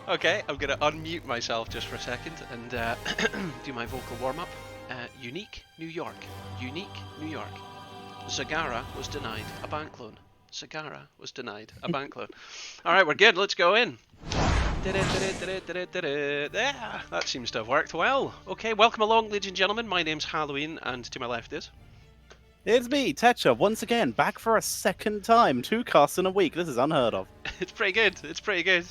Okay, I'm going to unmute myself just for a second and do my vocal warm-up. Unique, New York. Unique, New York. Zagara was denied a bank loan. Zagara was denied a bank loan. All right, we're good. Let's go in. Yeah, that seems to have worked well. Okay, welcome along, ladies and gentlemen. My name's Halloween, and to my left is... It's me, Tetra, once again, back for a second time. 2 casts in a week. This is unheard of. It's pretty good. It's pretty good.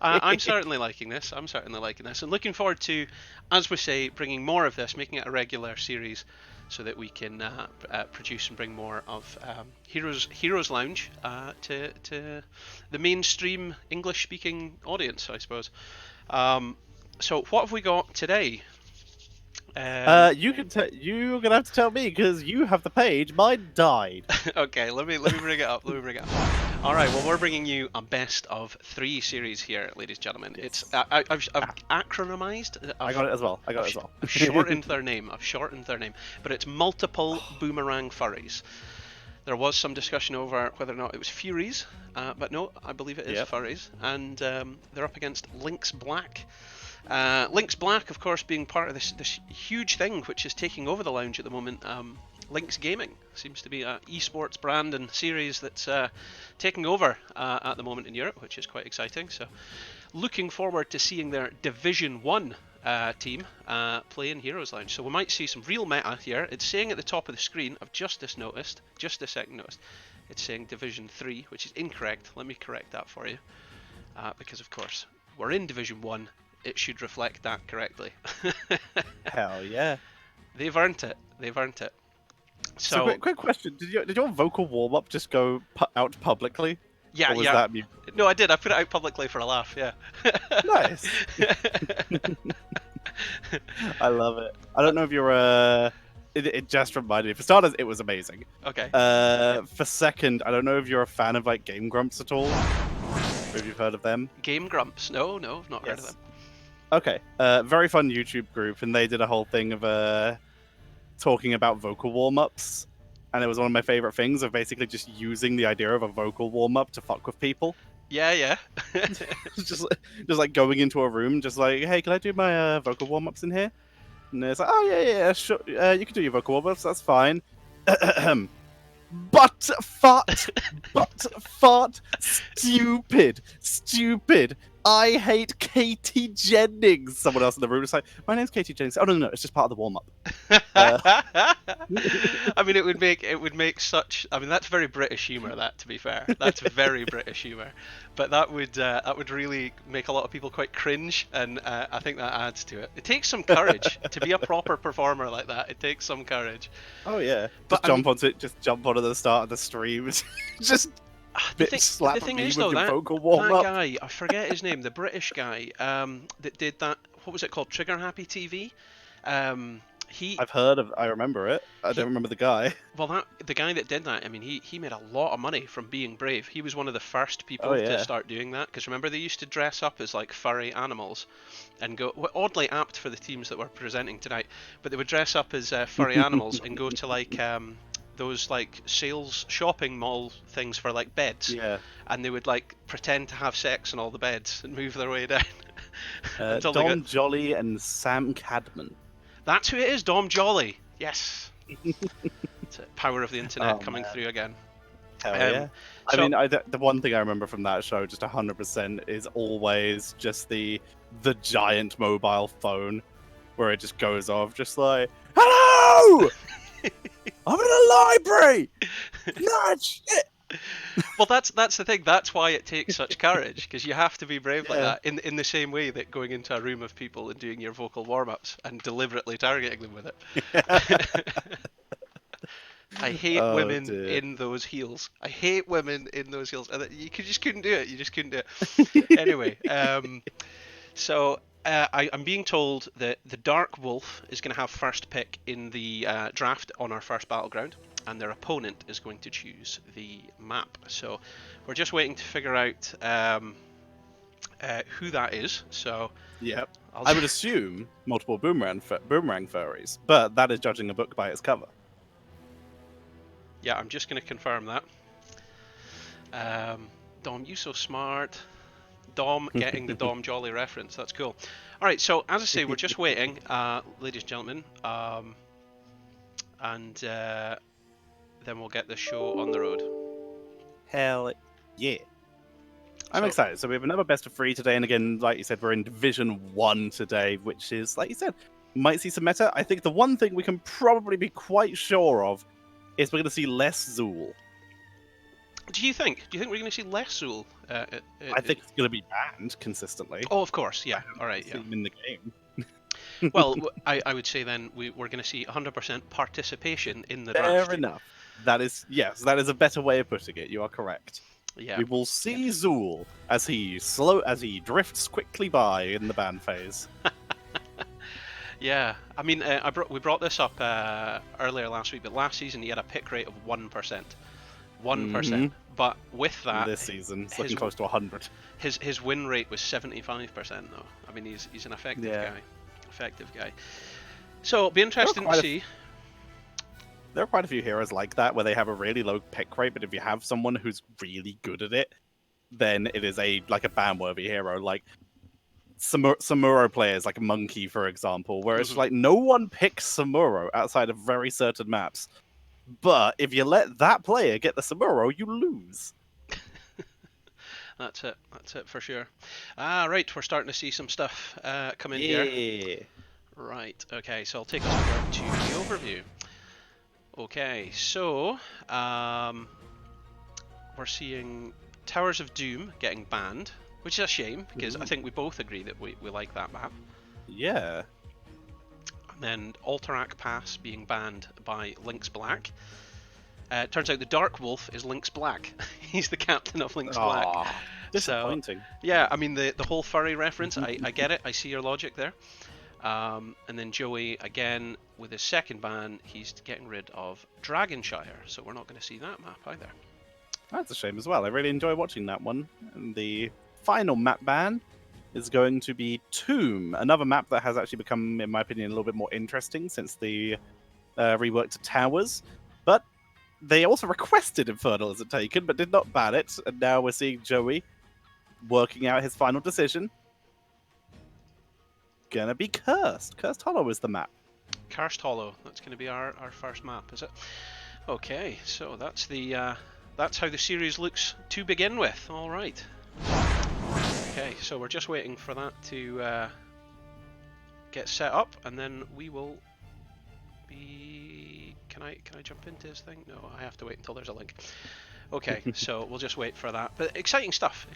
I'm certainly liking this. I'm certainly liking this, and looking forward to, as we say, bringing more of this, making it a regular series, so that we can produce and bring more of Heroes Lounge to the mainstream English-speaking audience, I suppose. So what have we got today? You're gonna have to tell me because you have the page. Mine died. Okay, let me bring it up. Let me bring it up. All right. Well, we're bringing you a best of 3 series here, ladies and gentlemen. Yes. It's I've acronymized. I got it as well. I've shortened their name. But it's multiple Boomerang Furries. There was some discussion over whether or not it was Furries, but no, I believe it is Furries, and they're up against Lynx Black. Lynx Black, of course, being part of this huge thing which is taking over the lounge at the moment. Lynx Gaming seems to be an esports brand and series that's taking over at the moment in Europe, which is quite exciting. So, looking forward to seeing their Division 1 team play in Heroes Lounge. So we might see some real meta here. It's saying at the top of the screen, I've just this second noticed, it's saying Division 3, which is incorrect. Let me correct that for you. Because, of course, we're in Division 1. It should reflect that correctly. Hell yeah. They've earned it. They've earned it. So quick question: Did your vocal warm up just go out publicly? Yeah, or was yeah. That me? No, I did. I put it out publicly for a laugh. Yeah. Nice. I love it. I don't know if you're It just reminded me. For starters, it was amazing. Okay. For second, I don't know if you're a fan of like Game Grumps at all. If you've heard of them. Game Grumps? No, I've not heard of them. Okay, very fun YouTube group, and they did a whole thing of talking about vocal warm-ups, and it was one of my favorite things of basically just using the idea of a vocal warm-up to fuck with people. Yeah. just like going into a room, just like, hey, can I do my vocal warm-ups in here? And it's like, oh yeah, sure, you can do your vocal warm-ups, that's fine. But fart, stupid. I hate Katie Jennings. Someone else in the room is like, my name's Katie Jennings. Oh no, it's just part of the warm up. I mean, it would make such. I mean, that's very British humour. That, to be fair, that's very British humour. But that would really make a lot of people quite cringe, and I think that adds to it. It takes some courage to be a proper performer like that. It takes some courage. Oh yeah, just jump onto the start of the stream. Just. The thing is, though, that guy, I forget his name, the British guy that did that. What was it called? Trigger Happy TV. I've heard of. I remember it. I don't remember the guy. Well, the guy that did that, I mean, he made a lot of money from being brave. He was one of the first people to start doing that. Because remember, they used to dress up as like furry animals, and go oddly apt for the teams that we're presenting tonight. But they would dress up as furry animals and go to like. Those like sales shopping mall things for like beds, and they would like pretend to have sex in all the beds and move their way down. Dom Jolly and Sam Cadman. That's who it is, Dom Jolly. Yes. It's the power of the internet coming through again. Hell yeah. I mean, the one thing I remember from that show, just 100%, is always just the giant mobile phone, where it just goes off, just like, hello. I'm in a library! No shit! Well, that's the thing. That's why it takes such courage, because you have to be brave like that. In the same way that going into a room of people and doing your vocal warm-ups and deliberately targeting them with it. I hate women in those heels. I hate women in those heels. And you just couldn't do it. You just couldn't do it. Anyway, so... I'm being told that the Dark Wolf is going to have first pick in the draft on our first battleground, and their opponent is going to choose the map. So we're just waiting to figure out who that is. So I would assume multiple boomerang furries, but that is judging a book by its cover. Yeah, I'm just going to confirm that. Dom, you so smart. Dom getting the Dom Jolly reference. That's cool. All right, so as I say, we're just waiting, ladies and gentlemen, and then we'll get the show on the road. Hell yeah. I'm excited. So we have another best of 3 today, and again, like you said, we're in Division 1 today, which is, like you said, might see some meta. I think the one thing we can probably be quite sure of is we're going to see less Zool. Do you think we're going to see less Zool? I think it's going to be banned consistently. Oh, of course, yeah. All right, yeah. In the game. Well, I would say then we're going to see 100% participation in the draft. Fair enough. That is a better way of putting it. You are correct. Yeah. We will see Zool as he drifts quickly by in the ban phase. Yeah, I mean, we brought this up earlier last week, but last season he had a pick rate of 1%. 1%. Mm-hmm. But with that, this season it's looking close to 100. His win rate was 75% though. I mean, he's an effective guy. So it'll be interesting to see. There are quite a few heroes like that where they have a really low pick rate, but if you have someone who's really good at it, then it is a ban-worthy hero. Like Samuro players, like Monkey, for example, where it's like no one picks Samuro outside of very certain maps. But if you let that player get the Samuro, you lose. That's it for sure. Right, we're starting to see some stuff come in here. Right, okay, so I'll take us over to the overview. Okay, so we're seeing Towers of Doom getting banned, which is a shame because I think we both agree that we like that map. Yeah. And then Alterac Pass being banned by Lynx Black. Turns out the Dark Wolf is Lynx Black. He's the captain of Lynx Black. Disappointing. So, yeah, I mean the whole furry reference, I get it. I see your logic there. And then Joey, again, with his second ban, he's getting rid of Dragonshire, so we're not going to see that map either. That's a shame as well. I really enjoy watching that one. And the final map ban is going to be Tomb, another map that has actually become, in my opinion, a little bit more interesting since the rework to Towers. But they also requested Infernal as a taken, but did not ban it. And now we're seeing Joey working out his final decision. Gonna be Cursed. Cursed Hollow is the map. Cursed Hollow. That's going to be our first map, is it? Okay, so that's the that's how the series looks to begin with. All right. Okay, so we're just waiting for that to get set up, and then we will be. Can I jump into this thing? No, I have to wait until there's a link. Okay, so we'll just wait for that. But exciting stuff.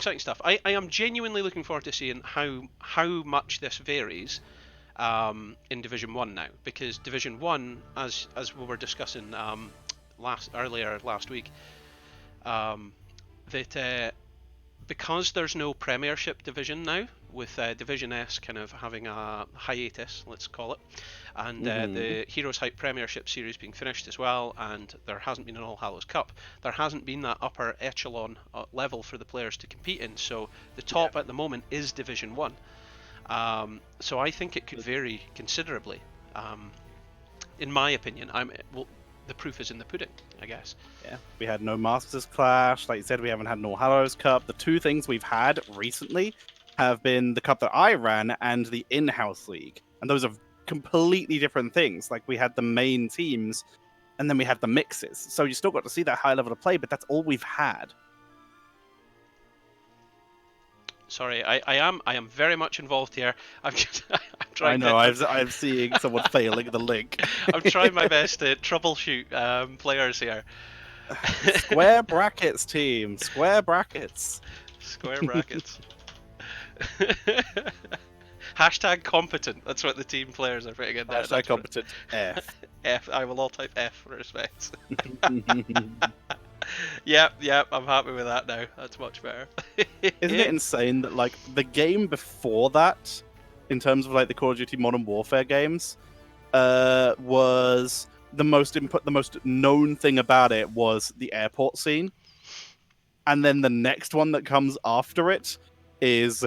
I am genuinely looking forward to seeing how much this varies in Division 1 now, because Division 1, as we were discussing earlier last week, that because there's no Premiership division now, with Division S kind of having a hiatus, let's call it, and the Heroes Hype Premiership series being finished as well, and there hasn't been an All Hallows Cup, there hasn't been that upper echelon level for the players to compete in, so the top at the moment is Division 1. So I think it could vary considerably. In my opinion, the proof is in the pudding, I guess. Yeah, we had no Masters Clash. Like you said, we haven't had an All Hallows Cup. The two things we've had recently have been the cup that I ran and the in-house league. And those are completely different things. Like, we had the main teams, and then we had the mixes. So you still got to see that high level of play, but that's all we've had. Sorry, I am very much involved here. I'm trying. I know. I'm seeing someone failing the link. I'm trying my best to troubleshoot players here. Square brackets, team. Square brackets. Square brackets. Hashtag competent. That's what the team players are putting in there. Hashtag competent. F. F. I will all type F for respect. Yep, I'm happy with that now. That's much better. Isn't it insane that, like, the game before that, in terms of, like, the Call of Duty Modern Warfare games, was the most known thing about it was the airport scene. And then the next one that comes after it is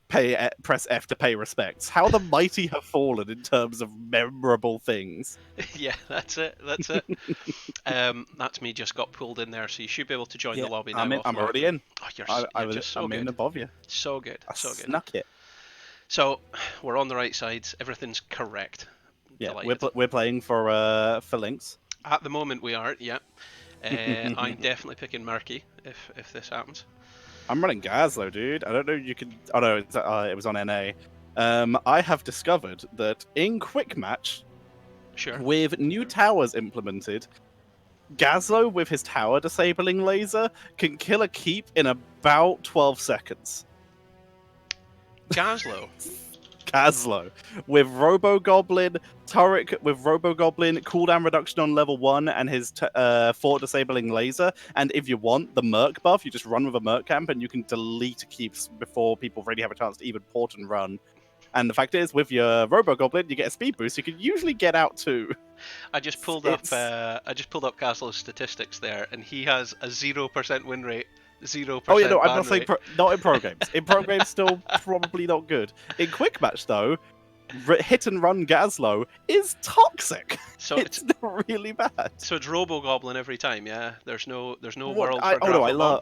press F to pay respects. How the mighty have fallen in terms of memorable things. Yeah, that's it. That's me just got pulled in there, so you should be able to join the lobby now. I'm already in. Oh, you're just so I'm good. in above you. So good. I so good. Snuck it. So we're on the right sides. Everything's correct. Yeah, we're playing for Lynx. At the moment we are. Yeah. I'm definitely picking Murky if this happens. I'm running Gazlo, dude. I don't know if you can. Oh no, it was on NA. I have discovered that in quick match, with new towers implemented, Gazlo with his tower disabling laser can kill a keep in about 12 seconds. Gazlo. Gazlo with Robo Goblin turret with Robo Goblin cooldown reduction on level 1 and his fort disabling laser, and if you want the Merc buff, you just run with a Merc camp and you can delete keeps before people really have a chance to even port and run. And the fact is, with your Robo Goblin, you get a speed boost. You can usually get out too. I just pulled up Gazlo's statistics there, and he has a 0% win rate. 0%. Oh yeah, no, I'm not saying not in pro games. In pro games, still probably not good. In quick match though, hit and run Gazlo is toxic. So it's really bad. So it's Robo Goblin every time. Yeah, there's no world for Gravo Bomb.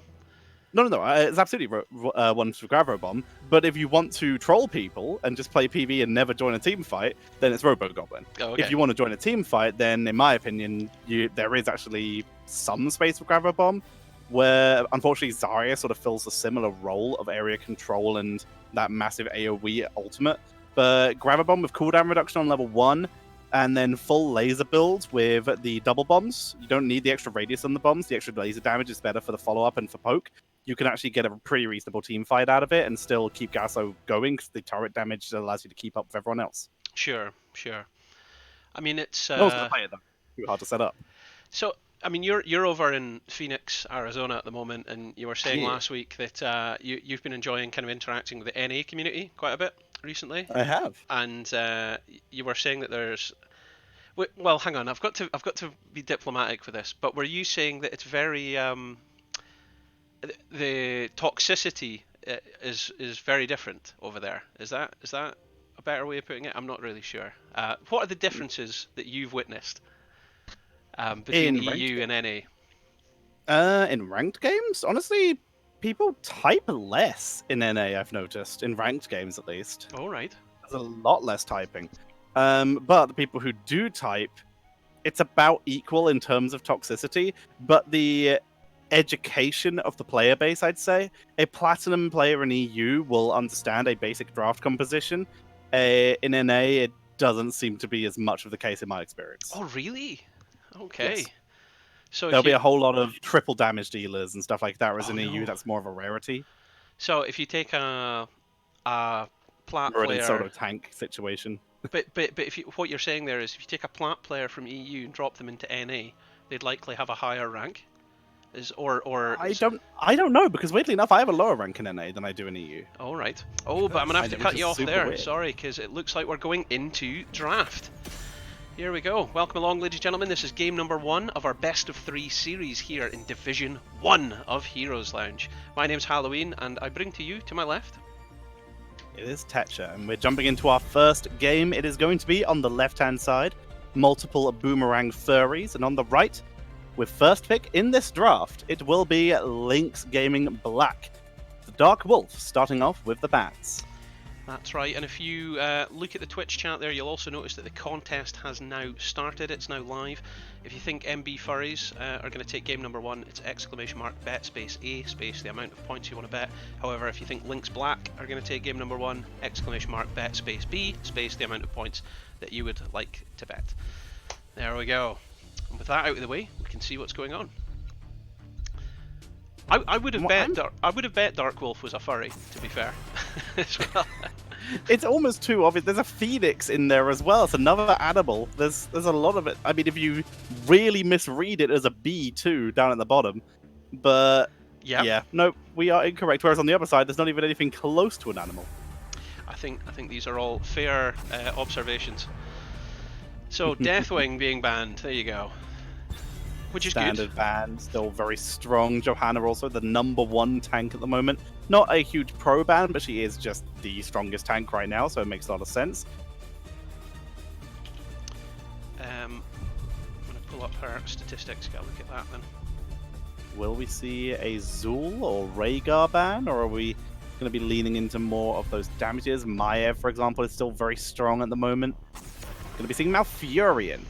No, it's absolutely one for Gravo Bomb. But if you want to troll people and just play PV and never join a team fight, then it's Robo Goblin. Oh, okay. If you want to join a team fight, then in my opinion, there is actually some space for Gravo Bomb, where unfortunately Zarya sort of fills a similar role of area control and that massive AoE ultimate. But Gravo Bomb with cooldown reduction on level 1, and then full laser builds with the double bombs. You don't need the extra radius on the bombs. The extra laser damage is better for the follow-up and for poke. You can actually get a pretty reasonable team fight out of it and still keep Gazlo going, because the turret damage allows you to keep up with everyone else. Sure. I mean, it's... No one's going to play it, though. Too hard to set up. So, I mean, you're over in Phoenix, Arizona at the moment, and you were saying last week that you've been enjoying kind of interacting with the NA community quite a bit recently. I have. And you were saying that there's... Well, hang on, I've got to be diplomatic with this, but were you saying that it's very... the toxicity is very different over there? Is that a better way of putting it? I'm not really sure. What are the differences that you've witnessed between EU and NA? In ranked games, honestly, people type less in NA. I've noticed in ranked games, at least. All right. There's a lot less typing. But the people who do type, it's about equal in terms of toxicity. But the education of the player base, I'd say, a platinum player in EU will understand a basic draft composition. In NA, it doesn't seem to be as much of the case in my experience. Oh, really? Okay. Yes. So there'll be a whole lot of triple damage dealers and stuff like that, whereas in EU, that's more of a rarity. So if you take a plat player... solo tank situation. But if what you're saying there is, if you take a plat player from EU and drop them into NA, they'd likely have a higher rank. I don't know, because weirdly enough, I have a lower rank in NA than I do in EU. All right. Oh, but I'm gonna have to cut you off there. Weird. Sorry, because it looks like we're going into draft. Here we go. Welcome along, ladies and gentlemen. This is game number 1 of our best of 3 series here in Division 1 of Heroes Lounge. My name's Halloween, and I bring to you, to my left... It is Tetcher, and we're jumping into our first game. It is going to be on the left-hand side, multiple Boomerang Furries, and on the right, with first pick in this draft, it will be Lynx Gaming Black. The Dark Wolf, starting off with the bats. That's right, and if you look at the Twitch chat there, you'll also notice that the contest has now started. It's now live. If you think MB Furries are going to take game number 1, it's !bet space A space the amount of points you want to bet. However, if you think Lynx Black are going to take game number 1, !bet space B space the amount of points that you would like to bet. There we go. And with that out of the way, we can see what's going on. I would have bet Dark Wolf was a furry, to be fair. As well. It's almost too obvious. There's a phoenix in there as well. It's another animal. There's a lot of it. I mean, if you really misread it as a bee too, down at the bottom. But yeah, no, we are incorrect. Whereas on the other side, there's not even anything close to an animal. I think these are all fair observations. So Deathwing being banned. There you go. Which is standard good. ban, still very strong. Johanna also the #1 tank at the moment. Not a huge pro ban, but she is just the strongest tank right now, so it makes a lot of sense. I'm going to pull up her statistics, get a look at that then. Will we see a Zul or Rhaegar ban, or are we going to be leaning into more of those damages? Maev, for example, is still very strong at the moment. Going to be seeing Malfurion.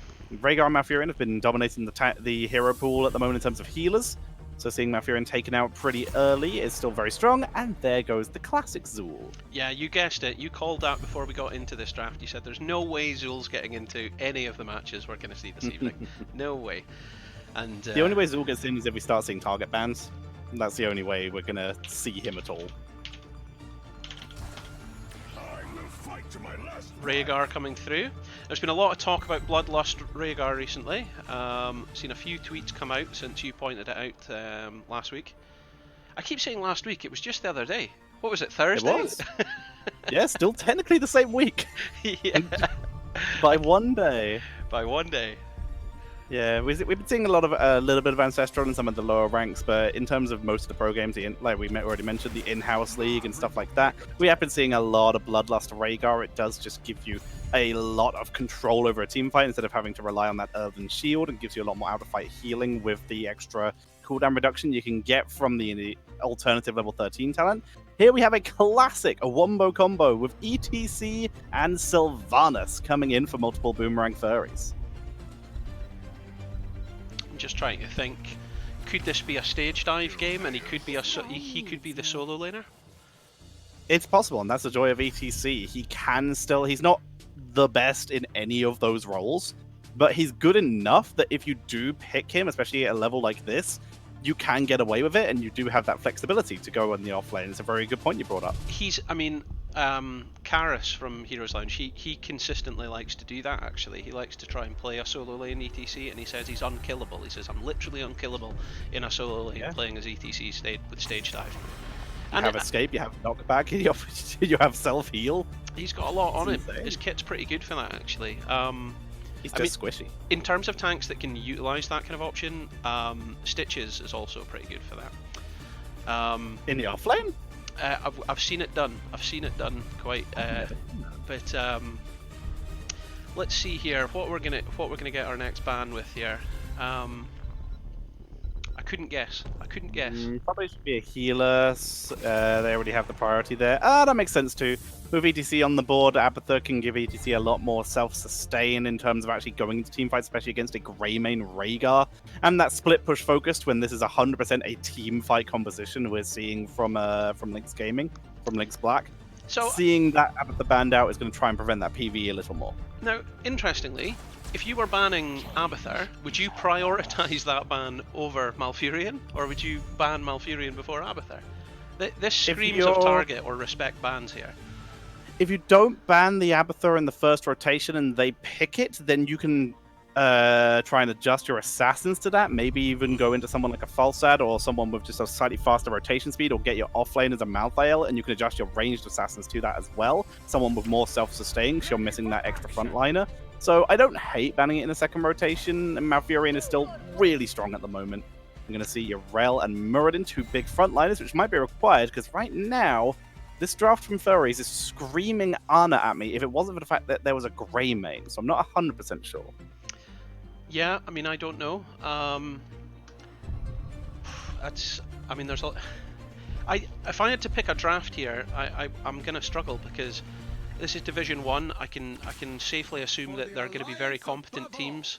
Rhaegar and Malfurion have been dominating the hero pool at the moment in terms of healers. So seeing Malfurion taken out pretty early is still very strong, and there goes the classic Zul. Yeah, you guessed it. You called that before we got into this draft. You said there's no way Zul's getting into any of the matches we're going to see this evening. No way. And the only way Zul gets in is if we start seeing target bans. That's the only way we're going to see him at all. Rhaegar coming through. There's been a lot of talk about Bloodlust Rhaegar recently. Seen a few tweets come out since you pointed it out last week. I keep saying last week, it was just the other day. What was it, Thursday? It was. Yeah, still technically the same week. Yeah. By one day. By one day. Yeah, we've been seeing a little bit of Ancestral in some of the lower ranks, but in terms of most of the pro games, like we already mentioned, the in-house league and stuff like that, we have been seeing a lot of Bloodlust Rhaegar. It does just give you a lot of control over a team fight instead of having to rely on that Earthen Shield, and gives you a lot more out-of-fight healing with the extra cooldown reduction you can get from the alternative level 13 talent. Here we have a classic, a wombo combo with ETC and Sylvanas coming in for multiple Boomerang Furries. Just trying to think, could this be a stage dive game and he could be the solo laner? It's possible, and that's the joy of ETC. He's not the best in any of those roles, but he's good enough that if you do pick him, especially at a level like this, you can get away with it, and you do have that flexibility to go on the offlane. It's a very good point you brought up. Karis from Heroes Lounge, he consistently likes to do that, actually. He likes to try and play a solo lane ETC, and he says he's unkillable. He says, I'm literally unkillable in a solo lane playing as ETC with stage dive. You have escape, you have knockback, you have self-heal. He's got a lot on him. His kit's pretty good for that, actually. He's just squishy. In terms of tanks that can utilise that kind of option, Stitches is also pretty good for that. In the offlane? I've seen it done. I've seen it done quite. But let's see here. What we're gonna get our next ban with here. I couldn't guess. Probably should be a healer. They already have the priority there. That makes sense too. With ETC on the board, Abathur can give ETC a lot more self-sustain in terms of actually going into team fights, especially against a Greymane Rhaegar. And that split push focused when this is 100% a team fight composition we're seeing from Lynx Gaming, from Lynx Black. So seeing that Abathur banned out is going to try and prevent that PvE a little more. Now, interestingly, if you were banning Abathur, would you prioritize that ban over Malfurion, or would you ban Malfurion before Abathur? This screams of target or respect bans here. If you don't ban the Abathur in the first rotation and they pick it, then you can try and adjust your assassins to that. Maybe even go into someone like a Falsad or someone with just a slightly faster rotation speed, or get your offlane as a Malthael, and you can adjust your ranged assassins to that as well. Someone with more self-sustain, because you're missing that extra frontliner. So I don't hate banning it in the second rotation, and Malfurion is still really strong at the moment. I'm going to see Yrel and Muradin, two big frontliners, which might be required, because right now, this draft from Furries is screaming Ana at me if it wasn't for the fact that there was a Greymane, so I'm not 100% sure. Yeah, I mean, I don't know. There's a... If I had to pick a draft here, I'm going to struggle, because this is Division 1. I can safely assume that they're going to be very competent teams.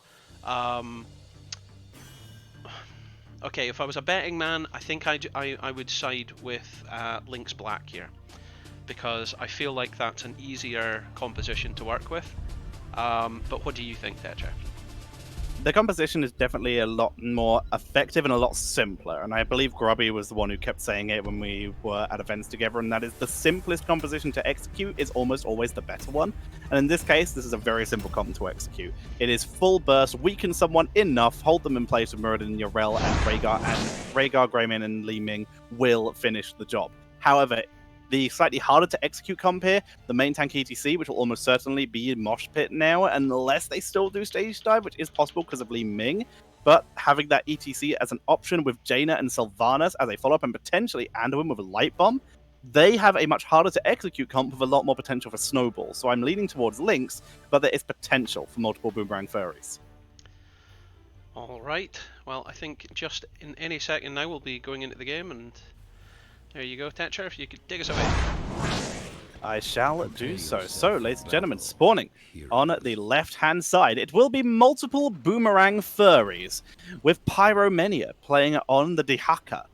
Okay, if I was a betting man, I think I would side with Lynx Black here, because I feel like that's an easier composition to work with. But what do you think, Tetra? The composition is definitely a lot more effective and a lot simpler, and I believe Grubby was the one who kept saying it when we were at events together, and that is the simplest composition to execute is almost always the better one. And in this case, this is a very simple comp to execute. It is full burst, weaken someone enough, hold them in place with Muradin, Yrel, and Rhaegar, Greymane, and Li Ming will finish the job. However, the slightly harder to execute comp here, the main tank ETC, which will almost certainly be in Mosh Pit now, unless they still do stage dive, which is possible because of Li Ming. but having that ETC as an option with Jaina and Sylvanas as a follow-up and potentially Anduin with a Light Bomb, they have a much harder to execute comp with a lot more potential for Snowball. So I'm leaning towards Lynx, but there is potential for multiple Boomerang Furries. Alright, well I think just in any second now we'll be going into the game, and there you go, Tetcher, if you could dig us away. I shall do so. So, ladies and gentlemen, spawning on the left-hand side, it will be multiple Boomerang Furries, with Pyromania playing on the Dihaka,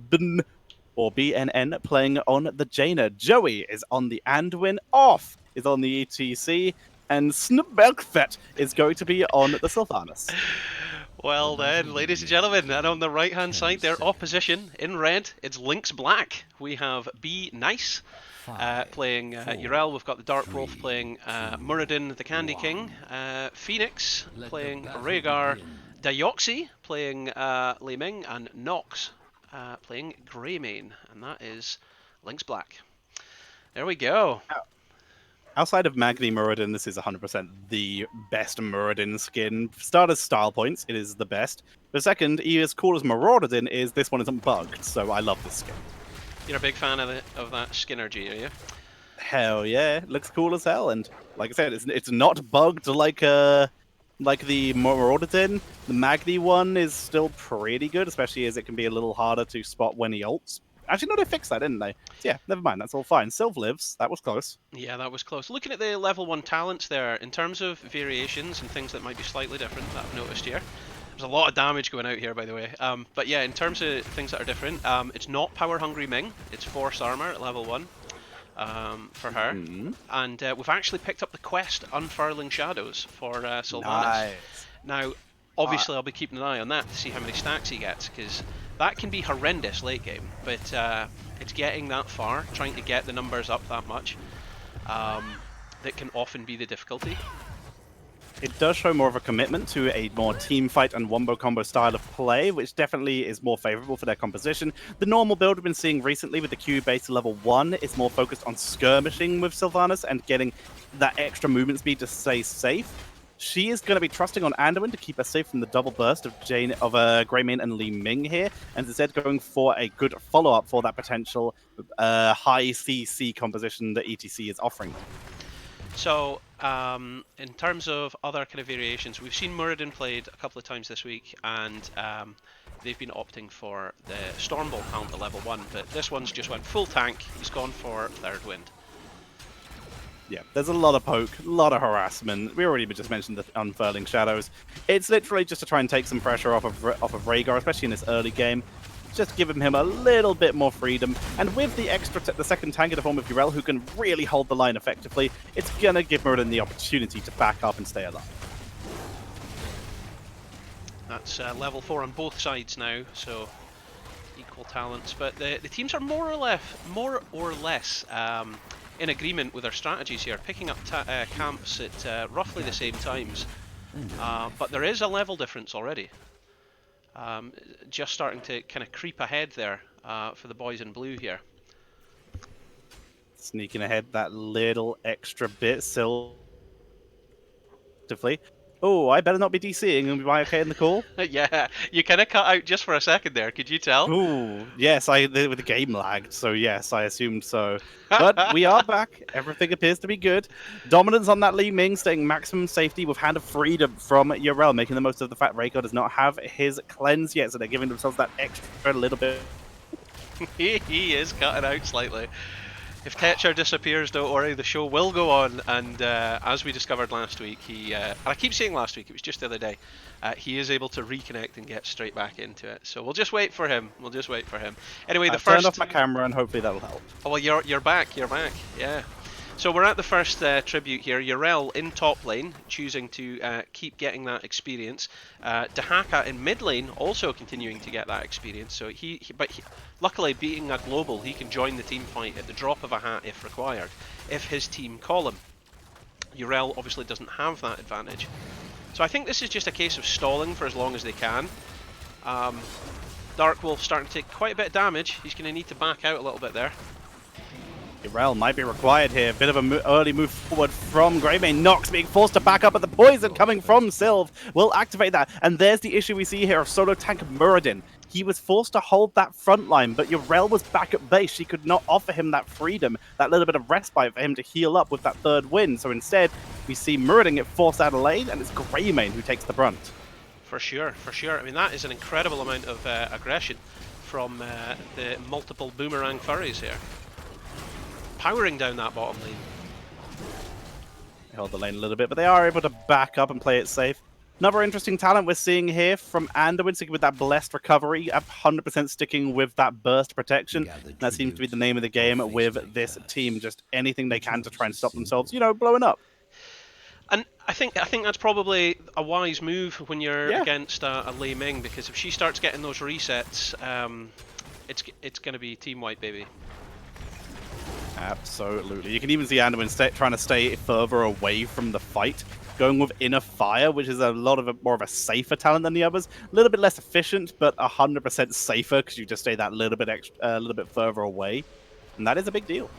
BNN playing on the Jaina. Joey is on the Anduin, Off is on the ETC, and Snubelkvet is going to be on the Sylvanas. Well then, ladies and gentlemen, and on the right-hand side, their opposition in red, it's Lynx Black. We have B Nice playing Urel. We've got the Dark Wolf playing Muradin the Candy King. Phoenix playing Rhaegar. Dioxy playing Li Ming. And Nox playing Greymane. And that is Lynx Black. There we go. Outside of Magni Muradin, this is 100% the best Muradin skin. Starters style points, it is the best. But second, as cool as Marauderdin is, this one isn't bugged, so I love this skin. You're a big fan of that Skinnergy, are you? Hell yeah, it looks cool as hell, and like I said, it's not bugged like the Marauderdin. The Magni one is still pretty good, especially as it can be a little harder to spot when he ults. Actually, no, they fixed that, didn't they? So, yeah, never mind. That's all fine. Sylv lives. That was close. Yeah, that was close. Looking at the level 1 talents there, in terms of variations and things that might be slightly different that I've noticed here. There's a lot of damage going out here, by the way. But yeah, in terms of things that are different, it's not Power Hungry Ming. It's Force Armor at level 1 for her. Mm-hmm. And we've actually picked up the quest Unfurling Shadows for Sylvanas. Nice. Now, obviously, I'll be keeping an eye on that to see how many stacks he gets, because that can be horrendous late game, but it's getting that far, trying to get the numbers up that much, that can often be the difficulty. It does show more of a commitment to a more team fight and wombo combo style of play, which definitely is more favorable for their composition. The normal build we've been seeing recently with the Q base level 1 is more focused on skirmishing with Sylvanas and getting that extra movement speed to stay safe. She is going to be trusting on Anduin to keep her safe from the double burst of Greymane and Li Ming here, and instead going for a good follow-up for that potential high CC composition that ETC is offering them. So, in terms of other kind of variations, we've seen Muradin played a couple of times this week, and they've been opting for the Stormbolt talent at level 1, but this one's just went full tank. He's gone for Third Wind. Yeah, there's a lot of poke, a lot of harassment. We already just mentioned the Unfurling Shadows. It's literally just to try and take some pressure off of Rhaegar, especially in this early game. Just giving him a little bit more freedom. And with the the second tank in the form of Urel, who can really hold the line effectively, it's going to give Muradin the opportunity to back up and stay alive. That's level 4 on both sides now, so equal talents. But the teams are more or less in agreement with their strategies here, picking up camps at roughly the same times. But there is a level difference already. Just starting to kind of creep ahead there for the boys in blue here. Sneaking ahead that little extra bit, still. Oh, I better not be DCing. Am I okay in the call? Yeah, you kind of cut out just for a second there. Could you tell? Ooh, yes, with the game lagged, so yes, I assumed so. But we are back. Everything appears to be good. Dominance on that Li Ming, staying maximum safety with Hand of Freedom from Urel, making the most of the fact Rhaegar does not have his cleanse yet, so they're giving themselves that extra little bit. He is cutting out slightly. If Tetcher disappears, don't worry, the show will go on, and as we discovered last week, and I keep saying last week, it was just the other day, he is able to reconnect and get straight back into it. So we'll just wait for him. Anyway, I've turned off my camera, and hopefully that'll help. Oh, well, you're back, yeah. So we're at the first tribute here. Urel in top lane, choosing to keep getting that experience. Dahaka in mid lane, also continuing to get that experience. So luckily, being a global, he can join the team fight at the drop of a hat if required, if his team call him. Urel obviously doesn't have that advantage. So I think this is just a case of stalling for as long as they can. Dark Wolf starting to take quite a bit of damage. He's going to need to back out a little bit there. Irel might be required here. A bit of an early move forward from Greymane. Nox being forced to back up, but the poison coming from Sylv will activate that. And there's the issue we see here of solo tank Muradin. He was forced to hold that front line, but Irel was back at base. She could not offer him that freedom, that little bit of respite for him to heal up with that third win. So instead, we see Muradin get forced out of lane, and it's Greymane who takes the brunt. For sure, for sure. I mean, that is an incredible amount of aggression from the multiple Boomerang Furries here. Powering down that bottom lane. They hold the lane a little bit, but they are able to back up and play it safe. Another interesting talent we're seeing here from Anduin, sticking with that Blessed Recovery, 100% sticking with that Burst Protection. That seems to be the name of the game with this team. Just anything they can to try and stop themselves, you know, blowing up. And I think that's probably a wise move when you're against a Lei Ming, because if she starts getting those resets, it's going to be team wipe, baby. Absolutely. You can even see Anduin trying to stay further away from the fight, going with Inner Fire, which is a lot of more of a safer talent than the others. A little bit less efficient, but 100% safer because you just stay that little bit further away, and that is a big deal.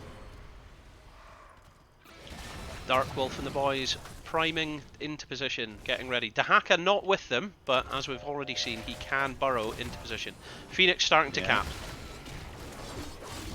Dark Wolf and the boys priming into position, getting ready. Dahaka not with them, but as we've already seen, he can burrow into position. Phoenix starting to cap.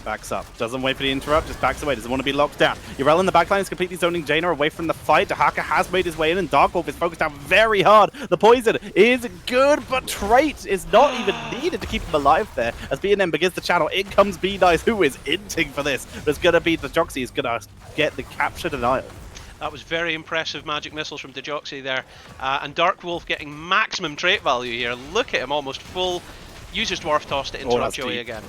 Backs up. Doesn't wait for the interrupt, just backs away. Doesn't want to be locked down. Irel in the backline is completely zoning Jaina away from the fight. Dahaka has made his way in, and Dark Wolf is focused down very hard. The poison is good, but Trait is not even needed to keep him alive there. As B&M begins the channel, in comes B-Nice, who is inting for this. But it's going to be Dejoxy is going to get the capture denial. That was very impressive magic missiles from Dejoxy there. And Dark Wolf getting maximum trait value here. Look at him, almost full. Uses Dwarf Toss to interrupt Joey again.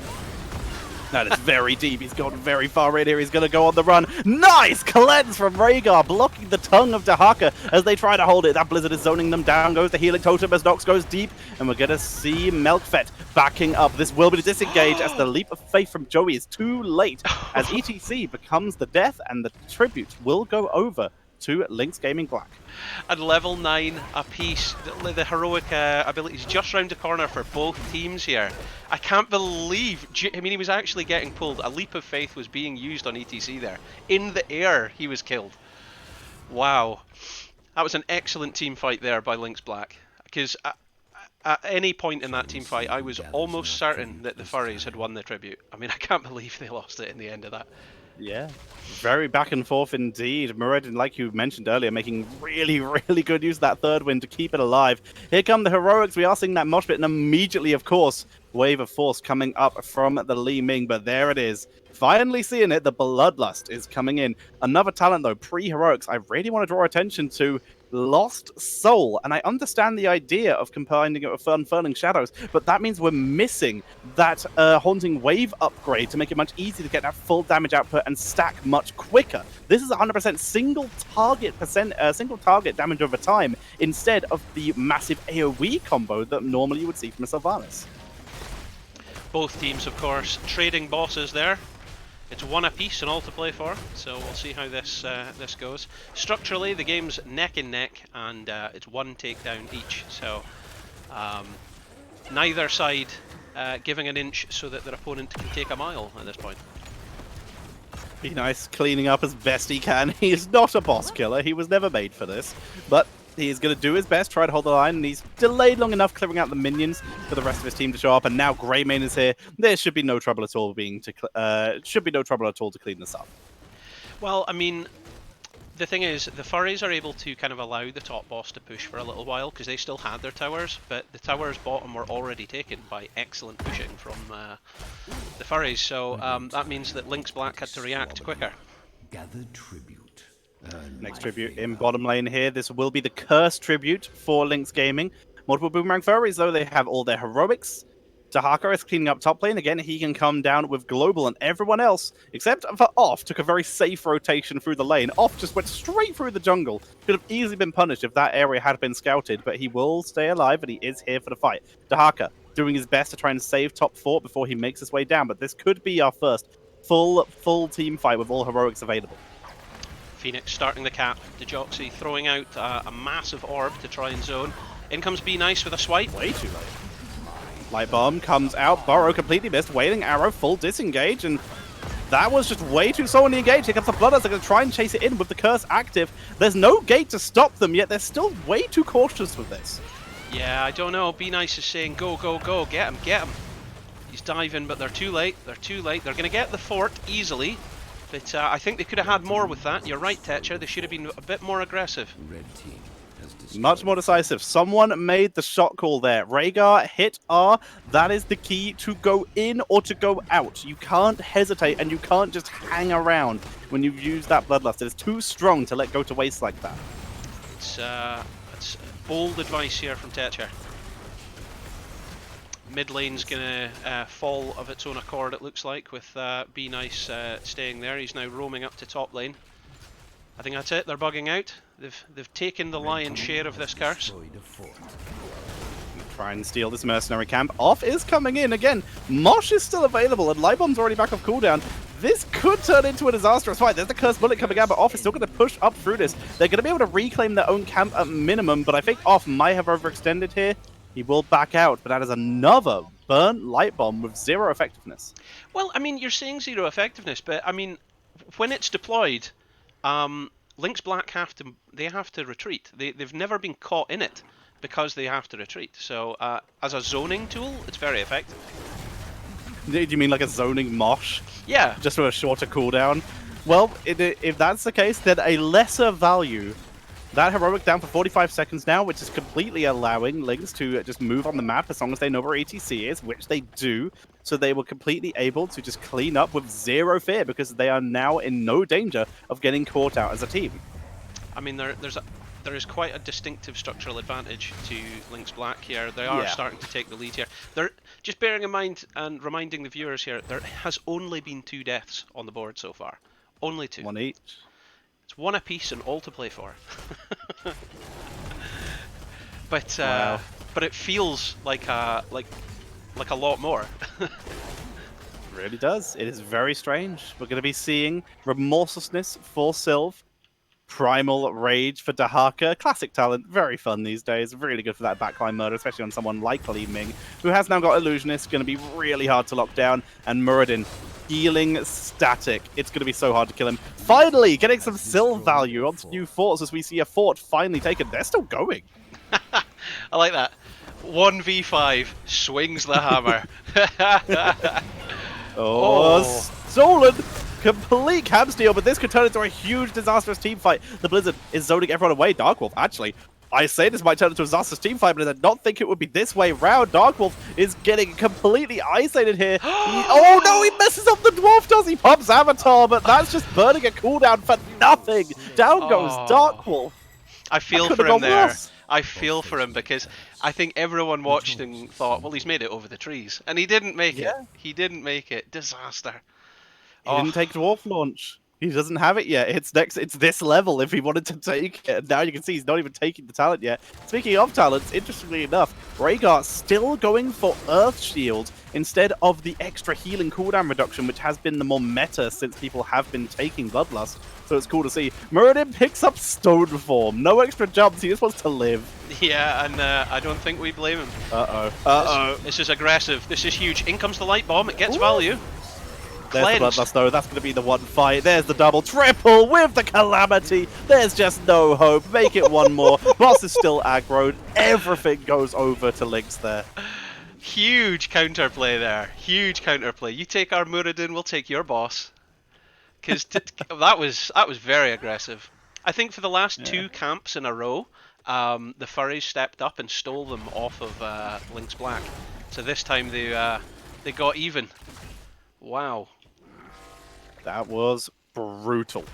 That is very deep. He's gone very far in here. He's going to go on the run. Nice cleanse from Rhaegar, blocking the tongue of Dahaka as they try to hold it. That Blizzard is zoning them down. Goes the healing totem as Nox goes deep. And we're going to see Melkfet backing up. This will be disengaged as the leap of faith from Joey is too late. As ETC becomes the death, and the tribute will go over to Lynx Gaming Black. At level 9 apiece, the heroic abilities just round the corner for both teams here. I can't believe, I mean, he was actually getting pulled. A leap of faith was being used on ETC there. In the air, he was killed. Wow. That was an excellent team fight there by Lynx Black. Because at any point in that team fight, I was almost certain that the Furries had won the tribute. I mean, I can't believe they lost it in the end of that. Yeah, very back and forth indeed. Muradin, like you mentioned earlier, making really, really good use of that third win to keep it alive. Here come the heroics. We are seeing that mosh pit, and immediately, of course, wave of force coming up from the Li Ming. But there it is. Finally seeing it. The Bloodlust is coming in. Another talent, though, pre-heroics, I really want to draw attention to Lost Soul. And I understand the idea of combining it with Unfurling Shadows, but that means we're missing that Haunting Wave upgrade to make it much easier to get that full damage output and stack much quicker. This is 100% single target damage over time instead of the massive AoE combo that normally you would see from a Sylvanas. Both teams, of course, trading bosses there. It's one apiece and all to play for, so we'll see how this goes. Structurally, the game's neck and neck, and it's one takedown each. So neither side giving an inch so that their opponent can take a mile at this point. Be nice, cleaning up as best he can. He is not a boss killer. He was never made for this, but he's going to do his best, try to hold the line, and he's delayed long enough clearing out the minions for the rest of his team to show up. And now Greymane is here. There should be no trouble at all to clean this up. Well, I mean, the thing is, the Furries are able to kind of allow the top boss to push for a little while because they still had their towers, but the towers bottom were already taken by excellent pushing from the Furries. So that means that Lynx Black had to react quicker. Gather tribute. Next tribute in bottom lane here. This will be the Curse tribute for Lynx Gaming. Multiple Boomerang Furries, though, they have all their heroics. Dahaka is cleaning up top lane. Again, he can come down with Global, and everyone else, except for Off, took a very safe rotation through the lane. Off just went straight through the jungle. Could have easily been punished if that area had been scouted, but he will stay alive, and he is here for the fight. Dahaka doing his best to try and save top 4 before he makes his way down, but this could be our first full team fight with all heroics available. Phoenix starting the cap. Dejoxy throwing out a massive orb to try and zone. In comes Be Nice with a swipe. Way too late. Light Bomb comes out. Burrow completely missed. Wailing Arrow, full disengage. And That was just way too slow on the engage. Here comes the Bloodlust. They're going to try and chase it in with the curse active. There's no gate to stop them, yet they're still way too cautious with this. Yeah, I don't know. Be Nice is saying, go, go, go, get him, get him. He's diving, but they're too late. They're too late. They're going to get the fort easily, but I think they could have had more with that. You're right, Tetcher. They should have been a bit more aggressive. Red team has Much more decisive. Someone made the shot call there. Rhaegar hit R. That is the key to go in or to go out. You can't hesitate, and you can't just hang around when you've used that Bloodlust. It is too strong to let go to waste like that. It's bold advice here from Tetcher. Mid lane's gonna fall of its own accord, it looks like, with Be Nice staying there. He's now roaming up to top lane. I think that's it. They're bugging out. They've taken the lion's share of this curse. Try and steal this mercenary camp. Off is coming in again. Mosh is still available, and Lightbomb's already back off cooldown. This could turn into a disastrous fight. There's the Cursed Bullet coming out, but Off is still going to push up through this. They're going to be able to reclaim their own camp at minimum, but I think Off might have overextended here. He will back out, but that is another burnt light bomb with 0 effectiveness. Well, I mean, you're saying 0 effectiveness, but I mean, when it's deployed, Lynx Black have to retreat. They've never been caught in it because they have to retreat. So as a zoning tool, it's very effective. Do you mean like a zoning mosh? Yeah. Just with a shorter cooldown? Well, if that's the case, then a lesser value. That heroic down for 45 seconds now, which is completely allowing Lynx to just move on the map as long as they know where ETC is, which they do. So they were completely able to just clean up with 0 fear because they are now in no danger of getting caught out as a team. I mean, there is quite a distinctive structural advantage to Lynx Black here. They are starting to take the lead here. They're just bearing in mind and reminding the viewers here, there has only been 2 deaths on the board so far. Only 2. 1 each. It's 1 apiece and all to play for. But wow. But it feels like a lot more. It really does. It is very strange. We're going to be seeing Remorselessness for Sylv, Primal Rage for Dahaka. Classic talent, very fun these days. Really good for that backline murder, especially on someone like Li Ming, who has now got Illusionist. Going to be really hard to lock down. And Muradin, healing static. It's going to be so hard to kill him. Finally, getting some Sylv value onto new forts as we see a fort finally taken. They're still going. I like that. 1v5, swings the hammer. Stolen! Complete cam steal, but this could turn into a huge disastrous team fight. The Blizzard is zoning everyone away. Darkwolf, actually, I say this might turn into a disastrous team fight, but I did not think it would be this way round. Darkwolf is getting completely isolated here. Oh no, he messes up the dwarf, does he? Pops Avatar, but that's just burning a cooldown for nothing. Down goes Darkwolf. I feel for him there. I feel for him because I think everyone watched and thought, well, he's made it over the trees. And he didn't make it. He didn't make it. Disaster. He didn't take dwarf launch. He doesn't have it yet. It's this level if he wanted to take it. Now you can see he's not even taking the talent yet. Speaking of talents, interestingly enough, Rhaegar still going for Earth Shield instead of the extra healing cooldown reduction, which has been the more meta since people have been taking Bloodlust. So it's cool to see. Muradin picks up Stone Form. No extra jumps. He just wants to live. Yeah, and I don't think we blame him. Uh-oh. This is aggressive. This is huge. In comes the light bomb. It gets value. There's the Bloodlust though, that's going to be the one fight. There's the double, triple with the Calamity. There's just no hope. Make it one more. Boss is still aggroed. Everything goes over to Lynx there. Huge counterplay there. Huge counterplay. You take our Muradin, we'll take your boss. Because that was very aggressive. I think for the last 2 camps in a row, the Furries stepped up and stole them off of Lynx Black. So this time they got even. Wow. That was brutal.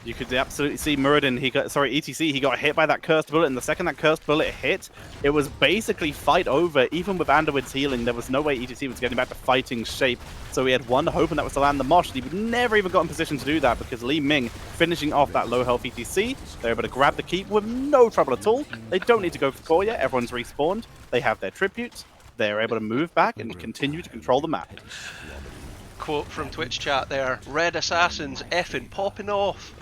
You could absolutely see Muradin, ETC, he got hit by that cursed bullet, and the second that cursed bullet hit, it was basically fight over. Even with Underwood's healing, there was no way ETC was getting back to fighting shape. So he had one hope, and that was to land the mosh. He would never even got in position to do that because Li Ming finishing off that low health ETC. They're able to grab the keep with no trouble at all. They don't need to go for core yet. Everyone's respawned. They have their tributes. They're able to move back and continue to control the map. Quote from Twitch chat there, Red Assassins effing popping off.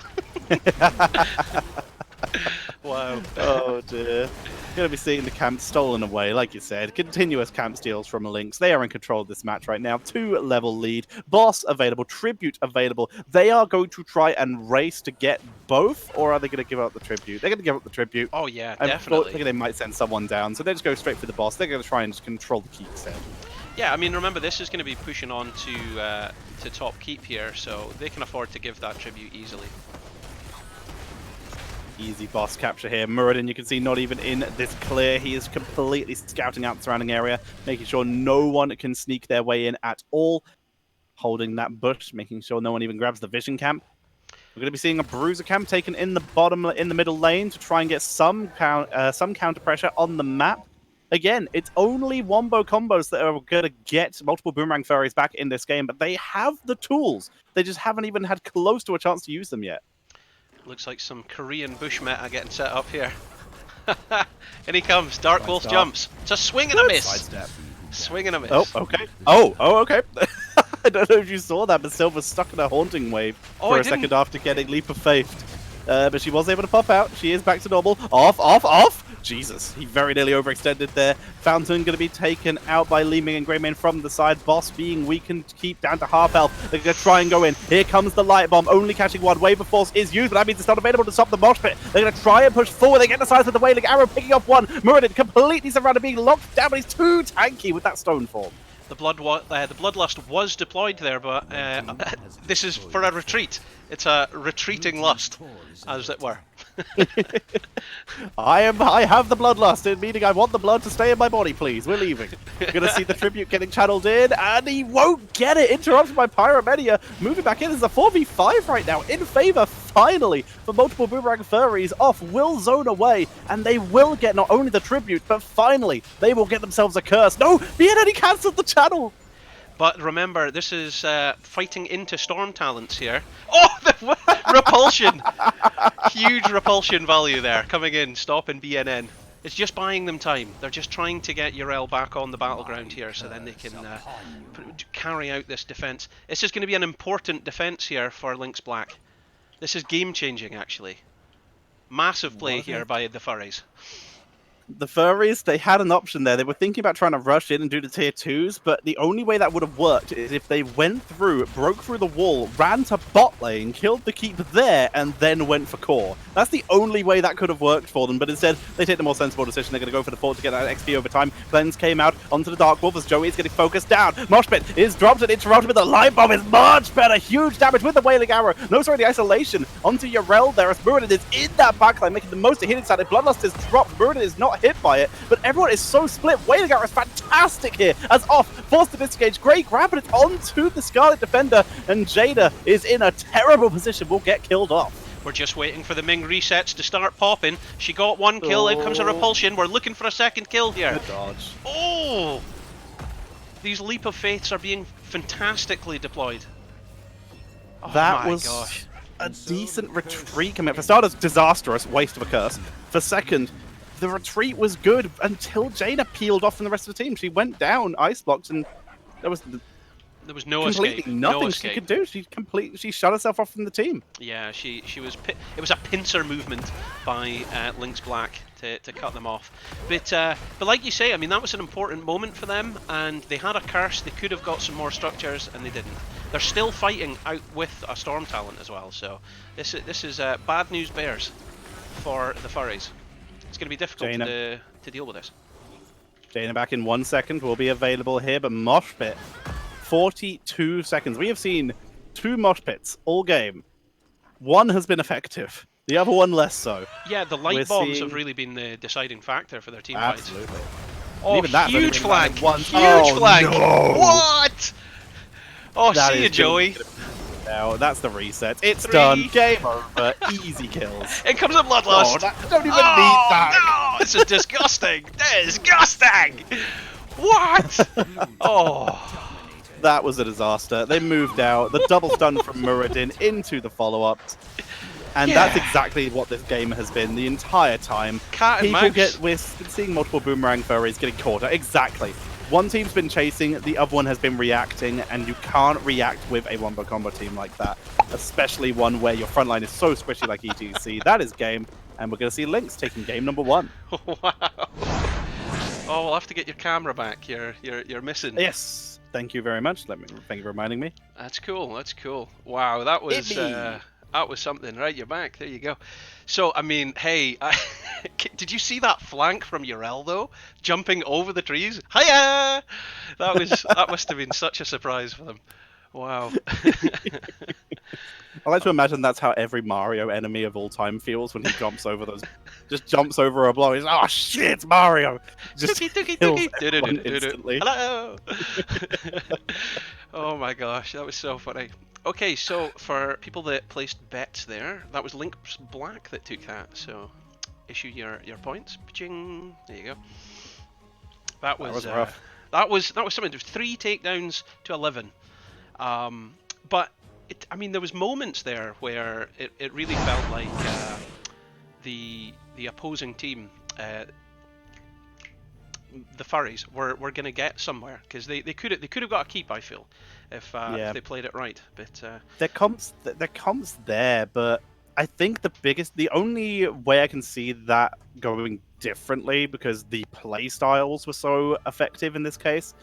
Wow. Oh dear. Going to be seeing the camp stolen away, like you said. Continuous camp steals from Lynx. They are in control of this match right now. 2-level lead. Boss available. Tribute available. They are going to try and race to get both, or are they going to give up the tribute? They're going to give up the tribute. Oh, yeah, I definitely. think they might send someone down, so they just go straight for the boss. They're going to try and just control the keep set. Yeah, I mean, remember, this is going to be pushing on to top keep here, so they can afford to give that tribute easily. Easy boss capture here. Muradin, you can see, not even in this clear. He is completely scouting out the surrounding area, making sure no one can sneak their way in at all. Holding that bush, making sure no one even grabs the vision camp. We're going to be seeing a bruiser camp taken in the middle lane to try and get some counter pressure on the map. Again, it's only wombo combos that are going to get multiple Boomerang Furries back in this game, but they have the tools. They just haven't even had close to a chance to use them yet. Looks like some Korean bush meta getting set up here. In he comes, Dark Wolf jumps. It's a swing and a miss. Swing and a miss. Oh, okay. Oh, okay. I don't know if you saw that, but Silver's stuck in a haunting wave for a second after getting Leap of Faith. But she was able to pop out. She is back to normal. Off. Jesus, he very nearly overextended there. Fountain going to be taken out by Li Ming and Greymane from the side. Boss being weakened to keep down to half health. They're going to try and go in. Here comes the light bomb, only catching one. Wave of Force is used, but that means it's not available to stop the mosh pit. They're going to try and push forward. They get the size with the Wailing Arrow, picking off one. Muradin completely surrounded, being locked down, but he's too tanky with that stone form. The Bloodlust was deployed there, but this is for a retreat. It's a retreating lust, as it were. I have the bloodlust, meaning I want the blood to stay in my body, please. We're leaving. We're going to see the tribute getting channeled in, and he won't get it. Interrupted by Pyromania. Moving back in. There's a 4v5 right now in favor, finally, for multiple Boomerang Furries. Off will zone away, and they will get not only the tribute, but finally, they will get themselves a curse. No, he cancelled the channel. But remember, this is fighting into storm talents here. Oh, the repulsion! Huge repulsion value there, coming in, stopping BNN. It's just buying them time. They're just trying to get Yrel back on the battleground here, so then they can carry out this defense. This is going to be an important defense here for Lynx Black. This is game-changing, actually. Massive play here by the Furries. The Furries, they had an option there. They were thinking about trying to rush in and do the tier 2s, but the only way that would have worked is if they went through, broke through the wall, ran to bot lane, killed the keep there, and then went for core. That's the only way that could have worked for them, but instead, they take the more sensible decision. They're going to go for the fort to get that XP over time. Blends came out onto the Dark Wolf as Joey is getting focused down. Moshpit is dropped and interrupted, but the Light Bomb is much better. Huge damage with the Wailing Arrow. No, sorry, the isolation onto Yrel there as Muradin is in that backline, making the most of hitting side. Bloodlust is dropped. Muradin is not hit by it, but everyone is so split. Wailing Arrow is fantastic here as Off forced to disengage. Great grab, but it's onto the Scarlet Defender, and Jada is in a terrible position. Will get killed off. We're just waiting for the Ming resets to start popping. She got one kill, in comes a repulsion. We're looking for a second kill here. Good dodge. Oh! These Leap of Faiths are being fantastically deployed. Oh that my was gosh. a decent retreat commit. For starters, disastrous, waste of a curse. For second, the retreat was good until Jaina peeled off from the rest of the team. She went down, ice blocks, and there was no completely escape. nothing No she escape. could do. She shut herself off from the team. Yeah, she was. It was a pincer movement by Lynx Black to cut them off. But like you say, I mean, that was an important moment for them, and they had a curse. They could have got some more structures, and they didn't. They're still fighting out with a storm talent as well. So this is bad news bears for the Furries. It's going to be difficult to deal with this. Jaina back in 1 second will be available here, but Mosh Pit, 42 seconds. We have seen 2 Mosh Pits all game. One has been effective, the other one less so. Yeah, the light bombs have really been the deciding factor for their team fights. Absolutely. Oh, even that huge flag! Huge Flag! No. What? Oh, That see you, is Joey. Now that's the reset. It's 3. done. Game over. Easy kills. In comes a Bloodlust. Don't even need that. No, this is disgusting. Disgusting. What? Oh. That was a disaster. They moved out. The double stun from Muradin into the follow-ups. And that's exactly what this game has been the entire time. Cat and mouse. We're seeing multiple Boomerang Furries getting caught out. Exactly. One team's been chasing, the other one has been reacting, and you can't react with a wombo combo team like that. Especially one where your front line is so squishy like ETC. That is game. and we're going to see Lynx taking game number 1. Wow. Oh, we'll have to get your camera back. You're missing. Yes. Thank you very much. Thank you for reminding me. That's cool. That's cool. Wow, that was something. Right, you're back. There you go. So, I mean, hey, did you see that flank from Urel though, jumping over the trees? Hiya! That must have been such a surprise for them. Wow. I like to imagine that's how every Mario enemy of all time feels when he jumps over those, just jumps over a block. He's like, oh shit, it's Mario! Just kills everyone instantly. Hello. Oh my gosh, that was so funny. Okay, so for people that placed bets there, that was Lynx Black that took that. So issue your points. Ching. There you go. That was rough. That was something. There was 3 takedowns to 11. But there was moments there where it really felt like the opposing team, the Furries, were going to get somewhere, because they could have got a keep, I feel, if they played it right. But there comes there, but I think the only way I can see that going differently, because the play styles were so effective in this case,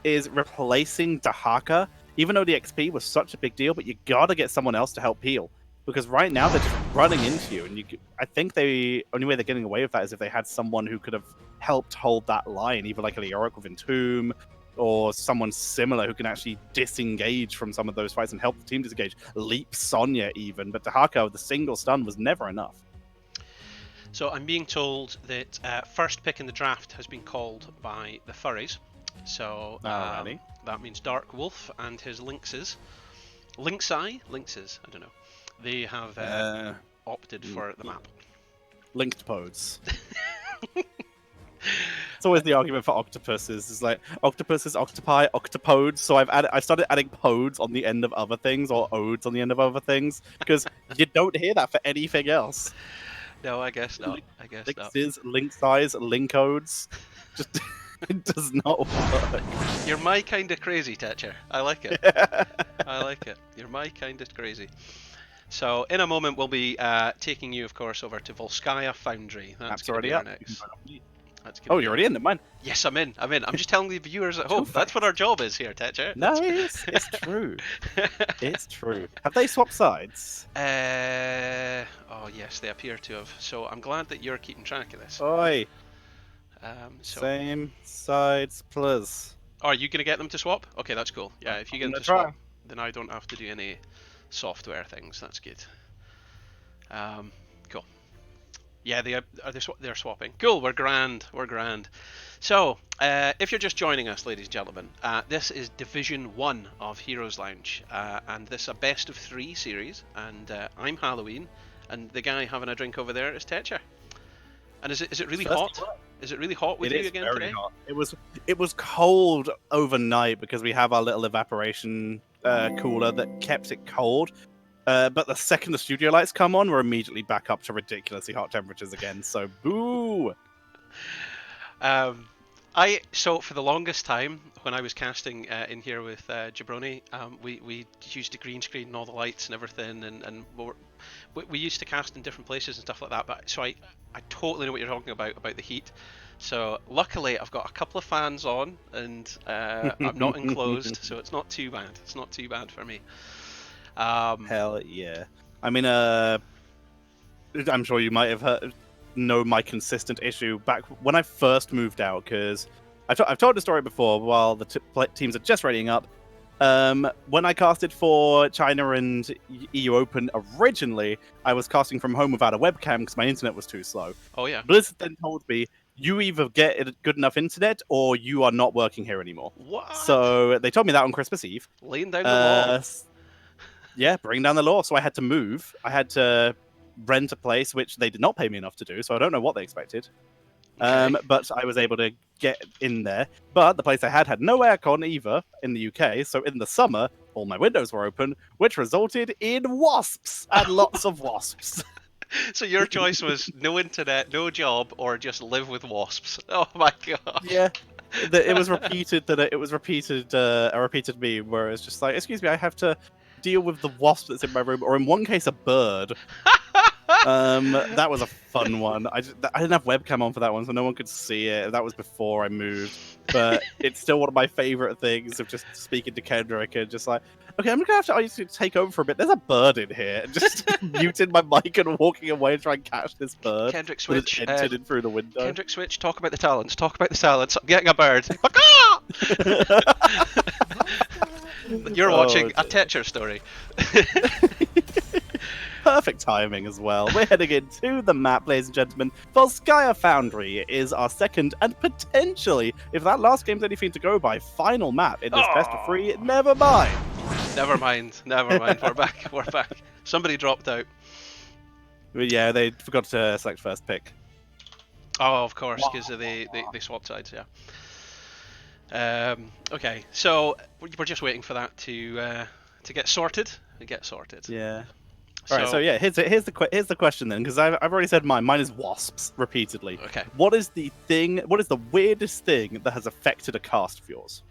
is replacing Dahaka. Even though the XP was such a big deal, but you gotta get someone else to help heal. Because right now they're just running into you, and I think the only way they're getting away with that is if they had someone who could have helped hold that line, either like a Leoric with Entomb, or someone similar who can actually disengage from some of those fights and help the team disengage. Leap Sonya even, but Dahaka with the single stun was never enough. So I'm being told that first pick in the draft has been called by the Furries. So that means Dark Wolf and his Lynxes. Lynxi? Lynxes, I don't know. They have opted for the map. Linked pods. It's always the argument for octopuses. It's like octopuses, octopi, octopodes. So I started adding pods on the end of other things, or odes on the end of other things, because you don't hear that for anything else. No, I guess not. Lynxes, lynxies, linkodes. Just it does not work. You're my kind of crazy, Tetcher. I like it. I like it. You're my kind of crazy. So in a moment we'll be taking you, of course, over to Volskaya Foundry. That's already up. Next. Oh, you're already in, mine. Yes, I'm in. I'm just telling the viewers at home. That's what our job is here, Tetcher. Nice. It's true. It's true. Have they swapped sides? Oh yes, they appear to have. So I'm glad that you're keeping track of this. Oi. Same sides, plus. Oh, are you going to get them to swap? Okay, that's cool. Yeah, if you get them to swap, then I don't have to do any software things. That's good. Cool. Yeah, they're swapping. Cool, we're grand. So, if you're just joining us, ladies and gentlemen, this is Division 1 of Heroes Lounge, and this is a best of 3 series, and I'm Halloween, and the guy having a drink over there is Tetcher. And is it really hot? Is it really hot with you again today? Hot. It was cold overnight because we have our little evaporation cooler that kept it cold. But the second the studio lights come on, we're immediately back up to ridiculously hot temperatures again. So boo. So for the longest time when I was casting in here with Jabroni, we used the green screen and all the lights and everything, and we used to cast in different places and stuff like that. But so I totally know what you're talking about the heat. So luckily I've got a couple of fans on, and I'm not enclosed, so it's not too bad. It's not too bad for me. Hell yeah! I mean, I'm sure you might have know my consistent issue back when I first moved out, because I've told the story before. While the teams are just readying up, when I casted for China and EU Open originally, I was casting from home without a webcam because my internet was too slow. Oh yeah. Blizzard then told me, you either get good enough internet or you are not working here anymore. What? So they told me that on Christmas Eve. Laying down the law. Yeah, bring down the law. So I had to move. I had to rent a place, which they did not pay me enough to do. So I don't know what they expected. Okay. But I was able to get in there. But the place I had no aircon either in the UK. So in the summer, all my windows were open, which resulted in wasps and lots of wasps. So your choice was no internet, no job, or just live with wasps. Oh my god. Yeah. It was repeated a repeated meme where it's just like, excuse me, I have to deal with the wasp that's in my room, or in one case a bird. That was a fun one. I didn't have webcam on for that one, so no one could see it. That was before I moved, but it's still one of my favorite things of just speaking to Kendrick and just like, okay, I'm gonna have to ask you to take over for a bit. There's a bird in here, and just muting my mic and walking away and try and catch this bird. Kendrick Switch, entered in through the window. Kendrick Switch, talk about the talents. Talk about the talents. I'm getting a bird. You're watching a Tetcher story. Perfect timing as well. We're heading into the map, ladies and gentlemen. Volskaya Foundry is our second and potentially, if that last game's anything to go by, final map in this best of 3. Never mind. Never mind. We're back. We're back. Somebody dropped out. Yeah, they forgot to select first pick. Oh, of course, because they swapped sides. Yeah. Okay, so we're just waiting for that to get sorted. Yeah. Alright, so yeah, here's the question then, because I've already said mine. Mine is wasps, repeatedly. Okay. What is the weirdest thing that has affected a cast of yours?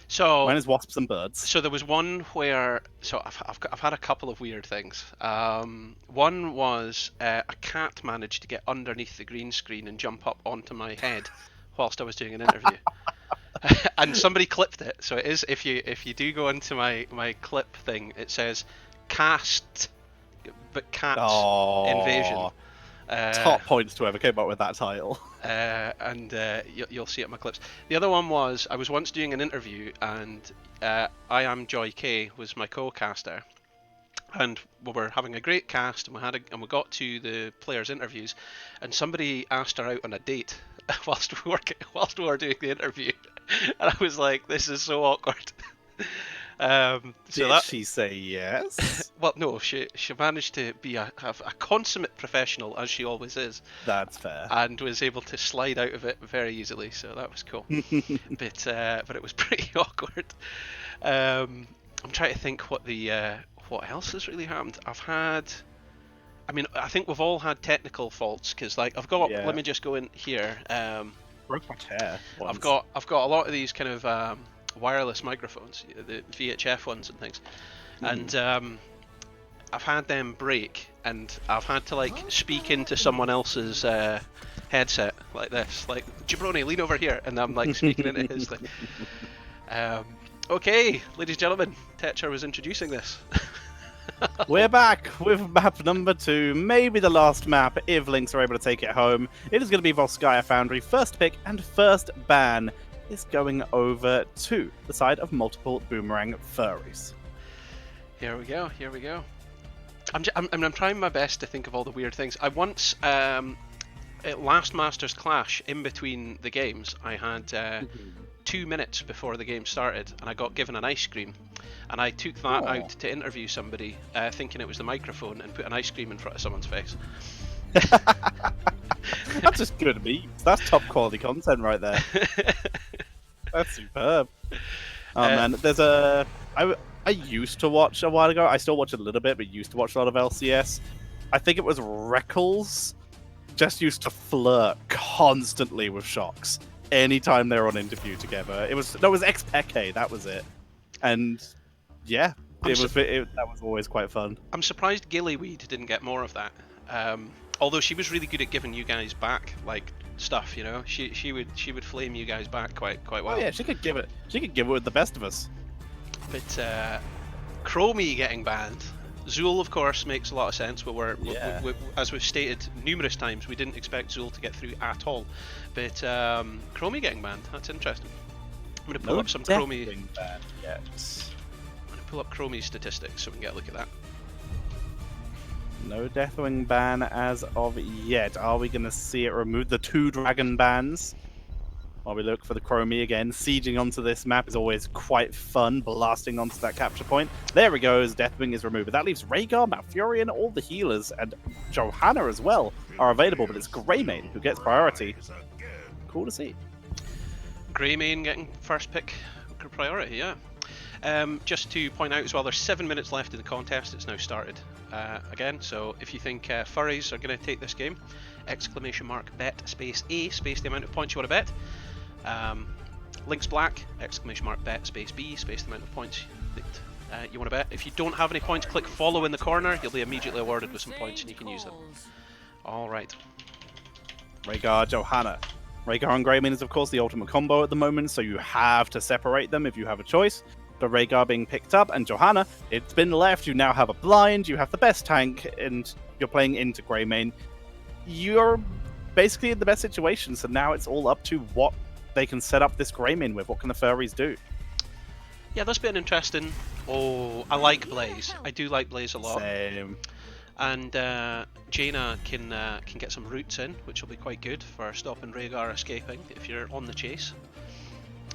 So mine is wasps and birds. So there was one where, I've had a couple of weird things. One was a cat managed to get underneath the green screen and jump up onto my head whilst I was doing an interview. And somebody clipped it, so it is, if you do go into my clip thing, it says cast but cats invasion. Top points to whoever came up with that title. And you'll see it in my clips. The other one was, I was once doing an interview, and I Am Joy K was my co-caster, and we were having a great cast, and we got to the players' interviews, and somebody asked her out on a date whilst we were doing the interview, and I was like, this is so awkward. Did she say yes? Well, no, she managed to be a consummate professional, as she always is. That's fair. And was able to slide out of it very easily, so that was cool. but it was pretty awkward. I'm trying to think what else has really happened. I think we've all had technical faults, because I've got. Yeah. Let me just go in here. Broke my chair once. I've got a lot of these kind of wireless microphones, the VHF ones and things, and I've had them break, and I've had to speak into someone else's headset like this, like, Jabroni, lean over here, and I'm speaking into his thing. Okay, ladies and gentlemen, Tetcher was introducing this. We're back with map number 2, maybe the last map if Lynx are able to take it home. It is going to be Volskaya Foundry. First pick and first ban is going over to the side of multiple Boomerang Furries. Here we go. I'm trying my best to think of all the weird things. I once, at last Masters Clash, in between the games, I had 2 minutes before the game started, and I got given an ice cream, and I took that out to interview somebody, thinking it was the microphone, and put an ice cream in front of someone's face. That's just good memes. That's top quality content right there. That's superb. Oh man, there's I used to watch a while ago. I still watch a little bit, but used to watch a lot of LCS. I think it was Reckles just used to flirt constantly with Shocks anytime they were on interview together. It was Xpeke, that was it. And yeah, that was always quite fun. I'm surprised Gillyweed didn't get more of that. Although she was really good at giving you guys back stuff, she would flame you guys back quite well. Oh yeah, she could give it with the best of us. But Chromie getting banned. Zool, of course, makes a lot of sense, but as we've stated numerous times, we didn't expect Zool to get through at all. But Chromie getting banned, that's interesting. I'm going to pull up some Chromie. I'm going to pull up Chromie statistics so we can get a look at that. No Deathwing ban as of yet. Are we going to see it remove the 2 dragon bans? While we look for the Chromie again, sieging onto this map is always quite fun, blasting onto that capture point. There he goes, Deathwing is removed. But that leaves Rhaegar, Malfurion, all the healers, and Johanna as well are available, but it's Greymane who gets priority. Cool to see. Greymane getting first pick priority, yeah. Just to point out as well, there's 7 minutes left in the contest. It's now started again, so if you think Furries are going to take this game, ! Bet space A space the amount of points you want to bet. Lynx Black ! Bet space B space the amount of points you want to bet. If you don't have any points, click follow in the corner. You'll be immediately awarded with some points and you can use them. Alright. Rhaegar, Johanna. Rhaegar and Greymane is of course the ultimate combo at the moment, so you have to separate them if you have a choice. But Rhaegar being picked up, and Johanna, it's been left. You now have a blind, you have the best tank, and you're playing into Greymane. You're basically in the best situation, so now it's all up to what they can set up this Greymane with. What can the Furries do? Yeah, that's been interesting. Oh, I like Blaze. I do like Blaze a lot. Same. And Jaina can get some roots in, which will be quite good for stopping Rhaegar escaping if you're on the chase.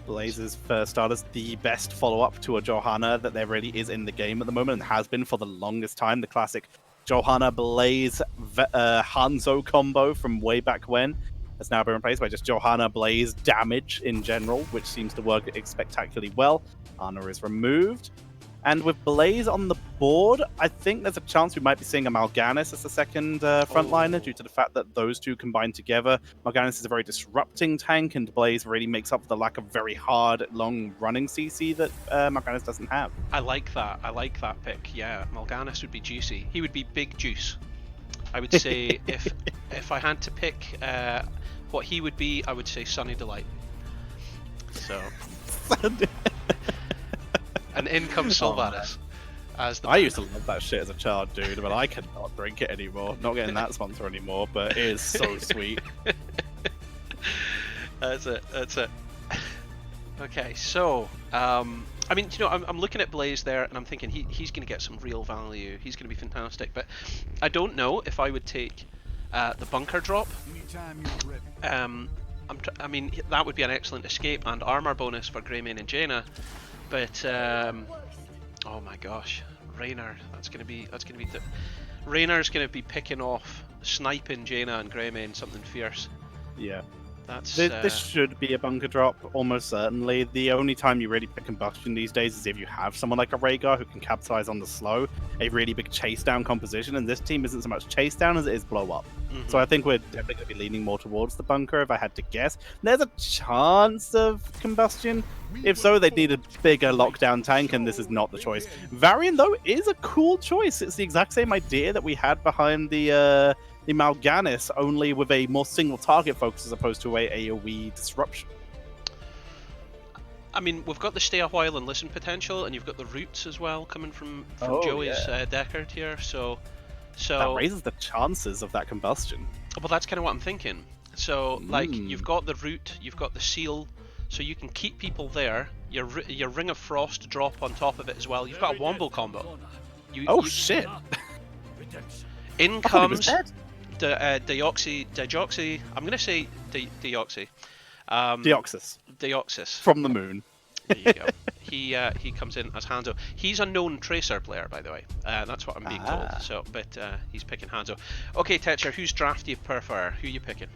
Blaze is, for starters, the best follow-up to a Johanna that there really is in the game at the moment, and has been for the longest time. The classic Johanna Blaze Hanzo combo from way back when has now been replaced by just Johanna Blaze damage in general, which seems to work spectacularly well. Ana is removed. And with Blaze on the board, I think there's a chance we might be seeing a Mal'Ganis as the second frontliner due to the fact that those two combined together. Mal'Ganis is a very disrupting tank, and Blaze really makes up for the lack of very hard, long-running CC that Mal'Ganis doesn't have. I like that. I like that pick. Yeah, Mal'Ganis would be juicy. He would be big juice. I would say if I had to pick what he would be, I would say Sunny Delight. So. And in comes Sylvanas. I used to love that shit as a child, dude, but I cannot drink it anymore. Not getting that sponsor anymore, but it is so sweet. That's it. Okay, so I mean, you know, I'm looking at Blaze there, and I'm thinking he's going to get some real value. He's going to be fantastic, but I don't know if I would take the bunker drop. I mean, that would be an excellent escape and armor bonus for Greymane and Jaina. But oh my gosh, Raynor, that's gonna be Raynor's gonna be picking off, sniping Jaina and Greymane something fierce. Yeah. This should be a bunker drop, almost certainly. The only time you really pick combustion these days is if you have someone like a Rhaegar who can capitalize on the slow, a really big chase down composition, and this team isn't so much chase down as it is blow up. So I think we're definitely going to be leaning more towards the bunker if I had to guess. There's a chance of combustion. If so, they'd need a bigger lockdown tank, and this is not the choice. Varian, though, is a cool choice. It's the exact same idea that we had behind the Mal'Ganis, only with a more single target focus as opposed to a AoE disruption. I mean, we've got the stay a while and listen potential, and you've got the roots as well coming from Joey's Deckard here, so that raises the chances of that combustion. Well, that's kind of what I'm thinking. So, like, you've got the root, you've got the seal, so you can keep people there. Your Ring of Frost drop on top of it as well. You've got a wombo combo. Shit! In comes Deoxy. I'm gonna say Deoxy. Deoxys. From the moon. There you go. He comes in as Hanzo. He's a known Tracer player, by the way. That's what I'm being told. So, but he's picking Hanzo. Okay, Tetcher, whose draft do you prefer? Who are you picking?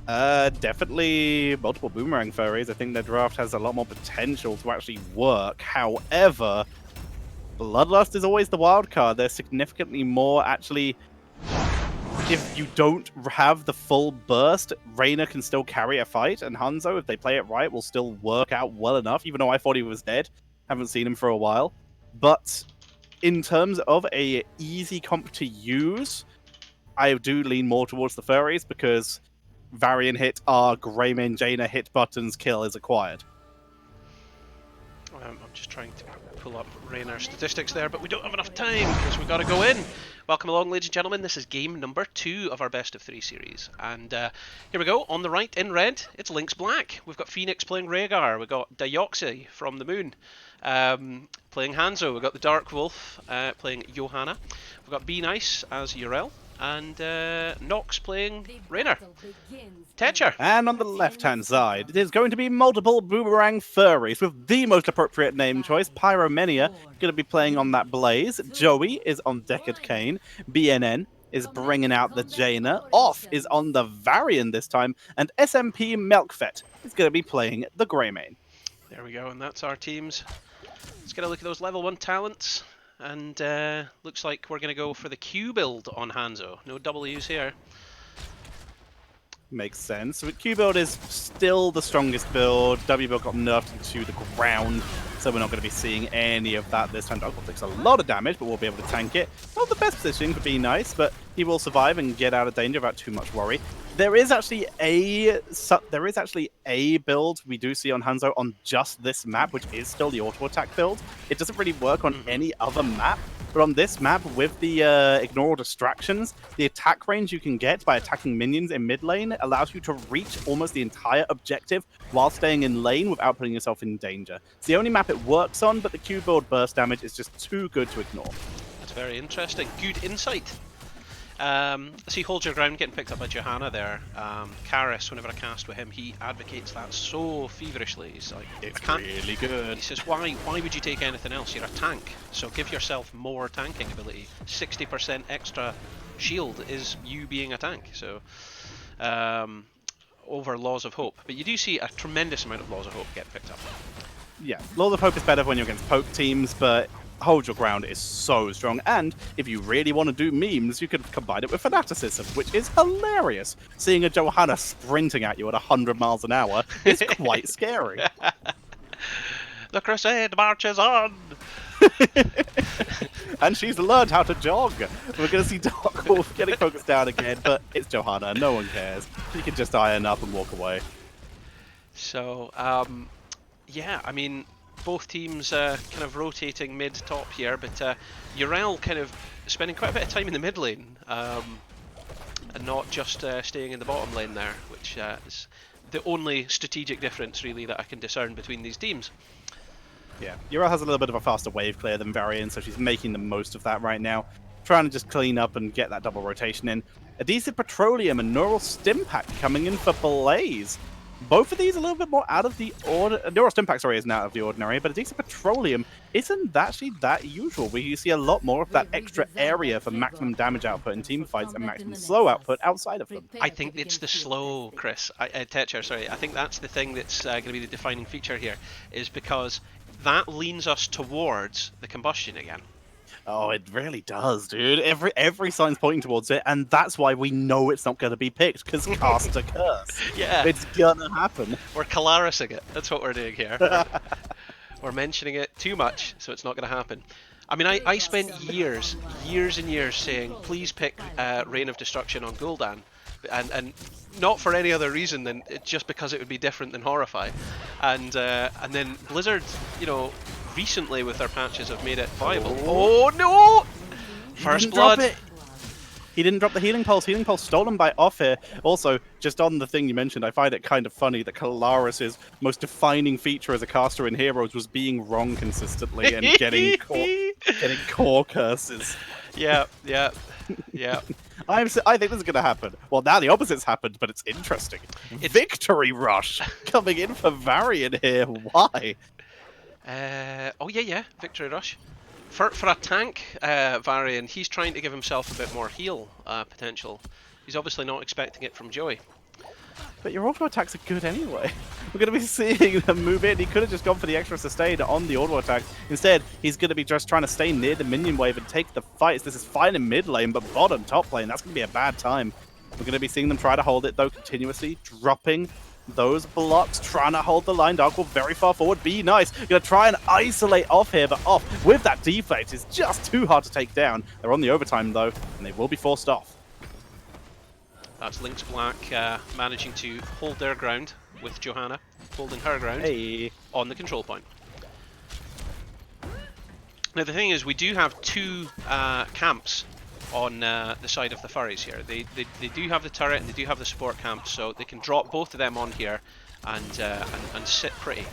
Definitely multiple Boomerang Furries. I think their draft has a lot more potential to actually work. However, Bloodlust is always the wild card. There's significantly more actually. If you don't have the full burst, Raynor can still carry a fight, and Hanzo, if they play it right, will still work out well enough, even though I thought he was dead. Haven't seen him for a while. But in terms of a easy comp to use, I do lean more towards the Furries, because Varian hit R, Greymane, Jaina hit buttons, kill is acquired. I'm just trying to pull up Raynor's statistics there, but we don't have enough time because we've got to go in. Welcome along, ladies and gentlemen. This is game number 2 of our best of 3 series. And here we go. On the right, in red, it's Lynx Black. We've got Phoenix playing Rhaegar. We've got Deoxy from the moon playing Hanzo. We've got the Dark Wolf playing Johanna. We've got Be Nice as Yrel. And Nox playing Raynor. Tetcher. And on the left-hand side, it is going to be multiple Boomerang Furries with the most appropriate name choice. Pyromania going to be playing on that Blaze. Joey is on Deckard Cain. BNN is bringing out the Jaina. Off is on the Varian this time. And SMP Melkfett is going to be playing the Greymane. There we go, and that's our teams. Let's get a look at those level 1 talents. And looks like we're going to go for the Q build on Hanzo. No W's here. Makes sense. So Q build is still the strongest build. W build got nerfed into the ground, so we're not going to be seeing any of that this time. Dark Wolf takes a lot of damage, but we'll be able to tank it. Not the best positioning for Be Nice, but he will survive and get out of danger without too much worry. There is actually a build we do see on Hanzo on just this map, which is still the auto attack build. It doesn't really work on any other map. But on this map, with the ignore all distractions, the attack range you can get by attacking minions in mid lane allows you to reach almost the entire objective while staying in lane without putting yourself in danger. It's the only map it works on, but the Q build burst damage is just too good to ignore. That's very interesting. Good insight. See Hold Your Ground getting picked up by Johanna there. Karis, whenever I cast with him, he advocates that so feverishly. He's like, it's really good. He says, why would you take anything else? You're a tank, so give yourself more tanking ability. 60% extra shield is you being a tank. So, over Laws of Hope. But you do see a tremendous amount of Laws of Hope getting picked up. Yeah, Laws of Hope is better when you're against poke teams, but Hold Your Ground is so strong, and if you really want to do memes, you could combine it with Fanaticism, which is hilarious. Seeing a Johanna sprinting at you at 100 miles an hour is quite scary. The crusade marches on! And she's learned how to jog. We're going to see Dark Wolf getting focused down again, but it's Johanna, no one cares. She can just iron up and walk away. So, yeah, I mean, both teams kind of rotating mid-top here, but Yrel kind of spending quite a bit of time in the mid lane, and not just staying in the bottom lane there, which is the only strategic difference really that I can discern between these teams. Yeah, Yrel has a little bit of a faster wave clear than Varian, so she's making the most of that right now. Trying to just clean up and get that double rotation in. Adhesive Petroleum and Neural Stim Pack coming in for Blaze. Both of these a little bit more out of the ordinary. Neural Stim Pack, sorry, isn't out of the ordinary, but Adhesive Petroleum isn't actually that usual, where you see a lot more of that extra area for maximum damage output in team fights and maximum slow output outside of them. I think it's the slow, Chris. Tetcher, sorry. I think that's the thing that's going to be the defining feature here, is because that leans us towards the combustion again. Oh, it really does, dude. Every sign's pointing towards it, and that's why we know it's not going to be picked, because cast a curse. Yeah. It's gonna happen. We're Calarising it. That's what we're doing here. We're mentioning it too much, so it's not going to happen. I mean, I spent years and years saying, please pick Reign of Destruction on Gul'dan, and not for any other reason than just because it would be different than Horrify. And then Blizzard, you know, recently with their patches have made it viable. Oh no! First blood. He didn't drop the Healing Pulse. Healing Pulse stolen by Off here. Also, just on the thing you mentioned, I find it kind of funny that Kalaris' most defining feature as a caster in Heroes was being wrong consistently and getting core curses. Yeah. I think this is going to happen. Well, now the opposite's happened, but it's interesting. Victory Rush coming in for Varian here. Why? Oh yeah, Victory Rush. For a tank, Varian, he's trying to give himself a bit more heal potential. He's obviously not expecting it from Joey. But your auto attacks are good anyway. We're going to be seeing him move in. He could have just gone for the extra sustain on the auto attack. Instead, he's going to be just trying to stay near the minion wave and take the fights. This is fine in mid lane, but bottom, top lane, that's going to be a bad time. We're going to be seeing them try to hold it, though, continuously, dropping those blocks, trying to hold the line. Dark Wolf very far forward. Be Nice. Gonna try and isolate Off here, but Off with that deflect is just too hard to take down. They're on the overtime though, and they will be forced off. That's Lynx Black managing to hold their ground with Johanna holding her ground on the control point. Now the thing is, we do have two camps on the side of the Furries here. They do have the turret and they do have the support camp, so they can drop both of them on here and sit pretty.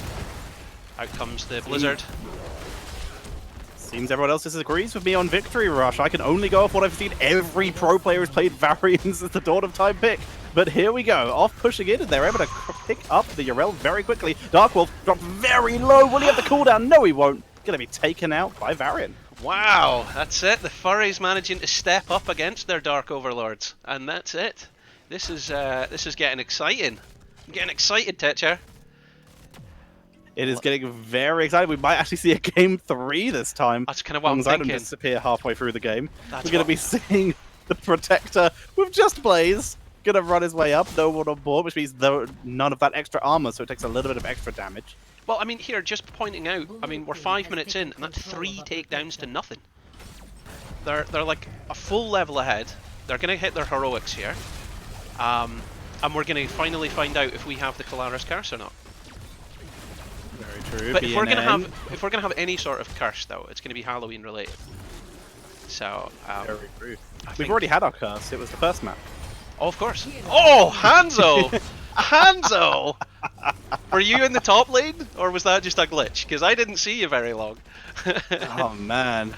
Out comes the Blizzard. Seems everyone else disagrees with me on Victory Rush. I can only go off what I've seen. Every pro player has played Varians as the Dawn of Time pick. But here we go, Off pushing in, and they're able to pick up the Yrel very quickly. Dark Wolf dropped very low. Will he have the cooldown? No, he won't. Gonna be taken out by Varian. Wow, that's it. The Furries managing to step up against their Dark Overlords, and that's it. This is getting exciting. I'm getting excited, Tetcher. It is getting very exciting. We might actually see a game 3 this time. That's kind of what I'm thinking. I don't disappear halfway through the game. We're going to be seeing the Protector with just Blaze Gonna run his way up, no one on board, which means none of that extra armor, so it takes a little bit of extra damage. Well, I mean, here, just pointing out, I mean, we're 5 minutes in, and that's 3 takedowns to nothing. They're like a full level ahead. They're gonna hit their heroics here. And we're gonna finally find out if we have the Colaris curse or not. Very true. But if we're gonna have any sort of curse, though, it's gonna be Halloween related. So, very true. We've already had our curse. It was the first map. Oh, of course. Oh, Hanzo! Hanzo! Were you in the top lane, or was that just a glitch? Because I didn't see you very long. Oh, man.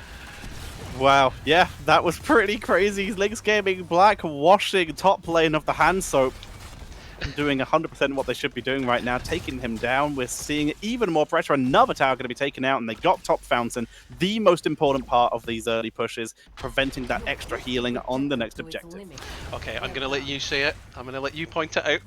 Wow. Yeah, that was pretty crazy. Lynx Gaming Black washing top lane of the hand soap. Doing 100% what they should be doing right now, taking him down. We're seeing even more pressure. Another tower going to be taken out, and they got top fountain. The most important part of these early pushes, preventing that extra healing on the next objective. Okay, I'm going to let you say it. I'm going to let you point it out.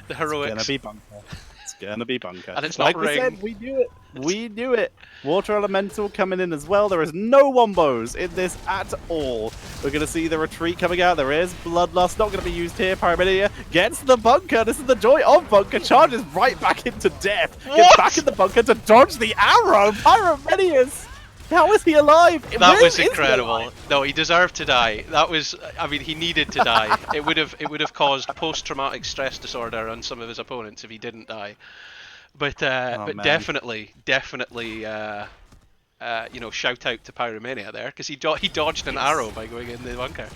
The heroics. It's going to be bunker. It's going to be bunker. And it's like not we said, we knew it. We knew it. Water Elemental coming in as well. There is no wombos in this at all. We're going to see the retreat coming out. There is Bloodlust, not going to be used here. Pyramidia gets the bunker. This is the joy of bunker. Charges right back into death. Gets back in the bunker to dodge the arrow. Pyramidius. How is he alive? That was incredible. No, he deserved to die. That was, I mean, he needed to die. It would have caused post-traumatic stress disorder on some of his opponents if he didn't die. But definitely, you know, shout out to Pyromania there, because he dodged an arrow by going in the bunker.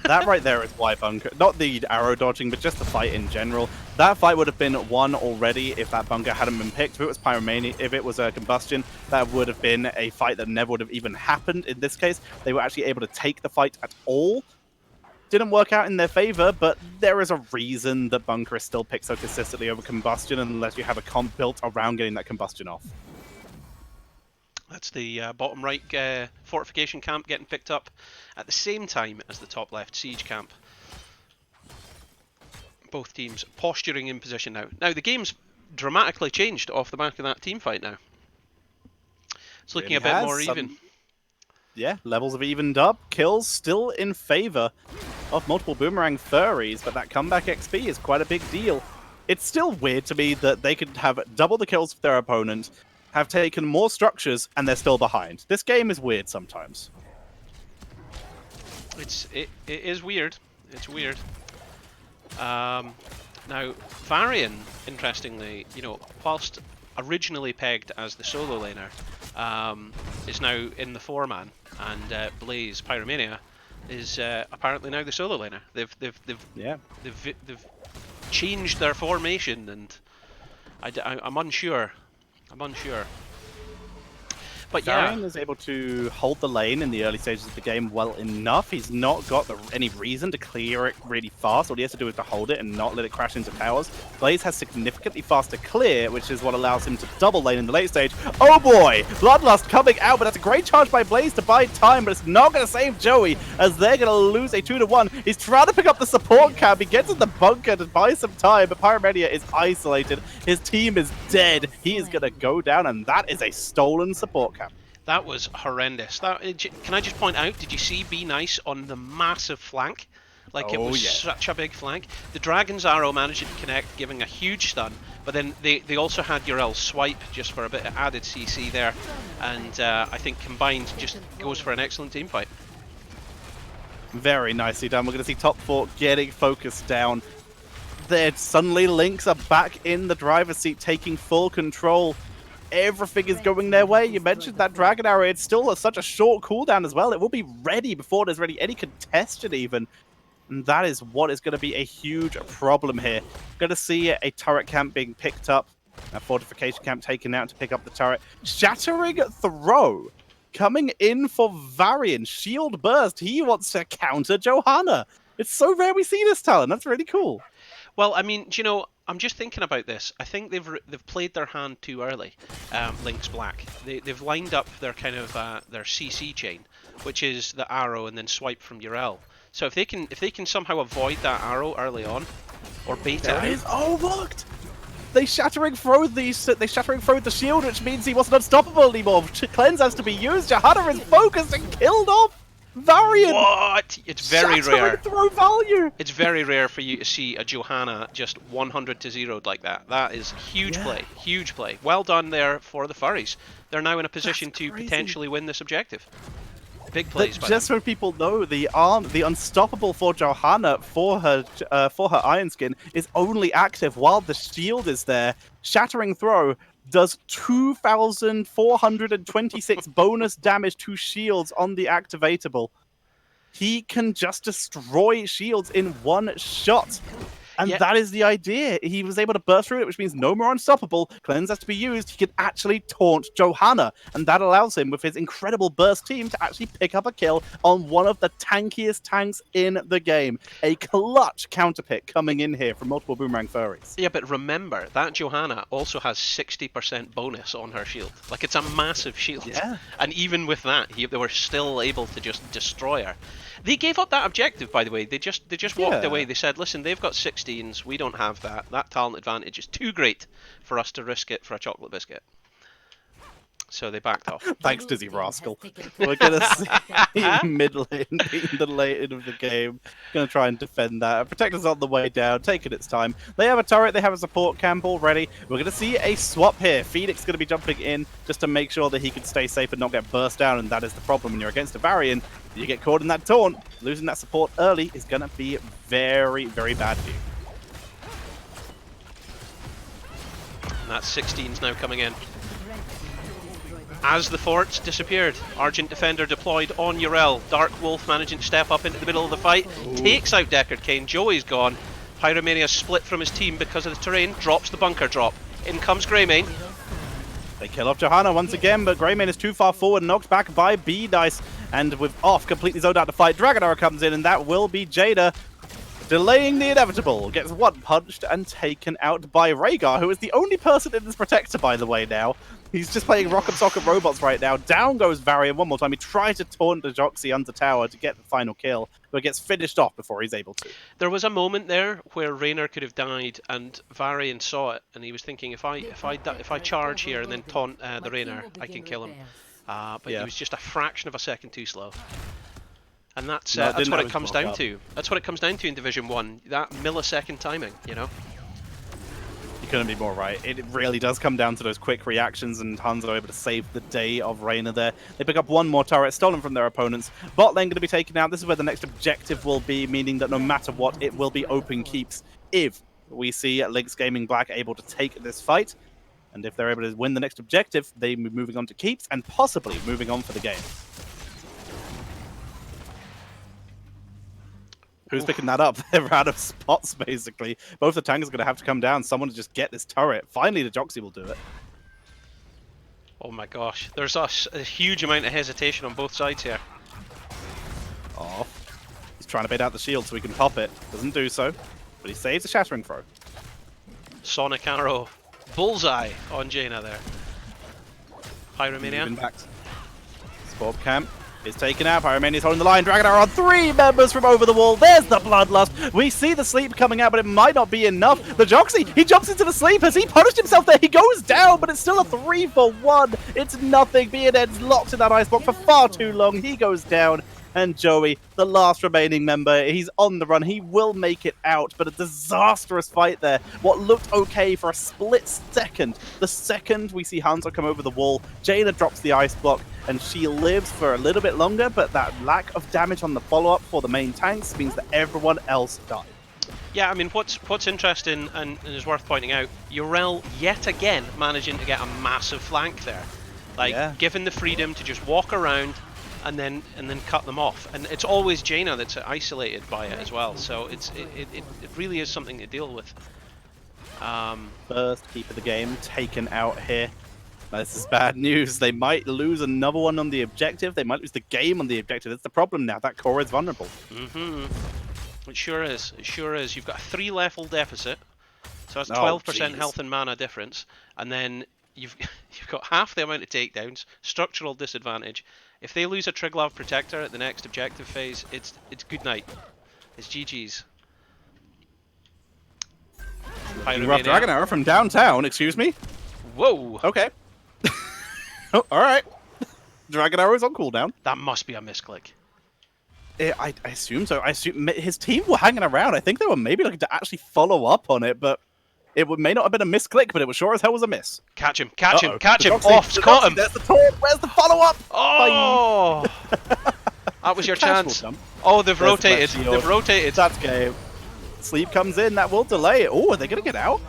That right there is why bunker, not the arrow dodging, but just the fight in general. That fight would have been won already if that bunker hadn't been picked. If it was Pyromania, if it was a combustion, that would have been a fight that never would have even happened. In this case, they were actually able to take the fight at all. Didn't work out in their favor, but there is a reason that bunker is still picked so consistently over combustion, unless you have a comp built around getting that combustion off. That's the bottom right fortification camp getting picked up at the same time as the top left siege camp. Both teams posturing in position now. Now the game's dramatically changed off the back of that team fight now. It's looking a bit more even. Yeah, levels have evened up. Kills still in favor of multiple Boomerang Furries, but that comeback XP is quite a big deal. It's still weird to me that they could have double the kills of their opponent, have taken more structures, and they're still behind. This game is weird sometimes. It is weird. It's weird. Now, Varian, interestingly, you know, whilst originally pegged as the solo laner, is now in the 4-man, and Blaze Pyromania is apparently now the solo laner. They've changed their formation, and I'm unsure. But Varian is able to hold the lane in the early stages of the game well enough. He's not got any reason to clear it really fast. All he has to do is to hold it and not let it crash into towers. Blaze has significantly faster clear, which is what allows him to double lane in the late stage. Oh boy! Bloodlust coming out, but that's a great charge by Blaze to buy time, but it's not going to save Joey, as they're going to lose a 2-1. He's trying to pick up the support camp. He gets in the bunker to buy some time, but Pyromania is isolated. His team is dead. He is going to go down, and that is a stolen support camp. That was horrendous. Can I just point out, did you see Be Nice on the massive flank? Like, it was such a big flank. The Dragon's Arrow managed to connect, giving a huge stun, but then they also had Urel's swipe just for a bit of added CC there, and I think combined just goes for an excellent team fight. Very nicely done. We're going to see top 4 getting focused down. There, suddenly Lynx are back in the driver's seat, taking full control. Everything is going their way. You mentioned that Dragon Arrow. It's still such a short cooldown as well. It will be ready before there's really any contested even. And that is what is going to be a huge problem here. Going to see a turret camp being picked up. A fortification camp taken out to pick up the turret. Shattering Throw coming in for Varian. Shield Burst. He wants to counter Johanna. It's so rare we see this talent. That's really cool. Well, I mean, do you know, I'm just thinking about this. I think they've played their hand too early. Lynx Black. They've lined up their kind of their CC chain, which is the arrow and then swipe from Urel. So if they can somehow avoid that arrow early on, or bait it out. Oh, look! They shattering throw the shield, which means he wasn't unstoppable anymore. Cleanse has to be used. Johanna is focused and killed off. Varian! What? It's very rare. Throw value! It's very rare for you to see a Johanna just 100 to 0'd like that. That is huge play. Huge play. Well done there for the Furries. They're now in a position to potentially win this objective. Big plays by just them. so people know, the unstoppable for Johanna for her Iron Skin is only active while the shield is there. Shattering Throw does 2,426 bonus damage to shields on the activatable. He can just destroy shields in one shot. And that is the idea. He was able to burst through it, which means no more unstoppable. Cleanse has to be used. He can actually taunt Johanna. And that allows him, with his incredible burst team, to actually pick up a kill on one of the tankiest tanks in the game. A clutch counterpick coming in here from multiple Boomerang Furries. Yeah, but remember, that Johanna also has 60% bonus on her shield. Like, it's a massive shield. Yeah. And even with that, they were still able to just destroy her. They gave up that objective, by the way. They just walked away. They said, listen, they've got 16s. We don't have that. That talent advantage is too great for us to risk it for a chocolate biscuit. So they backed off. Thanks, Dizzy Rascal. We're going to see mid lane being the late end of the game. Going to try and defend that. Protector's on the way down, taking its time. They have a turret, they have a support camp already. We're going to see a swap here. Phoenix going to be jumping in just to make sure that he can stay safe and not get burst down, and that is the problem when you're against a Varian. You get caught in that taunt. Losing that support early is going to be very, very bad for you. And that 16's now coming in. As the forts disappeared, Argent Defender deployed on Yrel. Dark Wolf managing to step up into the middle of the fight. Takes out Deckard Cain. Joey's gone. Pyromania split from his team because of the terrain. Drops the bunker drop. In comes Greymane. They kill off Johanna once again, but Greymane is too far forward, knocked back by B-Dice. And with off completely zoned out to fight, Dragonara comes in, and that will be Jada. Delaying the inevitable, gets one punched and taken out by Rhaegar, who is the only person in this protector, by the way, now. He's just playing Rock'em Sock'em Robots right now. Down goes Varian one more time. He tries to taunt the Joxy under tower to get the final kill, but gets finished off before he's able to. There was a moment there where Raynor could have died, and Varian saw it, and he was thinking, if I charge here and then taunt the Raynor, I can kill him. But he was just a fraction of a second too slow. And that's what it comes down to. That's what it comes down to in Division 1. That millisecond timing, you know? You couldn't be more right. It really does come down to those quick reactions, and Hanzo able to save the day of Raynor there. They pick up one more turret, stolen from their opponents. Bot lane going to be taken out. This is where the next objective will be, meaning that no matter what, it will be open keeps if we see Lynx Gaming Black able to take this fight. And if they're able to win the next objective, they move moving on to keeps and possibly moving on for the game. Who's picking that up? They're out of spots, basically. Both the tanks are going to have to come down. Someone to just get this turret. Finally, the Joxy will do it. Oh my gosh. There's a huge amount of hesitation on both sides here. Oh. He's trying to bait out the shield so he can pop it. Doesn't do so. But he saves the Shattering Throw. Sonic Arrow. Bullseye on Jaina there. Pyromania. Sport Camp is taken out. Pyromania's holding the line. Dragonara on 3 members from over the wall. There's the Bloodlust. We see the sleep coming out, but it might not be enough. The Joxy, he jumps into the sleep. Has he punished himself there? He goes down, but it's still a 3-for-1. It's nothing. B&N's locked in that ice block for far too long. He goes down. And Joey, the last remaining member, he's on the run. He will make it out, but a disastrous fight there. What looked okay for a split second. The second we see Hanzo come over the wall, Jaina drops the ice block, and she lives for a little bit longer, but that lack of damage on the follow-up for the main tanks means that everyone else died. Yeah, I mean, what's interesting and is worth pointing out, Yrel yet again managing to get a massive flank there. Like, given the freedom to just walk around and then cut them off, and it's always Jaina that's isolated by it as well. So it really is something to deal with. First keep of the game taken out here. Now, this is bad news. They might lose another one on the objective. They might lose the game on the objective. That's the problem now. That core is vulnerable. It sure is. It sure is. You've got a 3-level deficit, so that's 12% health and mana difference, and then you've got half the amount of takedowns, structural disadvantage. If they lose a Triglav Protector at the next objective phase, it's good night. It's GG's. Rough Dragonara from downtown, excuse me? Whoa! Okay. Oh, alright. Dragonara is on cooldown. That must be a misclick. I assume so. I assume his team were hanging around. I think they were maybe looking to actually follow up on it, but may not have been a misclick, but it was sure as hell was a miss. Catch him, catch him, catch him! Off, caught him! There's the taunt. Where's the follow-up? Oh! That was your chance. Oh, they've rotated. They've rotated. That's game. Sleep comes in. That will delay it. Oh, are they going to get out?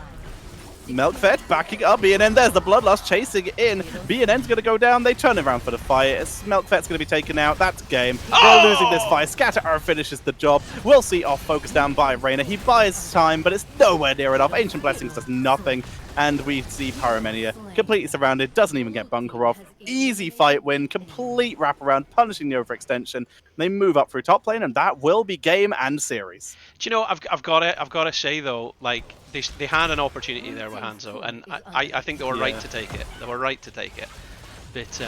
Milkfed backing up BNN. There's the Bloodlust chasing in. BNN's going to go down. They turn around for the fight. Milkfed's going to be taken out. That's game. They're losing this fight. Scatter finishes the job. We'll see off focus down by Reyna. He buys time, but it's nowhere near enough. Ancient Blessings does nothing. And we see Pyromania completely surrounded. Doesn't even get bunker off. Easy fight win. Complete wraparound. Punishing the overextension. They move up through top lane, and that will be game and series. Do you know, I've got to say though, like they had an opportunity there with Hanzo, and I think they were right to take it. They were right to take it. But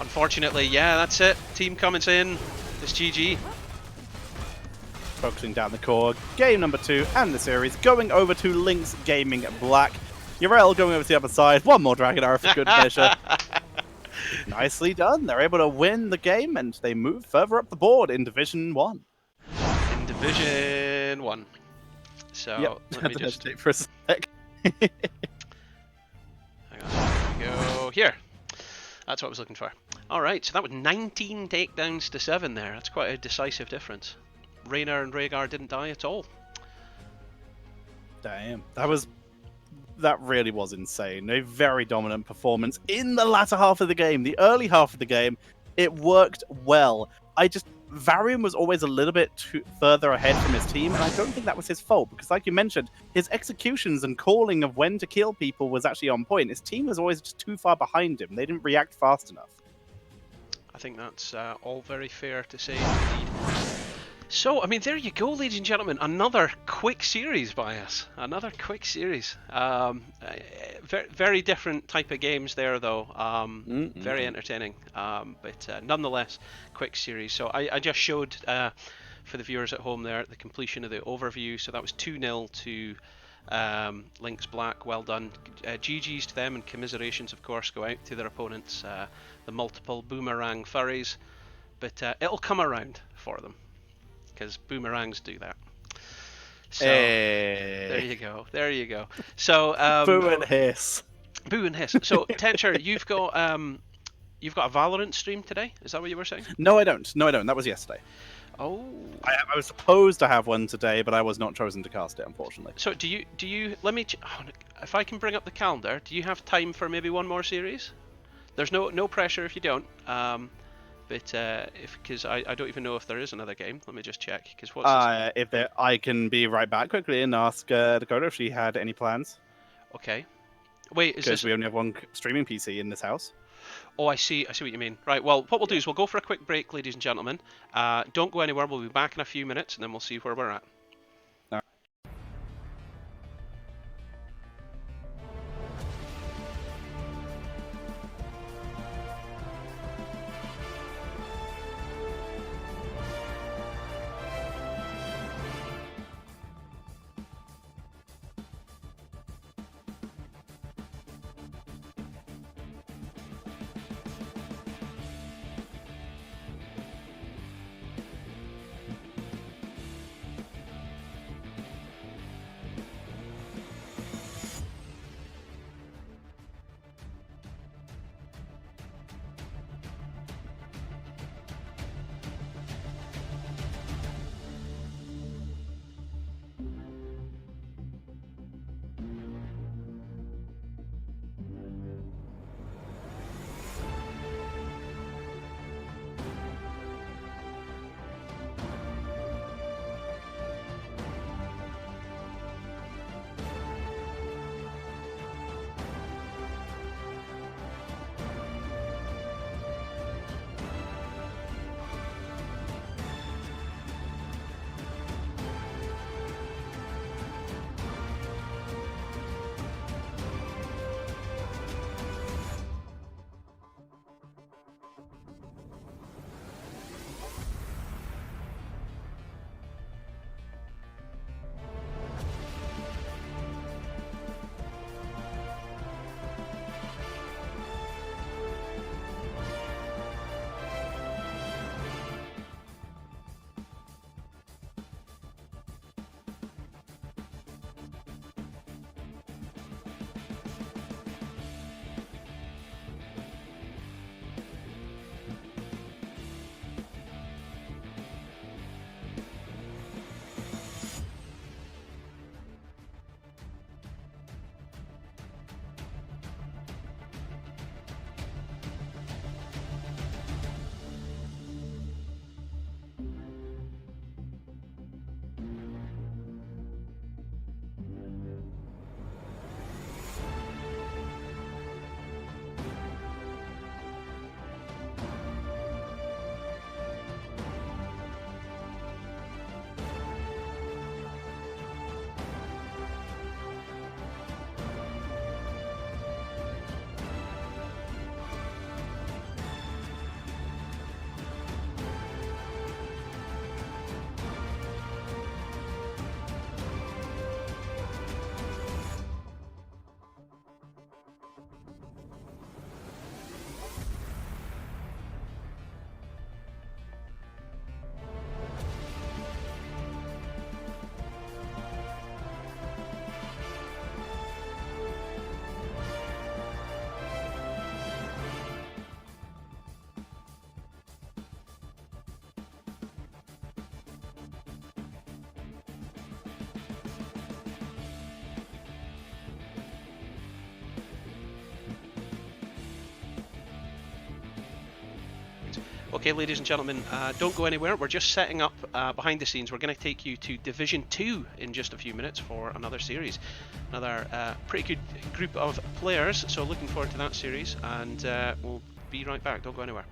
unfortunately, yeah, that's it. Team Cummins in. It's GG. Focusing down the core. Game number 2 and the series going over to Lynx Gaming Black. Yrel going over to the other side. One more Dragon Arrow for good measure. Nicely done. They're able to win the game, and they move further up the board in Division 1. In Division 1. So, yep. let me just hesitate for a sec. Hang on, there we go. Here. That's what I was looking for. Alright, so that was 19 takedowns to 7 there. That's quite a decisive difference. Reyna and Rhaegar didn't die at all. Damn. That really was insane. A very dominant performance in the latter half of the game. The early half of the game, it worked well. Varian was always a little bit further ahead from his team, and I don't think that was his fault, because like you mentioned, his executions and calling of when to kill people was actually on point. His team was always just too far behind him. They didn't react fast enough. I think that's all very fair to say indeed. So, I mean, there you go, ladies and gentlemen. Another quick series by us. Another quick series. Very different type of games there, though. Very entertaining. But nonetheless, quick series. So I just showed, for the viewers at home there, the completion of the overview. So that was 2-0 to Lynx Black. Well done. GG's to them, and commiserations, of course, go out to their opponents, the multiple Boomerang Furries. But it'll come around for them, because boomerangs do that. So there you go. There you go. So boo and hiss. Boo and hiss. So Tencher, you've got a Valorant stream today. Is that what you were saying? No, I don't. That was yesterday. Oh. I was supposed to have one today, but I was not chosen to cast it, unfortunately. So do you? Let me. If I can bring up the calendar, do you have time for maybe one more series? There's no pressure if you don't. But because I don't even know if there is another game. Let me just check. Because I can be right back quickly and ask Dakota if she had any plans. Okay. Wait, is this? Because we only have one streaming PC in this house. Oh, I see what you mean. Right. Well, what we'll do is we'll go for a quick break, ladies and gentlemen. Don't go anywhere. We'll be back in a few minutes, and then we'll see where we're at. Okay, ladies and gentlemen, don't go anywhere. We're just setting up behind the scenes. We're going to take you to Division 2 in just a few minutes for another series. Another pretty good group of players, so looking forward to that series, and we'll be right back. Don't go anywhere.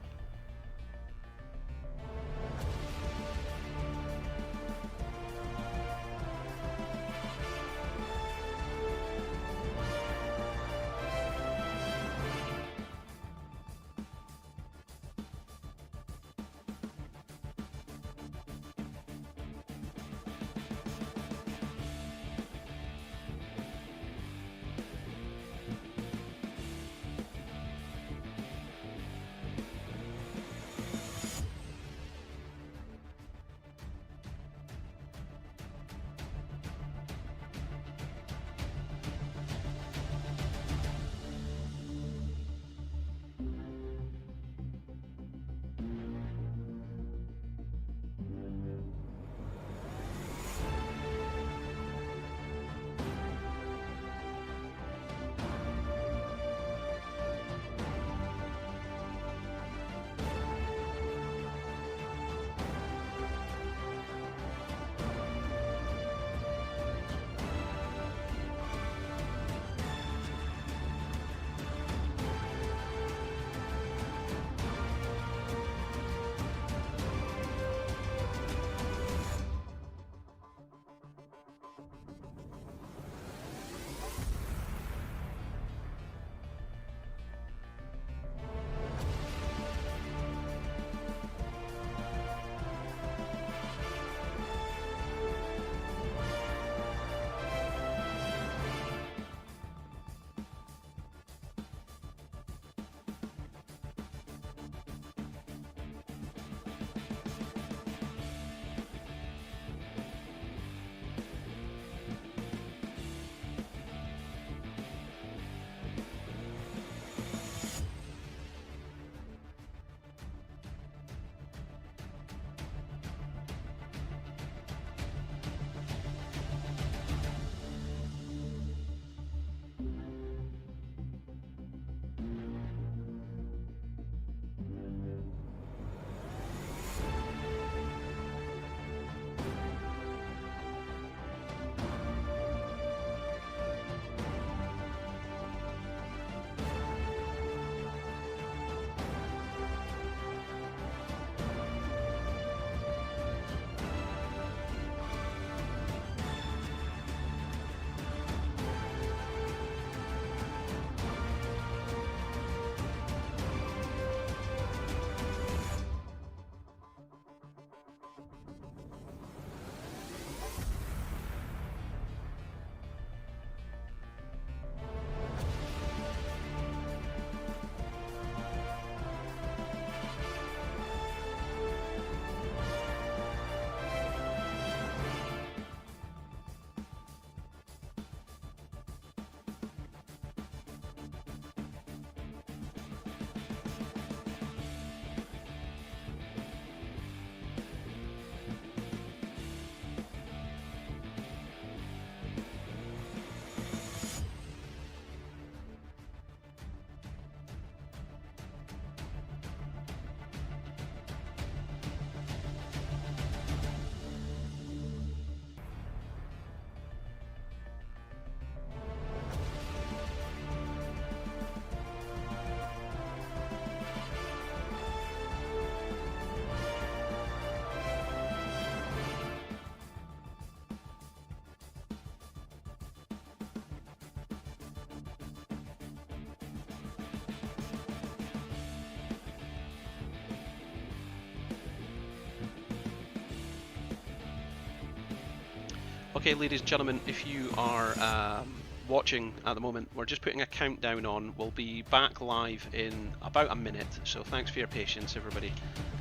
Okay, ladies and gentlemen, if you are watching at the moment, we're just putting a countdown on. We'll be back live in about a minute, so thanks for your patience, everybody.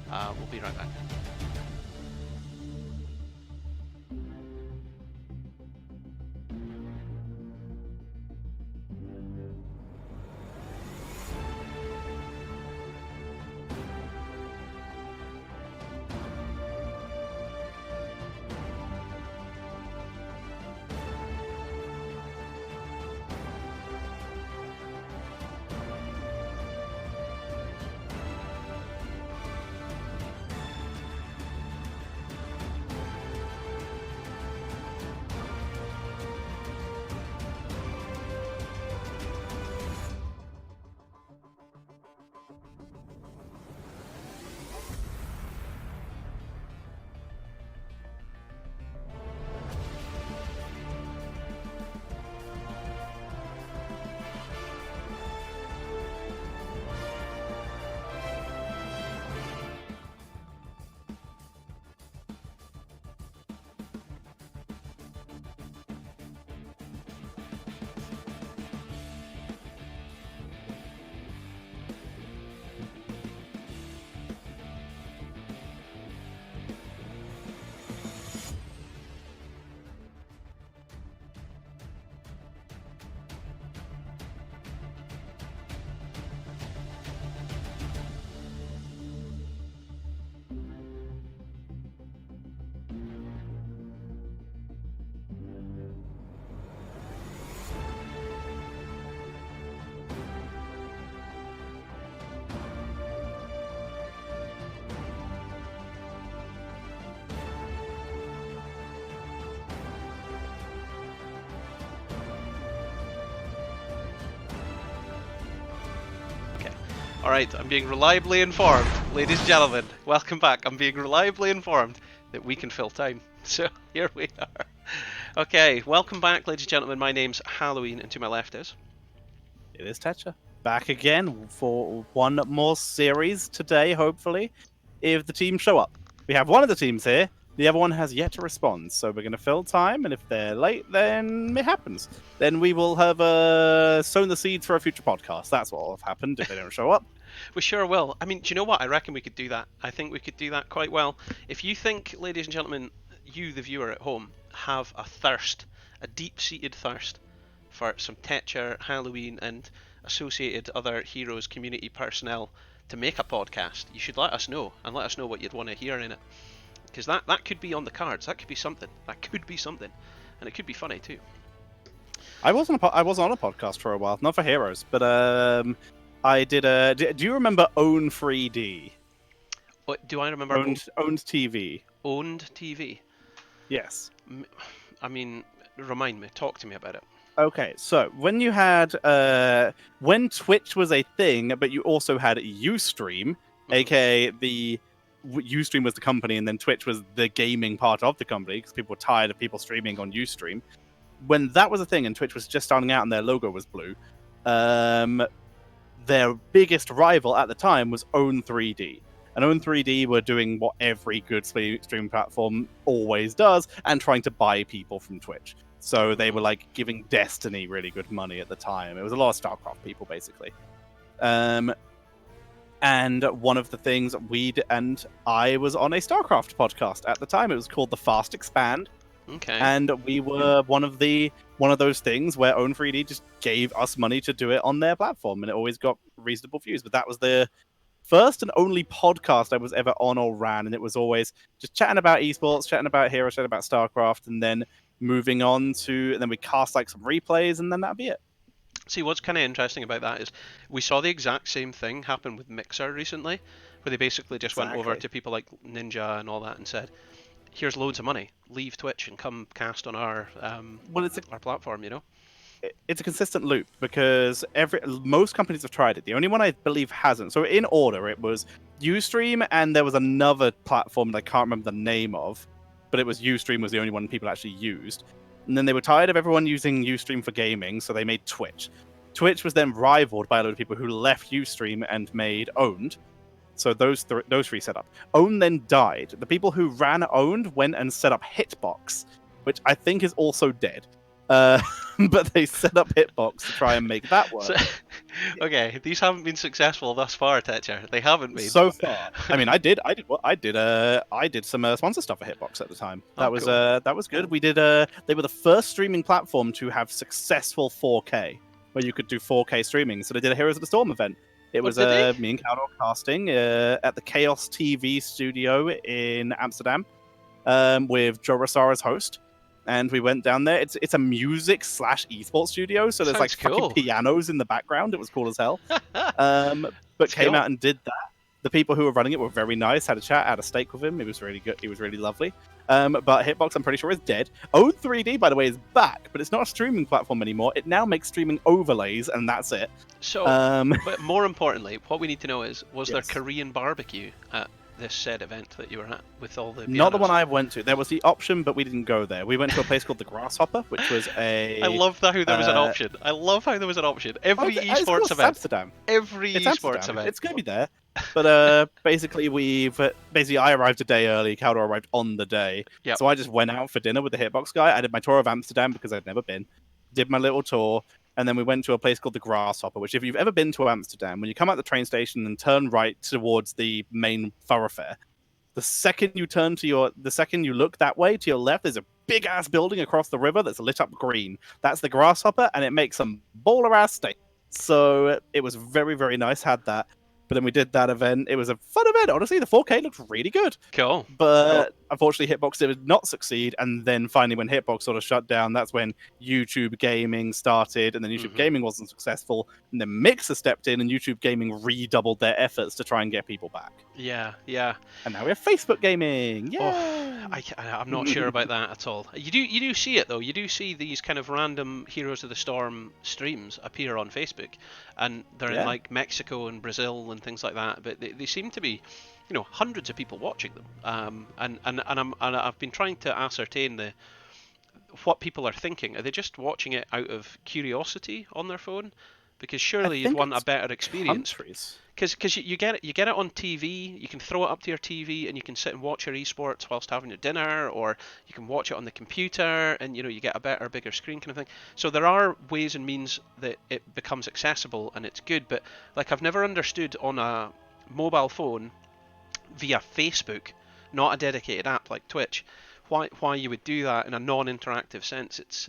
We'll be right back. Okay. Alright, I'm being reliably informed, ladies and gentlemen, welcome back. I'm being reliably informed that we can fill time. So, here we are. Okay, welcome back, ladies and gentlemen. My name's Halloween, and to my left is... It is Tetcher. Back again for one more series today, hopefully, if the teams show up. We have one of the teams here. The other one has yet to respond, so we're going to fill time, and if they're late, then it happens. Then we will have sown the seeds for a future podcast. That's what will have happened if they don't show up. We sure will. I mean, do you know what? I reckon we could do that. I think we could do that quite well. If you think, ladies and gentlemen, you, the viewer at home, have a thirst, a deep-seated thirst for some Tetcher, Halloween, and associated other heroes, community personnel to make a podcast, you should let us know, and let us know what you'd want to hear in it. Because that could be on the cards. That could be something. That could be something. And it could be funny, too. I was on a podcast for a while. Not for Heroes, but I did a... Do you remember Own 3D? What, do I remember? Owned TV. Owned TV? Yes. I mean, remind me. Talk to me about it. Okay, so when you had... when Twitch was a thing, but you also had Ustream, aka the... Ustream was the company, and then Twitch was the gaming part of the company, because people were tired of people streaming on Ustream. When that was a thing, and Twitch was just starting out, and their logo was blue, their biggest rival at the time was Own 3D. And Own 3D were doing what every good streaming platform always does, and trying to buy people from Twitch. So they were like giving Destiny really good money at the time. It was a lot of StarCraft people, basically. And one of the things I was on a StarCraft podcast at the time. It was called The Fast Expand. Okay. And we were one of those things where Own 3D just gave us money to do it on their platform, and it always got reasonable views. But that was the first and only podcast I was ever on or ran, and it was always just chatting about esports, chatting about Heroes, chatting about StarCraft, and then moving on to, and then we cast like some replays, and then that'd be it. See, what's kind of interesting about that is we saw the exact same thing happen with Mixer recently, where they basically just went over to people like Ninja and all that and said, here's loads of money, leave Twitch and come cast on our our platform, you know? It's a consistent loop, because most companies have tried it. The only one I believe hasn't. So in order, it was Ustream, and there was another platform that I can't remember the name of, but it was Ustream was the only one people actually used. And then they were tired of everyone using Ustream for gaming, so they made Twitch. Twitch was then rivaled by a load of people who left Ustream and made Owned. So those three set up. Own then died. The people who ran Owned went and set up Hitbox, which I think is also dead. But they set up Hitbox to try and make that work. Okay, these haven't been successful thus far, Tetcher. They haven't been. So far. I mean, I did some sponsor stuff for Hitbox at the time. That was good. We did they were the first streaming platform to have successful 4K, where you could do 4K streaming. So they did a Heroes of the Storm event. It was me and Caldor casting at the Chaos TV studio in Amsterdam, with Joe Rosario as host. And we went down there. It's a music / esports studio, so there's Sounds cool. fucking pianos in the background. It was cool as hell. But came out and did that. The people who were running it were very nice. Had a chat, had a steak with him. It was really good. It was really lovely. But Hitbox, I'm pretty sure, is dead. Own 3D, by the way, is back, but it's not a streaming platform anymore. It now makes streaming overlays, and that's it. So, but more importantly, what we need to know is, was there Korean barbecue at this said event that you were at with all the pianos? Not the one I went to. There was the option, but we didn't go there. We went to a place called the Grasshopper, which was I love how there was an option. I love how there was an option. Every esports event. Amsterdam. Every esports event. It's going to be there. But basically, I arrived a day early. Caldor arrived on the day. Yep. So I just went out for dinner with the Hitbox guy. I did my tour of Amsterdam because I'd never been. Did my little tour. And then we went to a place called the Grasshopper, which if you've ever been to Amsterdam, when you come out the train station and turn right towards the main thoroughfare, the second you look that way to your left, there's a big ass building across the river that's lit up green. That's the Grasshopper, and it makes some baller ass steak. So it was very, very nice. Had that. But then we did that event. It was a fun event. Honestly, the 4K looked really good. Cool. But unfortunately, Hitbox did not succeed, and then finally, when Hitbox sort of shut down, that's when YouTube Gaming started, and then YouTube Gaming wasn't successful, and then Mixer stepped in, and YouTube Gaming redoubled their efforts to try and get people back. Yeah. And now we have Facebook Gaming. Oh, Yay! I'm not sure about that at all. You do see it though. You do see these kind of random Heroes of the Storm streams appear on Facebook, and they're in like Mexico and Brazil and things like that. But they seem to be, hundreds of people watching them. And I've been trying to ascertain what people are thinking. Are they just watching it out of curiosity on their phone? Because surely you'd want a better experience. Because you get it on TV, you can throw it up to your TV and you can sit and watch your esports whilst having your dinner, or you can watch it on the computer and you get a better, bigger screen kind of thing. So there are ways and means that it becomes accessible and it's good, but like I've never understood on a mobile phone via Facebook, not a dedicated app like Twitch, why you would do that in a non-interactive sense. It's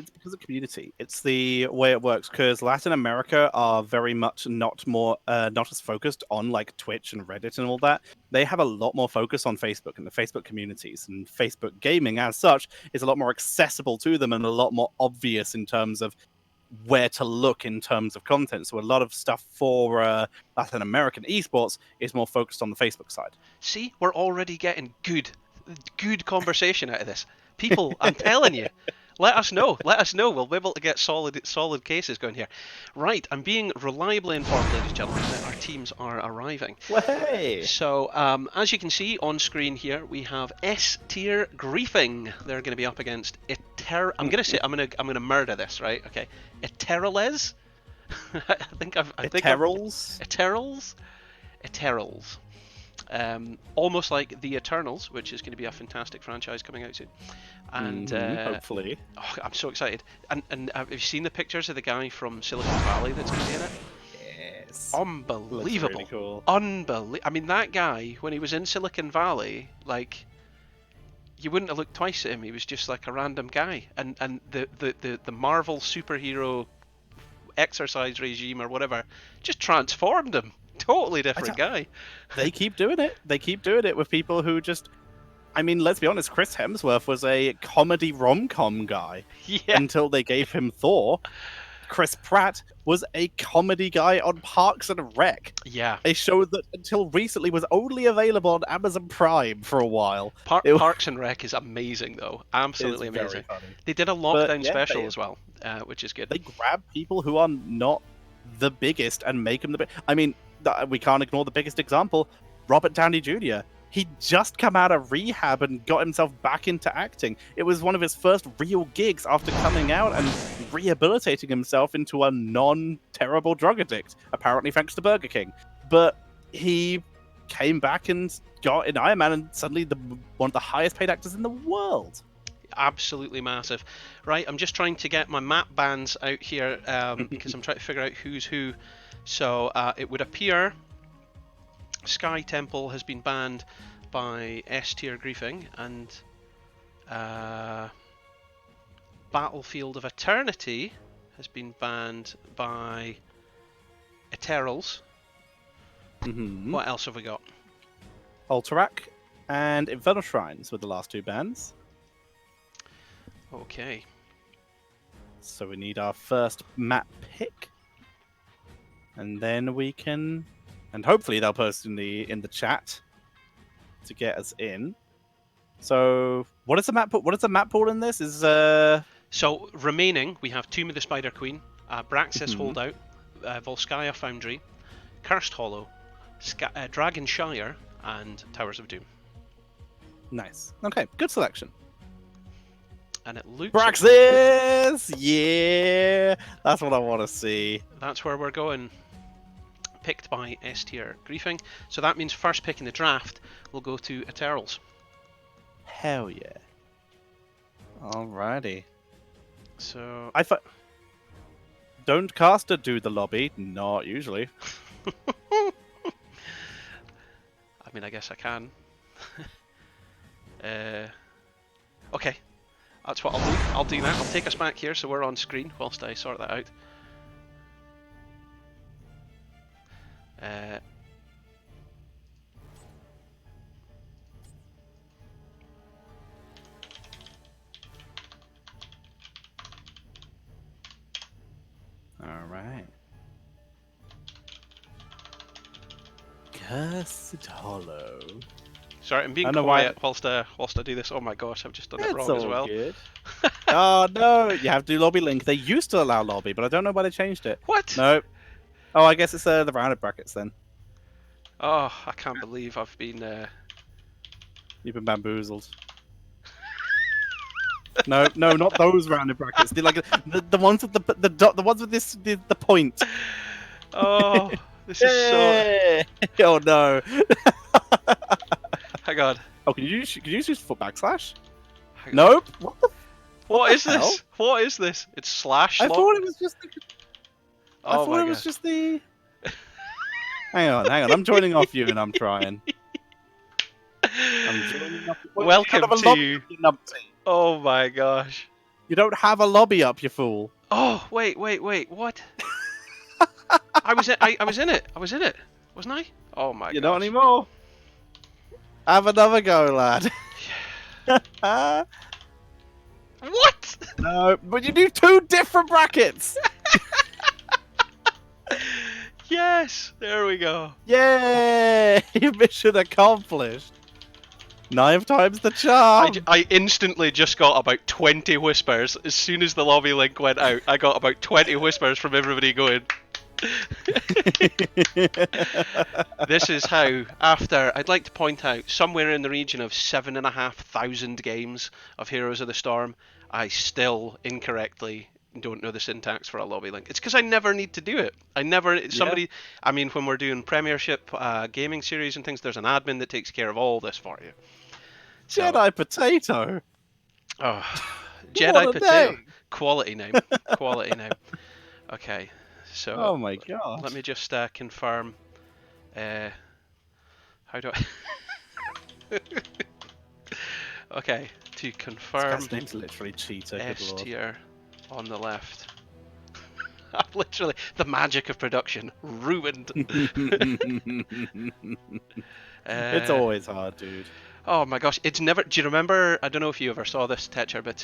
because of community. It's the way it works, because Latin America are very much not as focused on like Twitch and Reddit and all that. They have a lot more focus on Facebook and the Facebook communities, and Facebook gaming as such is a lot more accessible to them and a lot more obvious in terms of where to look in terms of content. So a lot of stuff for Latin American esports is more focused on the Facebook side. See, we're already getting good conversation out of this. People, I'm telling you, let us know. We'll be able to get solid cases going here. Right, I'm being reliably informed, ladies and gentlemen, that our teams are arriving. Hey! So, as you can see on screen here, we have S tier griefing. They're going to be up against I'm gonna murder this, right? Okay, Eterales. Eterals. Almost like the Eternals, which is going to be a fantastic franchise coming out soon. And hopefully. Oh, I'm so excited. And have you seen the pictures of the guy from Silicon Valley that's going to be in it? Yes. Unbelievable. Really cool. I mean, that guy, when he was in Silicon Valley, like, you wouldn't have looked twice at him. He was just like a random guy. And the Marvel superhero exercise regime or whatever just transformed him. Totally different guy. They keep doing it. They keep doing it with people who just... I mean, let's be honest, Chris Hemsworth was a comedy rom-com guy until they gave him Thor. Chris Pratt was a comedy guy on Parks and Rec. Yeah. A show that until recently was only available on Amazon Prime for a while. Parks and Rec is amazing, though. Absolutely amazing. They did a lockdown special as well, which is good. They grab people who are not the biggest and make them the biggest. I mean, we can't ignore the biggest example, Robert Downey Jr. He just come out of rehab and got himself back into acting. It was one of his first real gigs after coming out and rehabilitating himself into a non-terrible drug addict, apparently thanks to Burger King. But he came back and got in Iron Man and suddenly one of the highest paid actors in the world. Absolutely massive. Right, I'm just trying to get my map bans out here because I'm trying to figure out who's who. So it would appear Sky Temple has been banned by S tier griefing, and Battlefield of Eternity has been banned by Eterals. What else have we got? Alterac and Infernal Shrines were the last two bans. Okay. So we need our first map pick. And then we can, and hopefully they'll post in the chat to get us in. So what is the map? What is the map pool in this? So remaining, we have Tomb of the Spider Queen, Braxis Holdout, Volskaya Foundry, Cursed Hollow, Dragonshire, and Towers of Doom. Nice. Okay, good selection. And it looks Braxis! Yeah! That's what I want to see. That's where we're going. Picked by S tier griefing. So that means first pick in the draft will go to Eterals. Hell yeah. Alrighty. So don't caster do the lobby. Not usually. I mean, I guess I can. Okay. That's what I'll do. I'll do that. I'll take us back here so we're on screen whilst I sort that out. Cursed Hollow. Sorry, I'm being quiet whilst I do this. Oh my gosh, I've just done it wrong as well. Good. Oh no, you have to do lobby link. They used to allow lobby, but I don't know why they changed it. What? No. Oh, I guess it's the rounded brackets then. Oh, I can't believe I've been. You've been bamboozled. No, not those rounded brackets. The ones with the dot, the ones with the point. Oh, this is so. Oh no. Hang on. Oh, can you use foot backslash? Nope. What is this? What is this? It's slash. I thought it was just. I Oh thought it was just the. Hang on. I'm joining off you, and I'm trying. I'm joining off. Welcome to. Oh my gosh. You don't have a lobby up, you fool. Oh wait, what? I was in it, wasn't I? Oh my god. You're not anymore. Have another go, lad. What? No, but you do 2 different brackets. Yes, there we go. Yay! Mission accomplished. 9 times the charm. I instantly just got about 20 whispers. As soon as the lobby link went out, I got about 20 whispers from everybody going. This is how, after, I'd like to point out, somewhere in the region of 7,500 games of Heroes of the Storm, I still incorrectly don't know the syntax for a lobby link. It's because I never need to do it. I mean, when we're doing Premiership gaming series and things, there's an admin that takes care of all this for you. So, Jedi Potato. Oh, Jedi Potato. Quality name. Okay, so. Oh my god. Let me just confirm. How do I? Okay, to confirm. This name's literally cheater. S tier on the left. Literally, the magic of production ruined. It's always hard, dude. Oh my gosh, it's never. Do you remember? I don't know if you ever saw this, Tetcher, but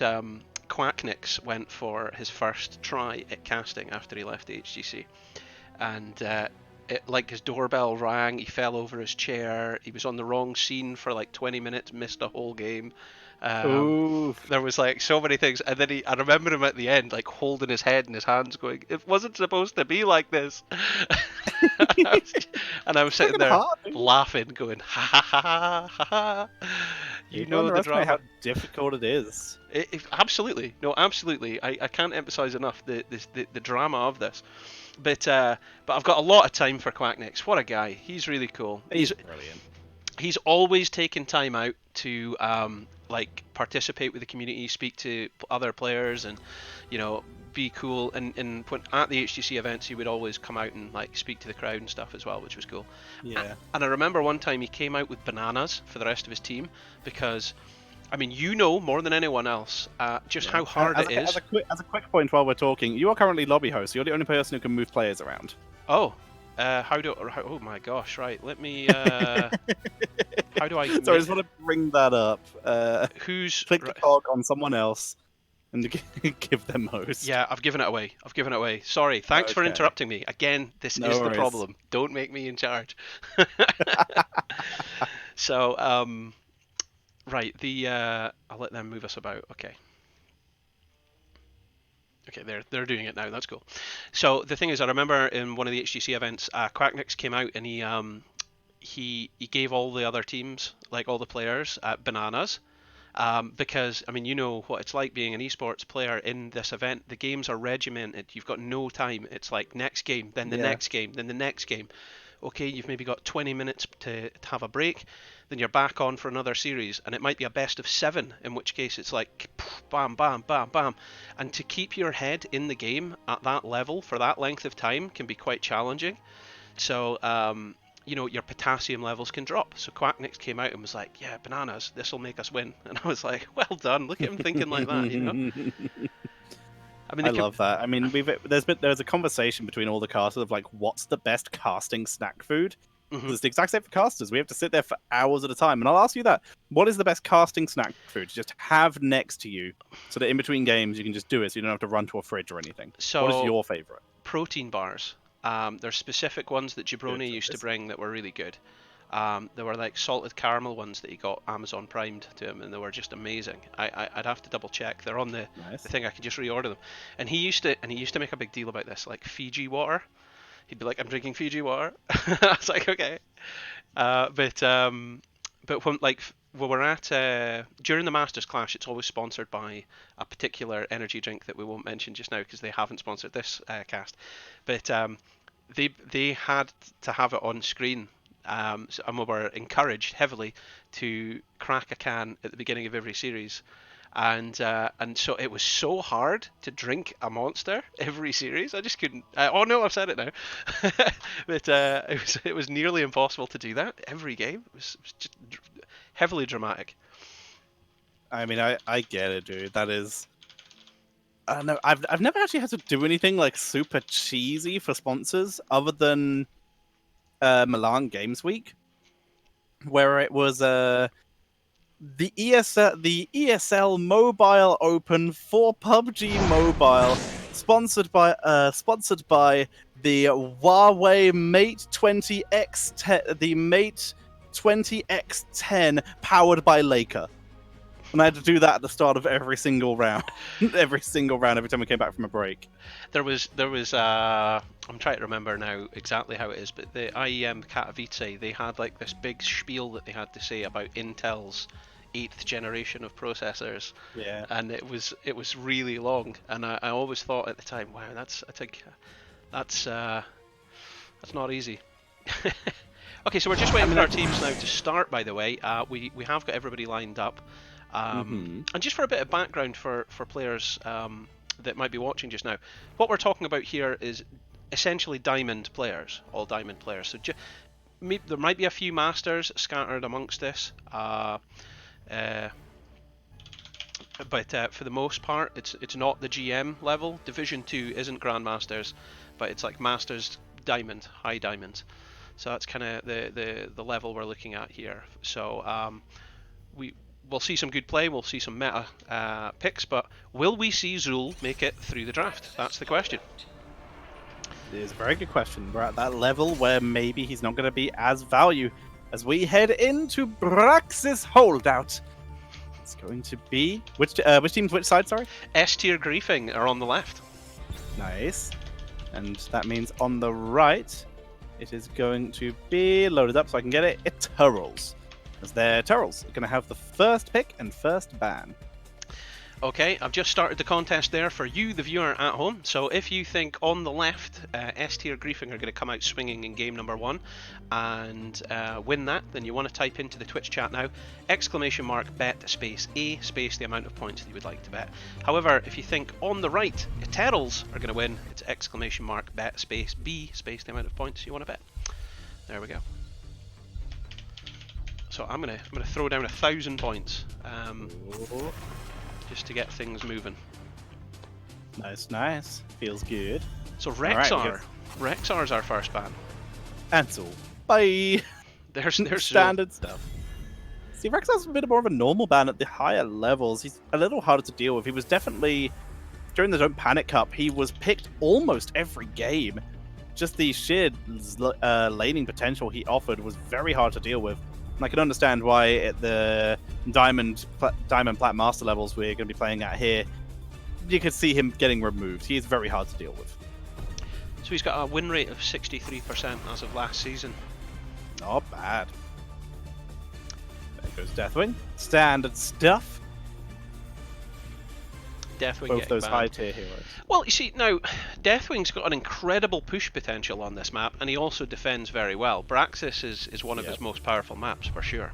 Quacknix went for his first try at casting after he left the HGC, and his doorbell rang. He fell over his chair. He was on the wrong scene for like 20 minutes, missed a whole game. There was like so many things, and then I remember him at the end, like holding his head in his hands, going, "It wasn't supposed to be like this." and I was sitting there laughing, going, "Ha ha ha ha ha!" You know the drama. How difficult it is. Absolutely, no, absolutely. I can't emphasize enough the drama of this. But I've got a lot of time for Quacknix. What a guy! He's really cool. He's brilliant. He's always taken time out to participate with the community, speak to other players, and be cool. And when at the HGC events, he would always come out and speak to the crowd and stuff as well, which was cool. Yeah. And I remember one time he came out with bananas for the rest of his team because, I mean, more than anyone else, just how hard it is. As a quick point while we're talking, you are currently lobby host. You're the only person who can move players around. Oh. Oh my gosh! Right, let me. How do I? So I just want to bring that up. Click the cog on someone else and give them host. Yeah, I've given it away. Sorry. Thanks for interrupting me. Again, this is the problem. Don't make me in charge. So, right. I'll let them move us about. Okay. Okay, they're doing it now. That's cool. So the thing is, I remember in one of the HGC events, Quacknix came out and he gave all the other teams, all the players, bananas, because I mean, you know what it's like being an esports player in this event. The games are regimented. You've got no time. It's like next game, then the next game, then the next game. Okay, you've maybe got 20 minutes to have a break, then you're back on for another series, and it might be a best of 7, in which case it's like bam, bam, bam, bam. And to keep your head in the game at that level for that length of time can be quite challenging. So, your potassium levels can drop. So Quacknix came out and was like, yeah, bananas, this will make us win. And I was like, well done, look at him thinking like that, I mean, I love that. I mean, there's a conversation between all the casters of what's the best casting snack food? Mm-hmm. It's the exact same for casters. We have to sit there for hours at a time. And I'll ask you that. What is the best casting snack food to just have next to you so that in between games you can just do it so you don't have to run to a fridge or anything? So what is your favorite? Protein bars. There's specific ones that Jabroni used to bring that were really good. There were like salted caramel ones that he got Amazon primed to him, and they were just amazing. I'd have to double check. They're on the thing. I could just reorder them. And he used to make a big deal about this, like Fiji water. He'd be like, "I'm drinking Fiji water." I was like, "Okay," but when we're at during the Masters Clash, it's always sponsored by a particular energy drink that we won't mention just now because they haven't sponsored this cast. But they had to have it on screen. And we were encouraged heavily to crack a can at the beginning of every series, and so it was so hard to drink a monster every series. I just couldn't. Oh no, I've said it now. But it was nearly impossible to do that every game. It was just heavily dramatic. I mean, I get it, dude. That is. I don't know. I've never actually had to do anything like super cheesy for sponsors other than Milan Games Week, where it was the ESL Mobile Open for PUBG Mobile, sponsored by the Huawei Mate 20X10, the Mate 20X10 powered by Leica. And I had to do that at the start of every single round, every time we came back from a break. There was I'm trying to remember now exactly how it is, but the IEM Katowice, they had like this big spiel that they had to say about Intel's 8th generation of processors. Yeah. And it was really long, and I always thought at the time, wow, that's not easy. Okay, so we're just waiting for our teams now to start, by the way. We have got everybody lined up. And just for a bit of background for players that might be watching just now, what we're talking about here is essentially diamond players, all diamond players. So there might be a few masters scattered amongst this, but for the most part, it's not the GM level. Division 2 isn't grandmasters, but it's like masters diamond, high diamond. So that's kind of the level we're looking at here. So we'll see some good play, we'll see some meta picks, but will we see Zul make it through the draft? That's the question. It is a very good question. We're at that level where maybe he's not going to be as value as we head into Brax's holdout. It's going to be which team's which side? Sorry. S tier griefing are on the left. Nice, and that means on the right, it is going to be loaded up so I can get it. It's Turtles. As their Turtles are going to have the first pick and first ban. Okay, I've just started the contest there for you, the viewer at home. So if you think on the left, S tier griefing are going to come out swinging in game number 1 and win that, then you want to type into the Twitch chat now, !bet space A space the amount of points that you would like to bet. However, if you think on the right, Turtles are going to win, it's !bet space B space the amount of points you want to bet. There we go. So I'm gonna throw down 1,000 points. Just to get things moving. Nice. Feels good. So Rexar. Rexar's our first ban. Ansel. Bye. There's standard stuff. See, Rexar's a bit more of a normal ban at the higher levels. He's a little harder to deal with. He was definitely, during the Don't Panic Cup, he was picked almost every game. Just the sheer laning potential he offered was very hard to deal with. And I can understand why at the Diamond Plat Master levels we're going to be playing at here, you could see him getting removed. He is very hard to deal with. So he's got a win rate of 63% as of last season. Not bad. There goes Deathwing. Standard stuff. Deathwing both those banned. high tier heroes. Well, you see, now, Deathwing's got an incredible push potential on this map, and he also defends very well. Braxis is one of his most powerful maps, for sure.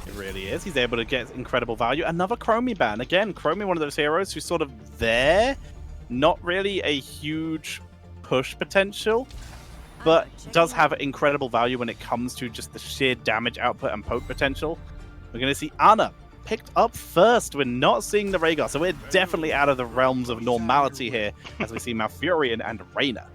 It really is. He's able to get incredible value. Another Chromie ban. Again, Chromie, one of those heroes who's sort of there. Not really a huge push potential, but does have incredible value when it comes to just the sheer damage output and poke potential. We're going to see Anna picked up first. We're not seeing the Rhaegar, so we're definitely out of the realms of normality here as we see Malfurion and Reyna.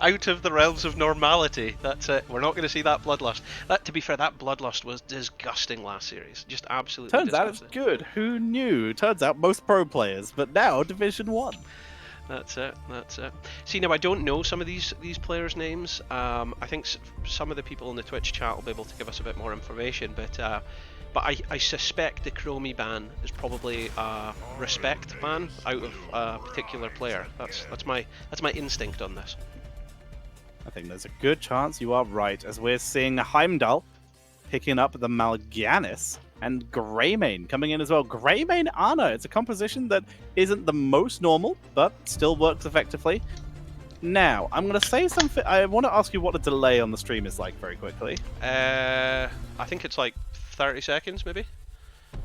Out of the realms of normality. That's it. We're not going to see that Bloodlust. To be fair, that Bloodlust was disgusting last series. Just absolutely Turns disgusting. out it's good. Who knew? Turns out most pro players, but now Division 1. That's it. That's it. See, now I don't know some of these players' names. I think some of the people in the Twitch chat will be able to give us a bit more information. But I suspect the Chromie ban is probably a respect ban out of a particular player. That's my instinct on this. I think there's a good chance you are right, as we're seeing Heimdall picking up the Mal'Ganis and Greymane coming in as well. Greymane Ana, it's a composition that isn't the most normal, but still works effectively. Now, I'm going to say something. I want to ask you what the delay on the stream is like very quickly. I think it's like 30 seconds, maybe.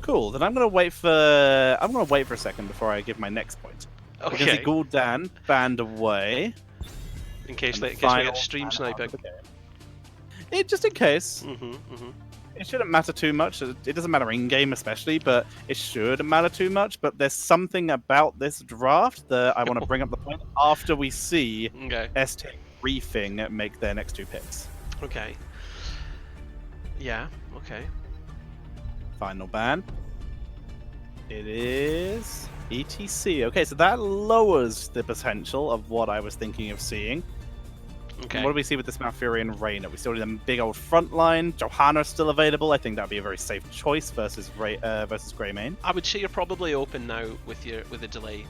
Cool. Then I'm going to wait for a second before I give my next point. Okay. We can see Gul'dan banned away. In case we get stream sniping. Just in case. Mm-hmm, mm-hmm. It shouldn't matter too much. It doesn't matter in-game especially, but it shouldn't matter too much. But there's something about this draft that I want to bring up the point after we see ST Briefing make their next two picks. Okay. Yeah, okay. Final ban. It is ETC. Okay, so that lowers the potential of what I was thinking of seeing. Okay. What do we see with this Malfurion and Reyna? We still need a big old front line. Johanna's still available. I think that would be a very safe choice versus Greymane. I would say you're probably open now with the delay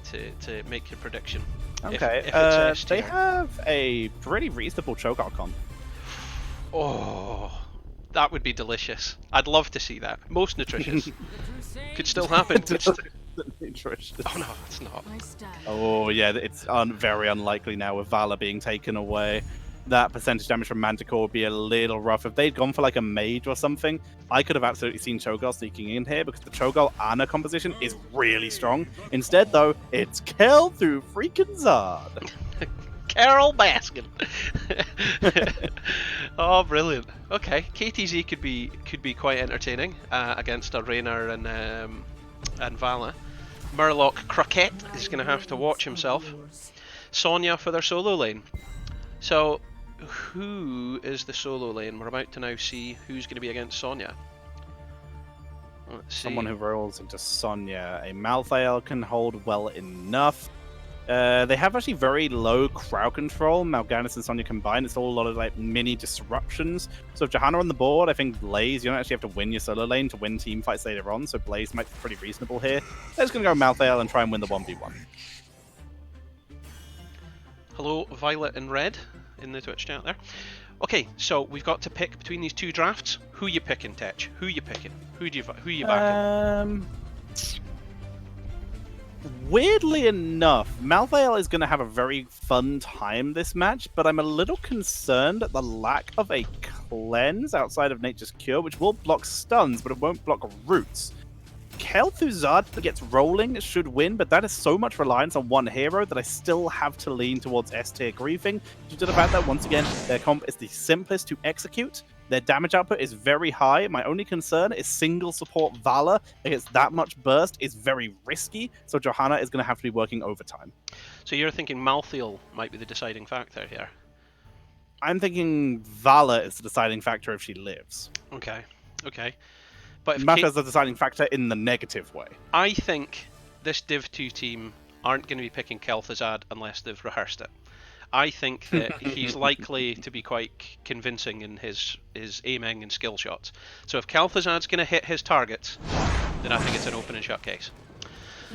to make your prediction. Okay. If it's they have a pretty reasonable choke icon. Oh, that would be delicious. I'd love to see that. Most nutritious. Could still happen. Nutritious. Oh no, it's not. Oh yeah, it's very unlikely now with Vala being taken away. That percentage damage from Manticore would be a little rough. If they'd gone for like a mage or something, I could have absolutely seen Cho'Gall sneaking in here because the Cho'Gall Ana composition is really strong. Instead though, it's Kel through freaking Zard. Carol Baskin. Oh, brilliant. Okay, KTZ could be quite entertaining against a Reyna and Vala. Murloc Croquette is going to have to watch himself. Sonya for their solo lane. So, who is the solo lane? We're about to now see who's going to be against Sonya. Let's see. Someone who rolls into Sonya. A Malthael can hold well enough. They have actually very low crowd control. Mal'Ganis and Sonya combined, it's all a lot of like mini disruptions. So if Johanna on the board, I think Blaze, you don't actually have to win your solo lane to win team fights later on. So Blaze might be pretty reasonable here. They're just going to go Malthael and try and win the 1v1. Hello, Violet and Red in the Twitch chat there. Okay, so we've got to pick between these two drafts. Who you picking, Tetch? Who you picking? Who you backing? Weirdly enough, Malthael is going to have a very fun time this match, but I'm a little concerned at the lack of a cleanse outside of Nature's Cure, which will block stuns, but it won't block roots. Kel'Thuzad that gets rolling should win, but that is so much reliance on one hero that I still have to lean towards S-tier Griefing. Due to the fact that, once again, their comp is the simplest to execute. Their damage output is very high. My only concern is single support Vala against that much burst is very risky, so Johanna is going to have to be working overtime. So you're thinking Malthael might be the deciding factor here? I'm thinking Vala is the deciding factor if she lives. Okay, okay. But if Malthael's the deciding factor in the negative way. I think this Div2 team aren't going to be picking Kel'Thuzad unless they've rehearsed it. I think that he's likely to be quite convincing in his aiming and skill shots. So if Kel'Thuzad's going to hit his targets, then I think it's an open and shut case.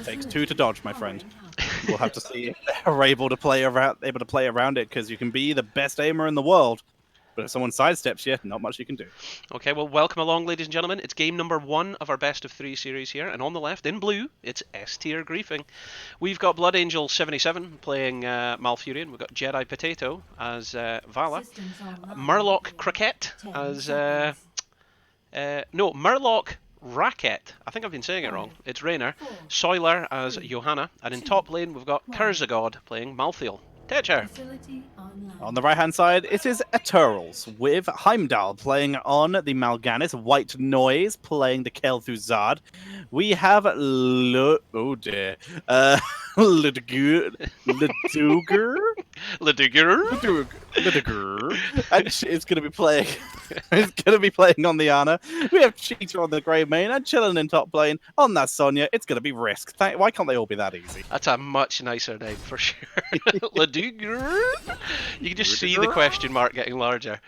Takes two to dodge, my friend. We'll have to see if they're able to play around it, because you can be the best aimer in the world, but if someone sidesteps you, not much you can do. Okay, well, welcome along, ladies and gentlemen. It's game number 1 of our best of 3 series here, and on the left, in blue, it's S-tier Griefing. We've got Blood Angel 77 playing Malfurion. We've got Jedi Potato as Vala. Murloc Croquette as... Murloc Racket. I think I've been saying it wrong. It's Reyna. Soiler as Johanna. And in top lane, we've got Kurzagod playing Malthael. Teacher. On the right-hand side, it is Eterals, with Heimdall playing on the Mal'Ganis, White Noise playing the Kel'Thuzad. We have Leduger. And it's going to be playing. It's going to be playing on the Ana. We have Cheetah on the Grey main and chilling in top lane on that Sonya. It's going to be Risk. Why can't they all be that easy? That's a much nicer name for sure. Leduger. You can just see the question mark getting larger.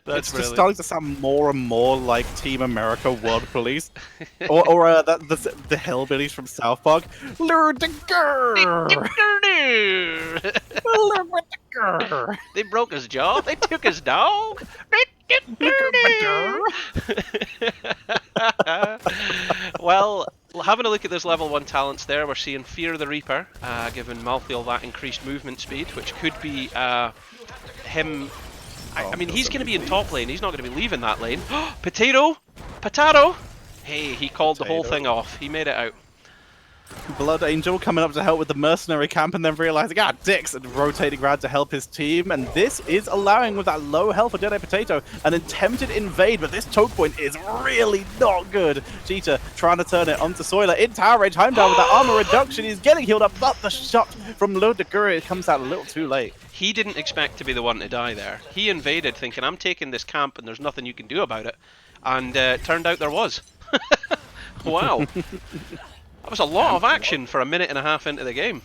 That's just starting to sound more and more like Team America World Police, or the hillbillies from South Park. They broke his jaw. They took his dog. Well, having a look at those level 1 talents there, we're seeing Fear the Reaper, giving Malthael that increased movement speed, which could be him. I mean, he's going to be in top lane. He's not going to be leaving that lane. Potato! Potato! Hey, he called the whole thing off. He made it out. Blood Angel coming up to help with the mercenary camp and then realizing, dicks, and rotating around to help his team. And this is allowing, with that low health for Jedi Potato, an attempted invade, but this choke point is really not good. Cheetah trying to turn it onto Soiler in tower range. Heimdall with that armor reduction. He's getting healed up, but the shot from Lodaguri comes out a little too late. He didn't expect to be the one to die there. He invaded thinking, I'm taking this camp and there's nothing you can do about it. And turned out there was. Wow. That was a lot of action for a minute and a half into the game.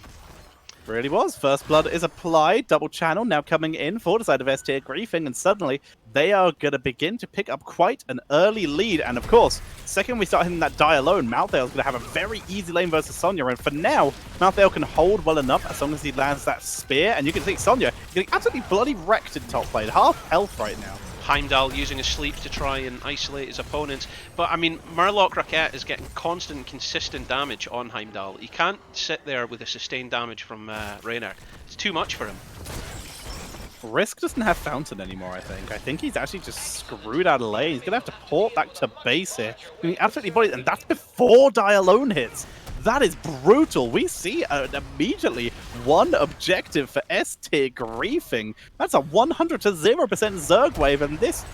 Really was. First blood is applied. Double channel now coming in for the side of S-tier griefing, and suddenly they are going to begin to pick up quite an early lead. And of course, second we start hitting that die alone, Malthael's going to have a very easy lane versus Sonya. And for now, Malthael can hold well enough as long as he lands that spear. And you can see Sonya getting absolutely bloody wrecked in top lane. Half health right now. Heimdall using his sleep to try and isolate his opponents. But I mean, Murloc Raquette is getting constant, consistent damage on Heimdall. He can't sit there with a sustained damage from Raynor. It's too much for him. Risk doesn't have Fountain anymore, I think. I think he's actually just screwed out of lane. He's going to have to port back to base here. I mean, absolutely bodied, and that's before Die Alone hits. That is brutal. We see immediately one objective for S-tier griefing. That's a 100 to 0% Zerg wave, and this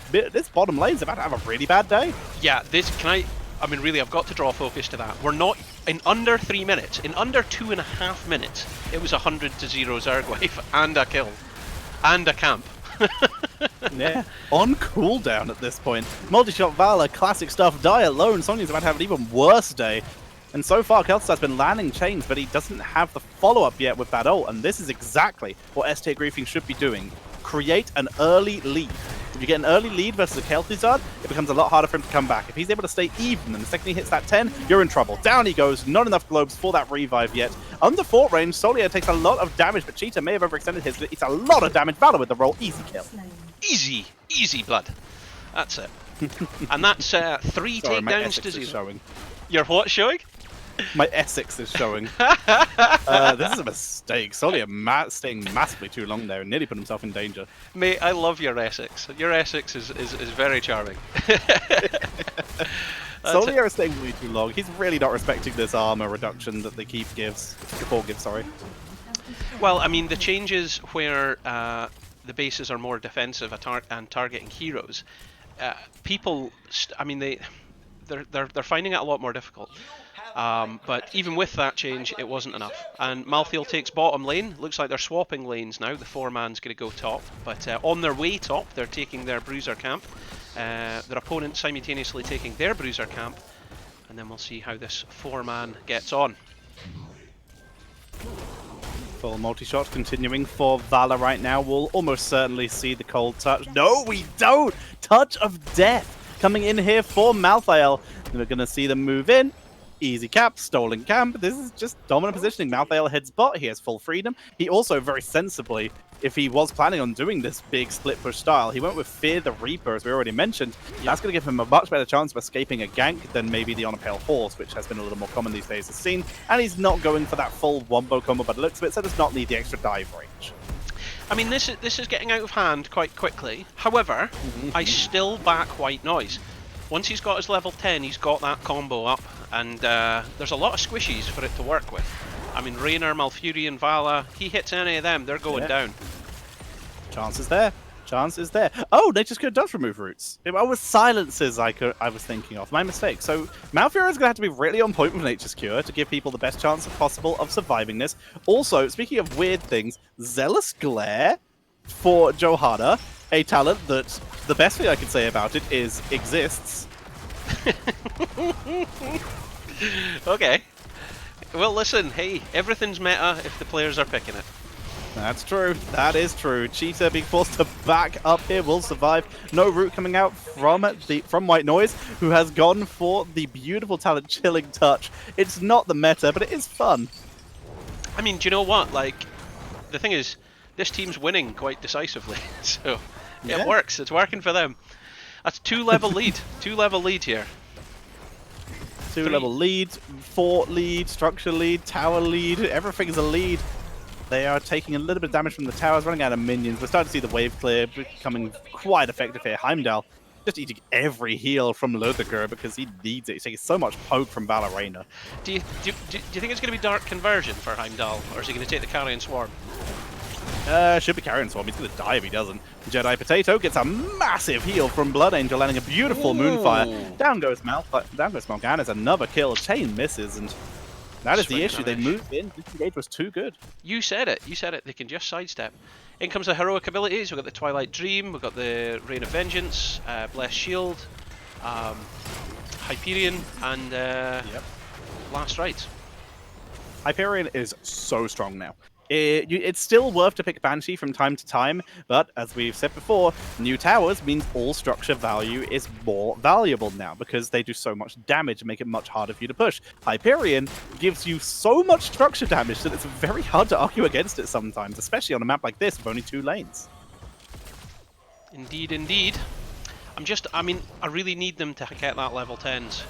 bottom lane's about to have a really bad day. Yeah, I mean, really, I've got to draw focus to that. We're not, in under 3 minutes, in under 2.5 minutes, it was 100 to 0 Zerg wave, and a kill, and a camp. Yeah, on cooldown at this point. Multi-shot Valor, classic stuff. Die Alone. Sonya's about to have an even worse day. And so far, Kel'Thuz's been landing chains, but he doesn't have the follow-up yet with that ult. And this is exactly what S-tier griefing should be doing. Create an early lead. If you get an early lead versus a Kel'Thuz, it becomes a lot harder for him to come back. If he's able to stay even, and the second he hits that 10, you're in trouble. Down he goes. Not enough globes for that revive yet. Under fort range, Solier takes a lot of damage, but Cheetah may have overextended his, but it's a lot of damage. Valor with the roll. Easy kill. Easy. Easy blood. That's it. And that's 3 takedowns to 0. Showing. Your what showing? My Essex is showing. This is a mistake. Solier staying massively too long there and nearly put himself in danger. Mate, I love your Essex. Your Essex is very charming. Solier is staying way too long. He's really not respecting this armor reduction that the Keep gives. Sorry. Well, I mean, the changes where the bases are more defensive and targeting heroes, people, I mean, they're finding it a lot more difficult. But even with that change, it wasn't enough. And Malthael takes bottom lane. Looks like they're swapping lanes now. The 4-man's going to go top. But on their way top, they're taking their bruiser camp. Their opponent simultaneously taking their bruiser camp. And then we'll see how this 4-man gets on. Full multi-shot continuing for Valor right now. We'll almost certainly see the cold touch. No, we don't! Touch of Death coming in here for Malthael. We're going to see them move in. Easy cap, stolen camp. This is just dominant positioning. Malthael heads bot. He has full freedom. He also very sensibly, if he was planning on doing this big split push style, he went with Fear the Reaper, as we already mentioned. Yep. That's going to give him a much better chance of escaping a gank than maybe the On a Pale Horse, which has been a little more common these days as seen. And he's not going for that full wombo combo by the looks of it, so does not need the extra dive range. I mean, this is getting out of hand quite quickly. However, I still back White Noise. Once he's got his level 10, he's got that combo up, and there's a lot of squishies for it to work with. I mean, Raynor, Malfurion, Vala, he hits any of them, they're going down. Chance is there. Chance is there. Oh, Nature's Cure does remove roots. It was silences I was thinking of. My mistake. So Malfurion is going to have to be really on point with Nature's Cure to give people the best chance possible of surviving this. Also, speaking of weird things, Zealous Glare for Johanna, a talent that the best thing I can say about it is exists. Okay. Well, listen, hey, everything's meta if the players are picking it. That's true. That is true. Cheetah being forced to back up here will survive. No root coming out from White Noise, who has gone for the beautiful talent Chilling Touch. It's not the meta, but it is fun. I mean, do you know what? Like, the thing is, this team's winning quite decisively, so it works. It's working for them. That's 2-level lead. 2-level lead here. 2-level lead, fort lead, structure lead, tower lead. Everything's a lead. They are taking a little bit of damage from the towers, running out of minions. We're starting to see the wave clear becoming quite effective here. Heimdall just eating every heal from Lothar because he needs it. He's taking so much poke from Ballerina. Do you think it's going to be Dark Conversion for Heimdall, or is he going to take the Carrion Swarm? Should be Carrion Swarm. He's going to die if he doesn't. Jedi Potato gets a massive heal from Blood Angel, landing a beautiful Moonfire. Down goes Mal'Ganis. Another kill. Chain misses, and that is the issue. They moved in. Disengage was too good. You said it. You said it. They can just sidestep. In comes the heroic abilities. We've got the Twilight Dream. We've got the Rain of Vengeance, Blessed Shield, Hyperion, and Last Rite. Hyperion is so strong now. It's still worth to pick Banshee from time to time, but as we've said before, new towers means all structure value is more valuable now because they do so much damage and make it much harder for you to push. Hyperion gives you so much structure damage that it's very hard to argue against it sometimes, especially on a map like this with only 2 lanes. Indeed, indeed. I mean, I really need them to get that level 10s.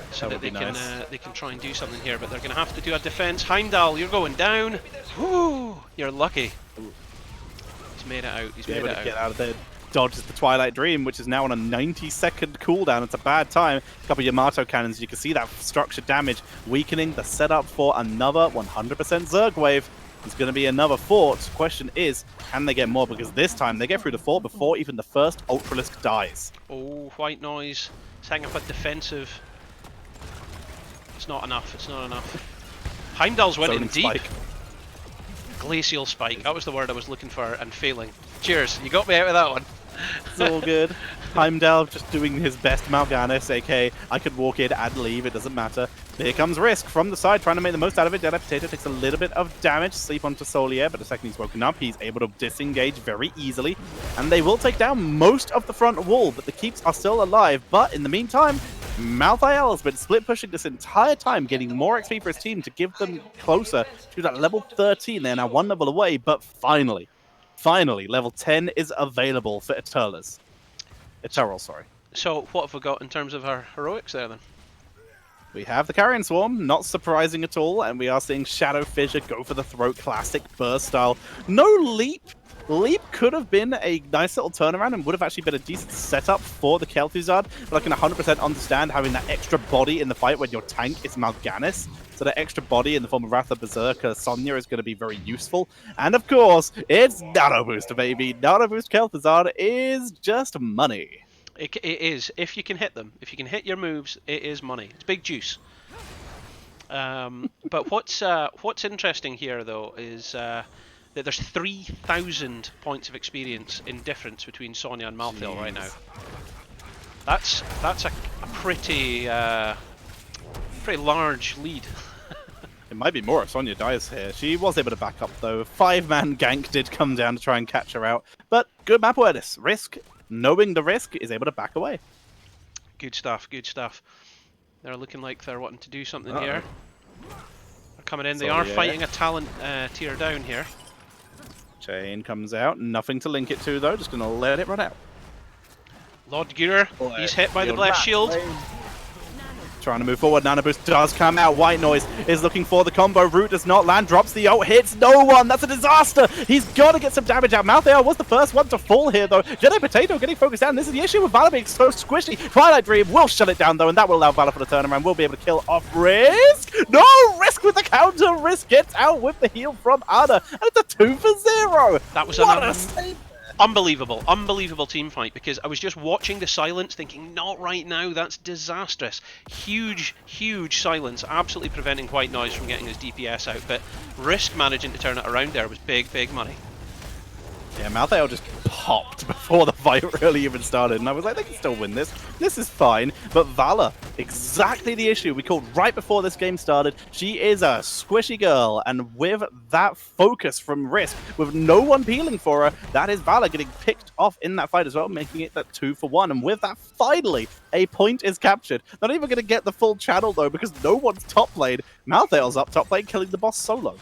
So that they can try and do something here, but they're going to have to do a defense. Heimdall, you're going down. Woo! You're lucky. He's made it out. He's made it out. Get out of there. Dodges the Twilight Dream, which is now on a 90-second cooldown. It's a bad time. A couple of Yamato cannons. You can see that structure damage weakening the setup for another 100% Zerg wave. It's going to be another fort. Question is, can they get more? Because this time they get through the fort before even the first Ultralisk dies. Oh, White Noise setting up a defensive. It's not enough. It's not enough. Heimdall's went in deep. Spike. Glacial Spike. That was the word I was looking for and failing. Cheers. You got me out of that one. It's all good. Heimdall just doing his best Mal'Ganis, aka I could walk in and leave, it doesn't matter. Here comes Risk from the side, trying to make the most out of it. Jedi Potato takes a little bit of damage, sleep onto Solier, but the second he's woken up, he's able to disengage very easily. And they will take down most of the front wall, but the keeps are still alive. But in the meantime, Malthael has been split pushing this entire time, getting more XP for his team to give them closer to that level 13. They're now 1 level away, but finally, level 10 is available for Eternals. Sorry. So what have we got in terms of our heroics there then? We have the Carrion Swarm, not surprising at all, and we are seeing Shadow Fissure go for the throat, classic burst style. No Leap. Leap could have been a nice little turnaround and would have actually been a decent setup for the Kel'Thuzad, but I can 100% understand having that extra body in the fight when your tank is Mal'Ganis. So that extra body in the form of Wrath of Berserker Sonya is going to be very useful. And of course, it's Nano Boost, baby. Nano Boost Kel'Thuzad is just money. It is. If you can hit them, if you can hit your moves, it is money. It's big juice. But what's interesting here, though, is that there's 3,000 points of experience in difference between Sonya and Malthael right now. That's a pretty large lead. It might be more if Sonya dies here. She was able to back up, though. 5-man gank did come down to try and catch her out. But good map awareness. Risk, knowing the risk, is able to back away. Good stuff, good stuff. They're looking like they're wanting to do something here. They're coming in. They are fighting a talent tier down here. Chain comes out. Nothing to link it to, though. Just going to let it run out. Lord Gear, he's hit by the Blessed Shield. Trying to move forward. Nano Boost does come out. White Noise is looking for the combo. Root does not land. Drops the ult. Hits no one. That's a disaster. He's got to get some damage out. Malthael was the first one to fall here, though. Jedi Potato getting focused down. This is the issue with Valor being so squishy. Twilight Dream will shut it down, though, and that will allow Valor for the turnaround. We'll be able to kill off Risk. No! Risk with the counter. Risk gets out with the heal from Ada. And it's a 2-for-0. That was unbelievable team fight, because I was just watching the silence thinking, not right now, that's disastrous. Huge silence, absolutely preventing White Noise from getting his DPS out, but Risk managing to turn it around there was big money. Yeah, Malthael just popped before the fight really even started, and I was like, they can still win this. This is fine. But Vala, exactly the issue we called right before this game started. She is a squishy girl, and with that focus from Risk, with no one peeling for her, that is Vala getting picked off in that fight as well, making it that 2-for-1. And with that, finally, a point is captured. Not even going to get the full channel, though, because no one's top lane. Malthael's up top lane, killing the boss solo.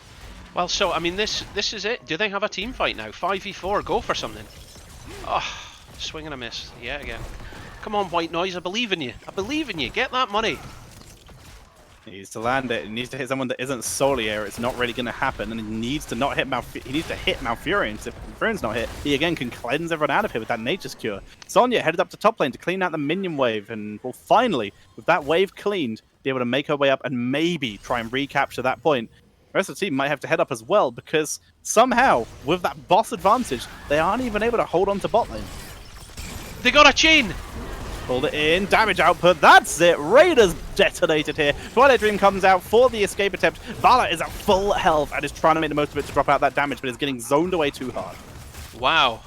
Well, so, I mean, this is it. Do they have a team fight now? 5v4, go for something. Oh, swing and a miss. Yeah, again. Come on, White Noise, I believe in you. I believe in you. Get that money. He needs to land it. He needs to hit someone that isn't Solier. It's not really going to happen, and he needs to not hit he needs to hit Malfurion. If Malfurion's not hit, he again can cleanse everyone out of here with that Nature's Cure. Sonya headed up to top lane to clean out the minion wave, and will finally, with that wave cleaned, be able to make her way up and maybe try and recapture that point. The rest of the team might have to head up as well, because somehow, with that boss advantage, they aren't even able to hold on to bot lane. They got a chain! Pulled it in, damage output, that's it! Raiders detonated here. Twilight Dream comes out for the escape attempt. Vala is at full health and is trying to make the most of it to drop out that damage, but is getting zoned away too hard. Wow.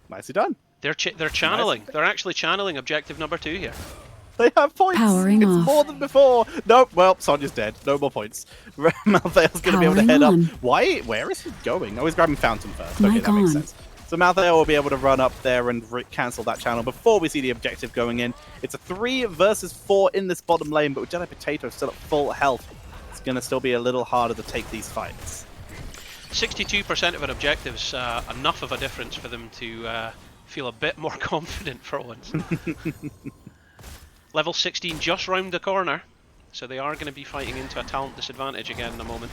Nicely done. They're channeling. They're actually channeling objective number 2 here. They have points. Powering it's off. more than before. Nope. Well, Sonya's dead. No more points. Malthael's going to be able to head up. Why? Where is he going? Oh, he's grabbing Fountain first. Okay, that makes sense. So Malthael will be able to run up there and cancel that channel before we see the objective going in. It's a 3 versus 4 in this bottom lane, but with Jedi Potato still at full health, it's going to still be a little harder to take these fights. 62% of an objective's enough of a difference for them to feel a bit more confident for once. Level 16 just round the corner, so they are going to be fighting into a talent disadvantage again in a moment.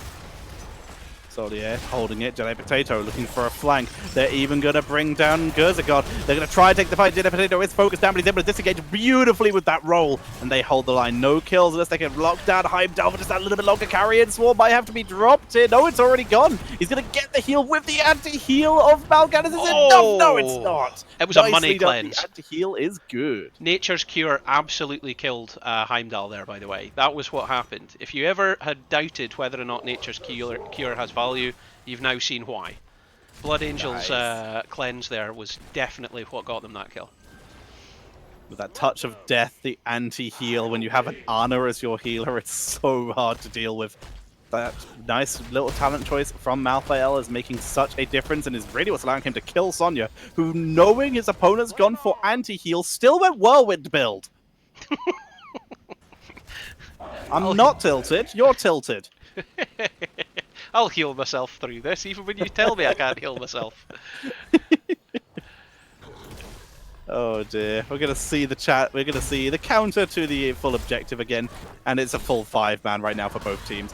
Solier holding it, Jedi Potato looking for a flank. They're even going to bring down Gurzagod. They're going to try and take the fight. Jedi Potato is focused down, but he's able to disengage beautifully with that roll. And they hold the line. No kills unless they can lock down Heimdall for just that little bit longer. Carrion Swarm might have to be dropped here. No, it's already gone. He's going to get the heal with the anti-heal of Mal'Ganis. Is it enough? No, it's not. It was a money cleanse. The anti-heal is good. Nature's Cure absolutely killed Heimdall there, by the way. That was what happened. If you ever had doubted whether or not Nature's Cure has value, you've now seen why. Blood Angel's cleanse there was definitely what got them that kill. With that touch of death, the anti-heal, when you have an Ana as your healer, it's so hard to deal with. That nice little talent choice from Malthael is making such a difference and is really what's allowing him to kill Sonya, who, knowing his opponent's gone for anti-heal, still went Whirlwind build. I'm not tilted, you're tilted. I'll heal myself through this, even when you tell me I can't heal myself. Oh dear, we're going to see the chat, we're going to see the counter to the full objective again, and it's a full 5-man right now for both teams.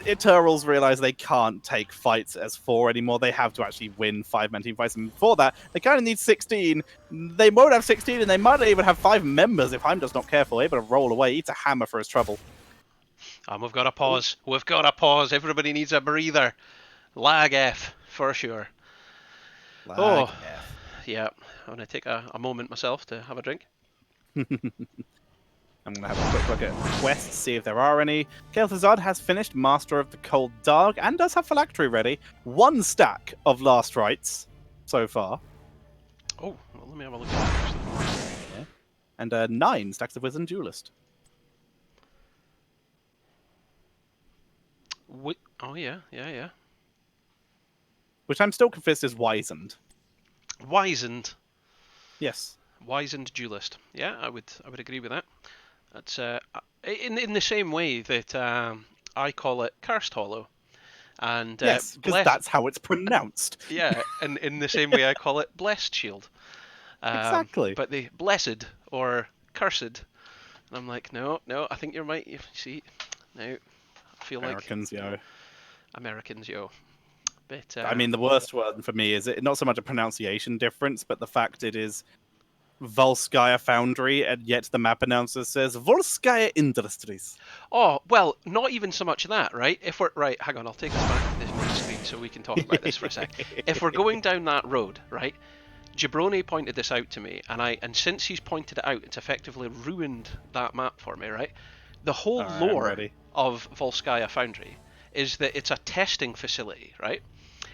Eternals realize they can't take fights as 4 anymore, they have to actually win 5-man team fights, and for that, they kind of need 16. They won't have 16, and they might not even have 5 members if Heimdall's not careful, able to roll away, eats a hammer for his trouble. We've got to pause. We've got to pause. Everybody needs a breather. Lag F, for sure. Lag F. Yeah. I'm going to take a moment myself to have a drink. I'm going to have a quick look at quests, see if there are any. Kel'Thuzad has finished Master of the Cold Dark and does have Phylactery ready. 1 stack of Last Rites so far. Oh, well, let me have a look at that actually. Yeah. And 9 stacks of Wisdom Duelist. Oh, yeah. Which I'm still convinced is Wizened. Wizened? Yes. Wizened Duelist. Yeah, I would agree with that. That's in the same way that I call it Cursed Hollow. And yes, because that's how it's pronounced. Yeah, and in the same way I call it Blessed Shield. Exactly. But the Blessed or Cursed. And I'm like, no, I think you're right. You see, no. I feel Americans, like yo. Americans, yo. But, I mean, the worst one for me is not so much a pronunciation difference, but the fact it is Volskaya Foundry, and yet the map announcer says Volskaya Industries. Oh, well, not even so much that, right? If we're right, hang on, I'll take us back to this main screen so we can talk about this for a sec. If we're going down that road, right? Jabroni pointed this out to me, and since he's pointed it out, it's effectively ruined that map for me, right? The whole lore of Volskaya Foundry is that it's a testing facility, right?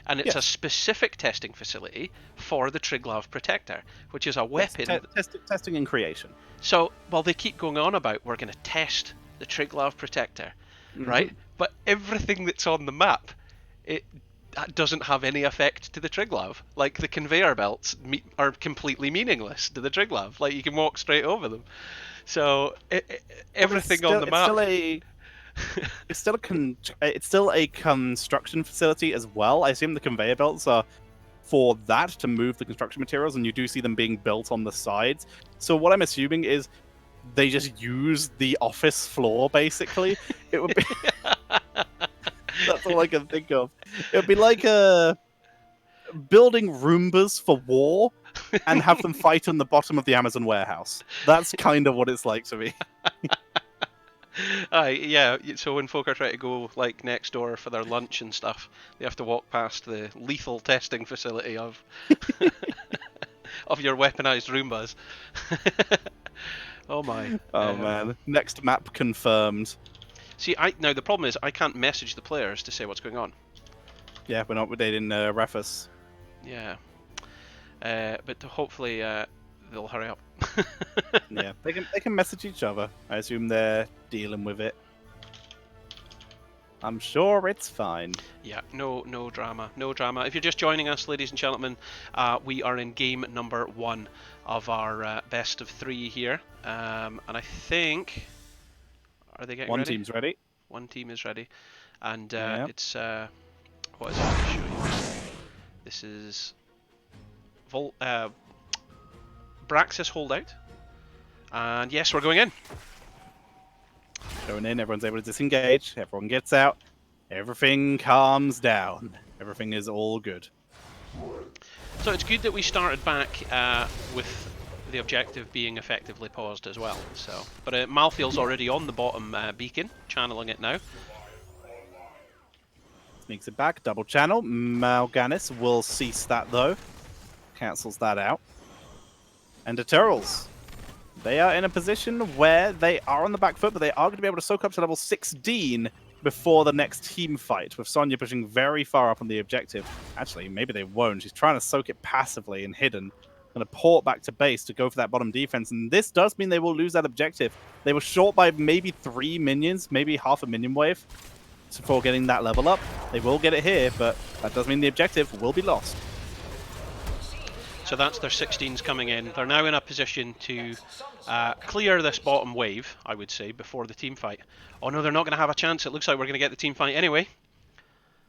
And it's a specific testing facility for the Triglav Protector, which is a weapon. Testing and creation. So, well, they keep going on about we're going to test the Triglav Protector, right? But everything that's on the map, it doesn't have any effect to the Triglav. Like, the conveyor belts are completely meaningless to the Triglav. Like, you can walk straight over them. So, everything on the map... It's still a construction facility as well. I assume the conveyor belts are for that, to move the construction materials, and you do see them being built on the sides. So what I'm assuming is they just use the office floor, basically. It would be... That's all I can think of. It would be like building Roombas for war and have them fight on the bottom of the Amazon warehouse. That's kind of what it's like to me. Yeah, so when folk are trying to go like next door for their lunch and stuff, they have to walk past the lethal testing facility of of your weaponized Roombas. Oh my. Oh man. Next map confirmed. See, now the problem is I can't message the players to say what's going on. Yeah, they didn't ref us. Yeah. But hopefully they'll hurry up. Yeah, they can message each other. I assume they're dealing with it. I'm sure it's fine. Yeah, no drama, no drama. If you're just joining us, ladies and gentlemen, we are in game number 1 of our best of 3 here, and I think, are they getting ready? One team's ready. One team is ready, and it's what is it? I'll show you. This is Braxis holdout, and yes, we're going in. Going in, everyone's able to disengage, everyone gets out, everything calms down, everything is all good. So it's good that we started back with the objective being effectively paused as well. So, but Malfiel's already on the bottom beacon, channeling it now. Sneaks it back, double channel. Mal'Ganis will cease that though, cancels that out. And the Turtles, they are in a position where they are on the back foot, but they are going to be able to soak up to level 16 before the next team fight, with Sonya pushing very far up on the objective. Actually, maybe they won't. She's trying to soak it passively and hidden. Going to port back to base to go for that bottom defense, and this does mean they will lose that objective. They were short by maybe 3 minions, maybe half a minion wave before getting that level up. They will get it here, but that does mean the objective will be lost. So that's their 16s coming in. They're now in a position to clear this bottom wave, I would say, before the team fight. Oh no, they're not going to have a chance. It looks like we're going to get the team fight anyway.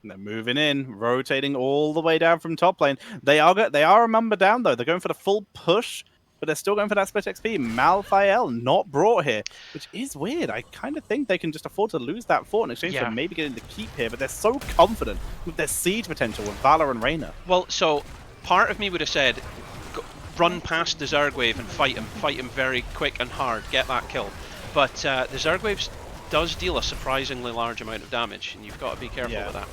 And they're moving in, rotating all the way down from top lane. They are a number down though. They're going for the full push, but they're still going for that split XP. Mal'Ganis not brought here, which is weird. I kind of think they can just afford to lose that fort in exchange for maybe getting the keep here, but they're so confident with their siege potential with Valor and Reyna. Well, so part of me would have said, run past the Zerg wave and fight him very quick and hard, get that kill. But the Zerg wave does deal a surprisingly large amount of damage, and you've got to be careful with that.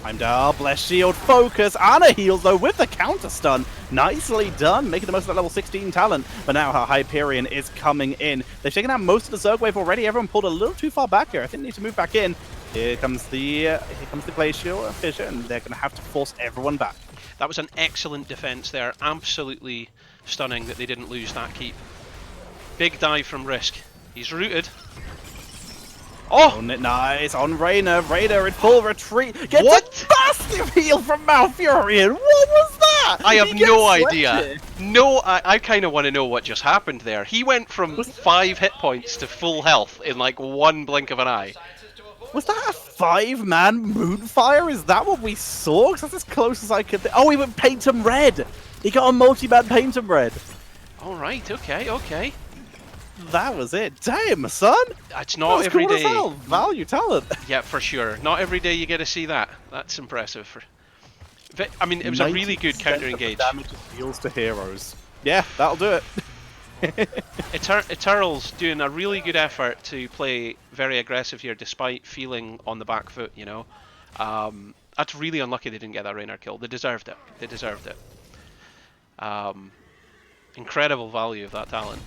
Heimdall, Bless Shield, Focus, Anna heals though with the counter stun. Nicely done, making the most of that level 16 talent. But now her Hyperion is coming in. They've taken out most of the Zerg wave already. Everyone pulled a little too far back here. I think they need to move back in. Here comes the Glacial Fissure, and they're going to have to force everyone back. That was an excellent defense there. Absolutely stunning that they didn't lose that keep. Big dive from Risk. He's rooted. Oh! Nice on Reyna. Reyna in full retreat. Gets what? A massive heal from Malfurion. What was that? I have no idea. No, I kind of want to know what just happened there. He went from 5 hit points to full health in like one blink of an eye. Was that a 5-man Moonfire? Is that what we saw? Because that's as close as I could... Oh, he went Paint 'em Red. He got a multi-man Paint 'em Red. All right, okay. That was it. Damn, son. It's not every day. Cool value talent. Yeah, for sure. Not every day you get to see that. That's impressive. I mean, it was a really good counter engage. Damage deals to heroes. Yeah, that'll do it. Eternal's doing a really good effort to play very aggressive here, despite feeling on the back foot. You know, that's really unlucky they didn't get that Reyna kill. They deserved it. They deserved it. I Incredible value of that talent.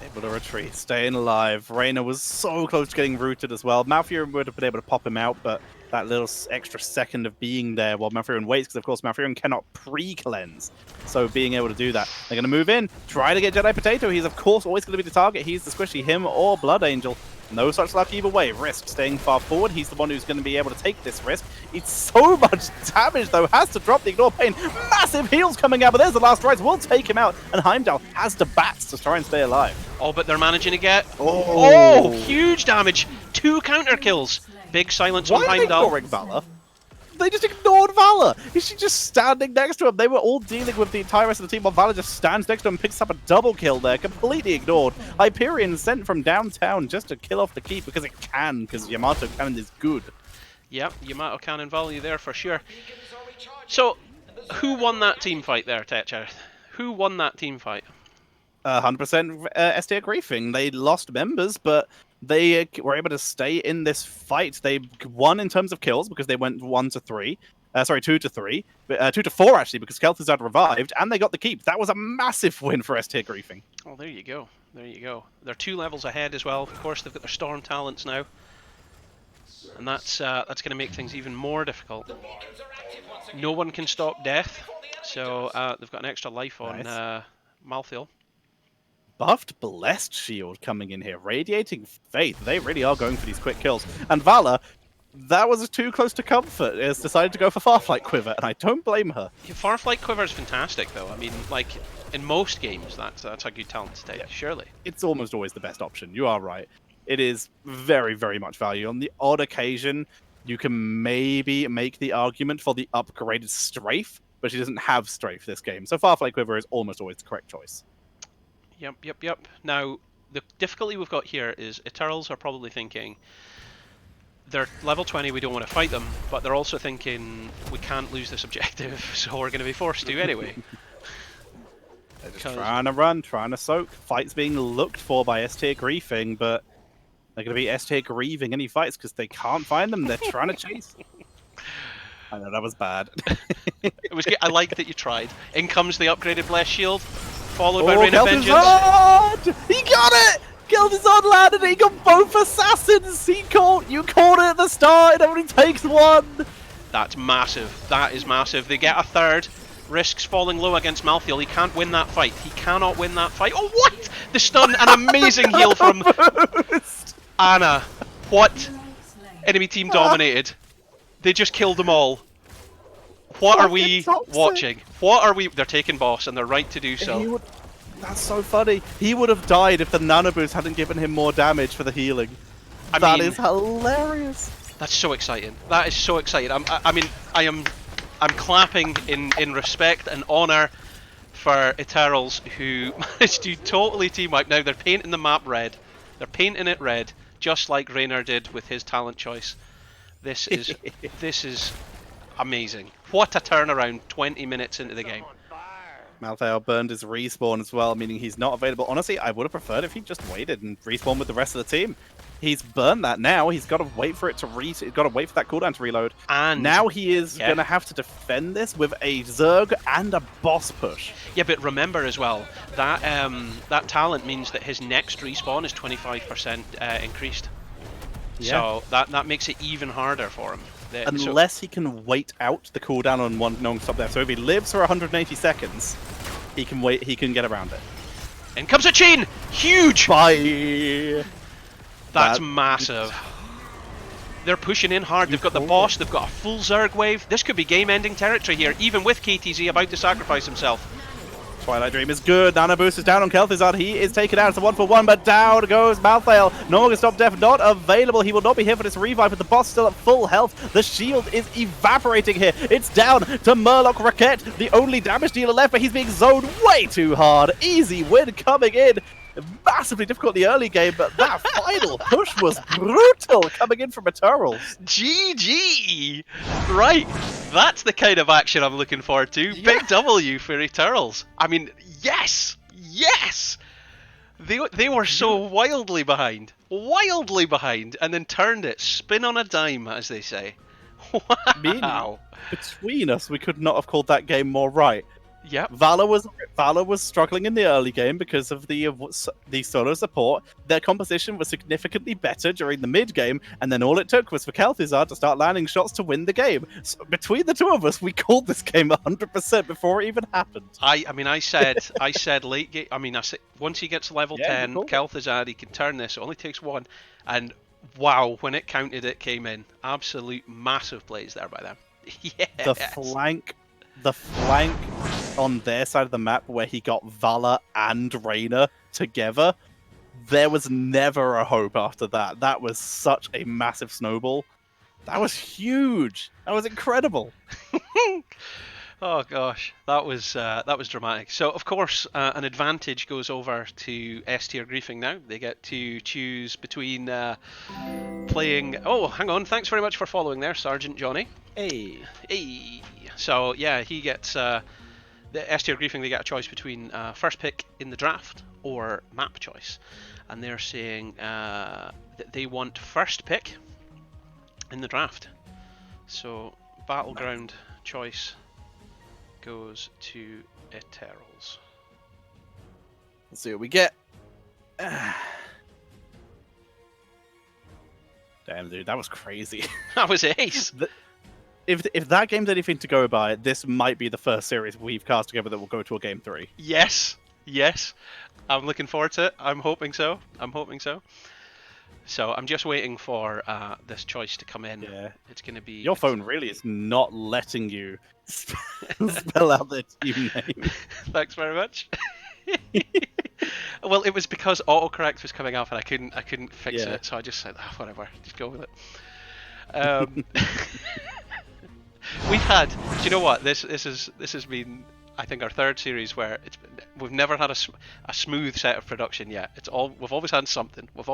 Able to retreat, staying alive. Reina was so close to getting rooted as well. Malfurion would have been able to pop him out, but that little extra second of being there while Malfurion waits, because of course Malfurion cannot pre-cleanse. So being able to do that, they're going to move in, try to get Jedi Potato. He's of course always going to be the target. He's the squishy, him or Blood Angel. No such luck either way. Risk staying far forward. He's the one who's going to be able to take this risk. It's so much damage, though. Has to drop the Ignore Pain. Massive heals coming out, but there's the last rise. Will take him out. And Heimdall has to bats to try and stay alive. Oh, but they're managing to get... Oh, huge damage. 2 counter kills. Big silence on Heimdall. Why are they ignoring Valor? They just ignored Valor. Is she just standing next to him? They were all dealing with the entire rest of the team while Valor just stands next to him and picks up a double kill there. Completely ignored. Hyperion sent from downtown just to kill off the keep because it can, because Yamato Cannon is good. Yep, Yamato Cannon value there for sure. So, who won that team fight there, Tetcher? Who won that team fight? 100% ST Griefing. They lost members, but they were able to stay in this fight. They won in terms of kills because they went 2 to 3, 2 to 4 actually, because Kel'Thuzad revived, and they got the keep. That was a massive win for ST Griefing. Oh, there you go. There you go. They're 2 levels ahead as well. Of course, they've got their Storm talents now, and that's going to make things even more difficult. No one can stop death, so they've got an extra life on Malthael. Buffed Blessed Shield coming in here. Radiating Faith. They really are going for these quick kills. And Valor, that was too close to comfort. Has decided to go for Farflight Quiver, and I don't blame her. Yeah, Farflight Quiver is fantastic, though. I mean, like, in most games, that's a good talent to take, yeah. Surely. It's almost always the best option. You are right. It is very, very much value. On the odd occasion, you can maybe make the argument for the upgraded Strafe, but she doesn't have Strafe this game. So Farflight Quiver is almost always the correct choice. Yep. Now, the difficulty we've got here is Eternals are probably thinking they're level 20, we don't want to fight them, but they're also thinking we can't lose this objective, so we're going to be forced to anyway. They're just trying to run, trying to soak. Fights being looked for by ST Griefing, but they're going to be ST Grieving any fights because they can't find them. They're trying to chase. I know, that was bad. It was good. I like that you tried. In comes the upgraded Blessed Shield, followed by Rain of Vengeance. He got it! Kel'Thuzad landed it! He got both assassins! You called it at the start, it only takes 1! That's massive. That is massive. They get a third. Risks falling low against Malthael. He can't win that fight. He cannot win that fight. Oh, what? The stun, an amazing heal from Anna. What? Enemy team dominated. They just killed them all. What are we watching? What are we... They're taking boss, and they're right to do so. That's so funny. He would have died if the Nano Boost hadn't given him more damage for the healing. That is hilarious. That's so exciting. That is so exciting. I'm clapping in respect and honor for Eternals, who managed to totally team wipe. Now they're painting the map red. They're painting it red, just like Raynor did with his talent choice. This is amazing. What a turnaround 20 minutes into the game. Malthael burned his respawn as well, meaning he's not available. Honestly, I would have preferred if he just waited and respawned with the rest of the team. He's burned that now. He's got to wait for it to he's got to wait for that cooldown to reload. And now he is going to have to defend this with a Zerg and a boss push. Yeah, but remember as well, that that talent means that his next respawn is 25% increased. Yeah. So that makes it even harder for him. Unless he can wait out the cooldown on one non-stop there. So if he lives for 180 seconds, he can wait. He can get around it. In comes a chain! Huge! Bye! That's massive. They're pushing in hard. They've got the boss. They've got a full Zerg wave. This could be game-ending territory here, even with KTZ about to sacrifice himself. Twilight Dream is good. Nano Boost is down on Kel'Thuzad. He is taken out. It's a 1-for-1, but down goes Malthael. No one can stop death. Not available. He will not be here for this revive, but the boss still at full health. The shield is evaporating here. It's down to Murloc Raquette, the only damage dealer left, but he's being zoned way too hard. Easy win coming in. Massively difficult in the early game, but that final push was brutal coming in from Eternals. GG! Right, that's the kind of action I'm looking forward to. Yeah. Big W for Eternals. I mean, yes! Yes! They were so wildly behind, and then turned it, spin on a dime, as they say. Wow! Between us, we could not have called that game more right. Yep. Valor was struggling in the early game because of the solo support. Their composition was significantly better during the mid game, and then all it took was for Kel'Thuzad to start landing shots to win the game. So between the two of us, we called this game 100% before it even happened. I said late game. I said once he gets level 10, Kel'Thuzad, he can turn this. It only takes one, and wow, when it counted, it came in. Absolute massive plays there by them. Yes. The flank on their side of the map where he got Vala and Reyna together, there was never a hope after that. That was such a massive snowball. That was huge. That was incredible. Oh gosh, that was dramatic. So of course, an advantage goes over to S tier griefing now. They get to choose between playing. Oh, hang on. Thanks very much for following there, Sergeant Johnny. Hey. So yeah, he gets the S tier griefing. They get a choice between first pick in the draft or map choice, and they're saying that they want first pick in the draft. So battleground choice goes to Eternals. Let's see what we get. Damn, dude, that was crazy. That was ace. If that game's anything to go by, this might be the first series we've cast together that will go to a game 3. Yes. I'm looking forward to it. I'm hoping so. So I'm just waiting for this choice to come in. Yeah. It's going to be... Your phone really is not letting you spell out the team name. Thanks very much. Well, it was because autocorrect was coming up and I couldn't fix it, so I just said, whatever, just go with it. We've had... Do you know what? This has been, I think, our third series where we've never had a smooth set of production yet. We've always had something. But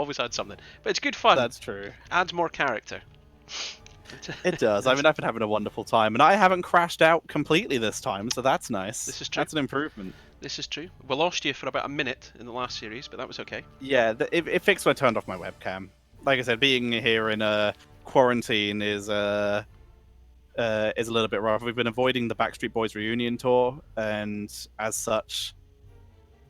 it's good fun. That's true. Adds more character. It does. I mean, I've been having a wonderful time, and I haven't crashed out completely this time, so that's nice. This is true. That's an improvement. This is true. We lost you for about a minute in the last series, but that was okay. Yeah, it fixed when I turned off my webcam. Like I said, being here in quarantine is a little bit rough. We've been avoiding the Backstreet Boys reunion tour, and as such,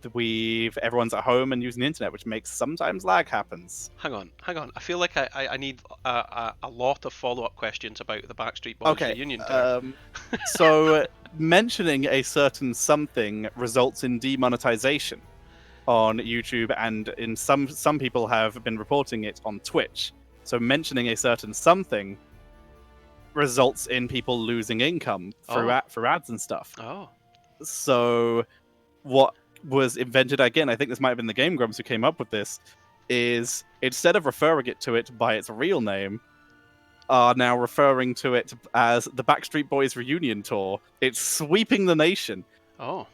everyone's at home and using the internet, which makes sometimes lag happens. Hang on. I feel like I need a lot of follow-up questions about the Backstreet Boys reunion tour. So mentioning a certain something results in demonetization on YouTube, and in some people have been reporting it on Twitch. So mentioning a certain something results in people losing income through ads and stuff. Oh. So what was invented, again, I think this might have been the Game Grumps who came up with this, is instead of referring it to it by its real name, are now referring to it as the Backstreet Boys reunion tour. It's sweeping the nation. Oh.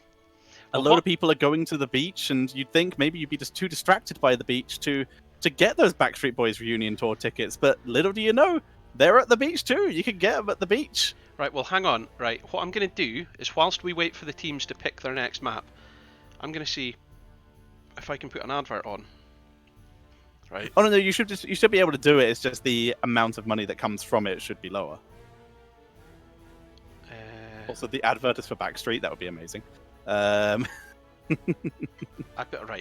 A lot of people are going to the beach, and you'd think maybe you'd be just too distracted by the beach to get those Backstreet Boys reunion tour tickets, but little do you know, they're at the beach too. You can get them at the beach. Right, well, hang on. Right, what I'm going to do is, whilst we wait for the teams to pick their next map, I'm going to see if I can put an advert on. Right. Oh no, you should be able to do it. It's just the amount of money that comes from it should be lower. Also, the advert is for Backstreet. That would be amazing. Right.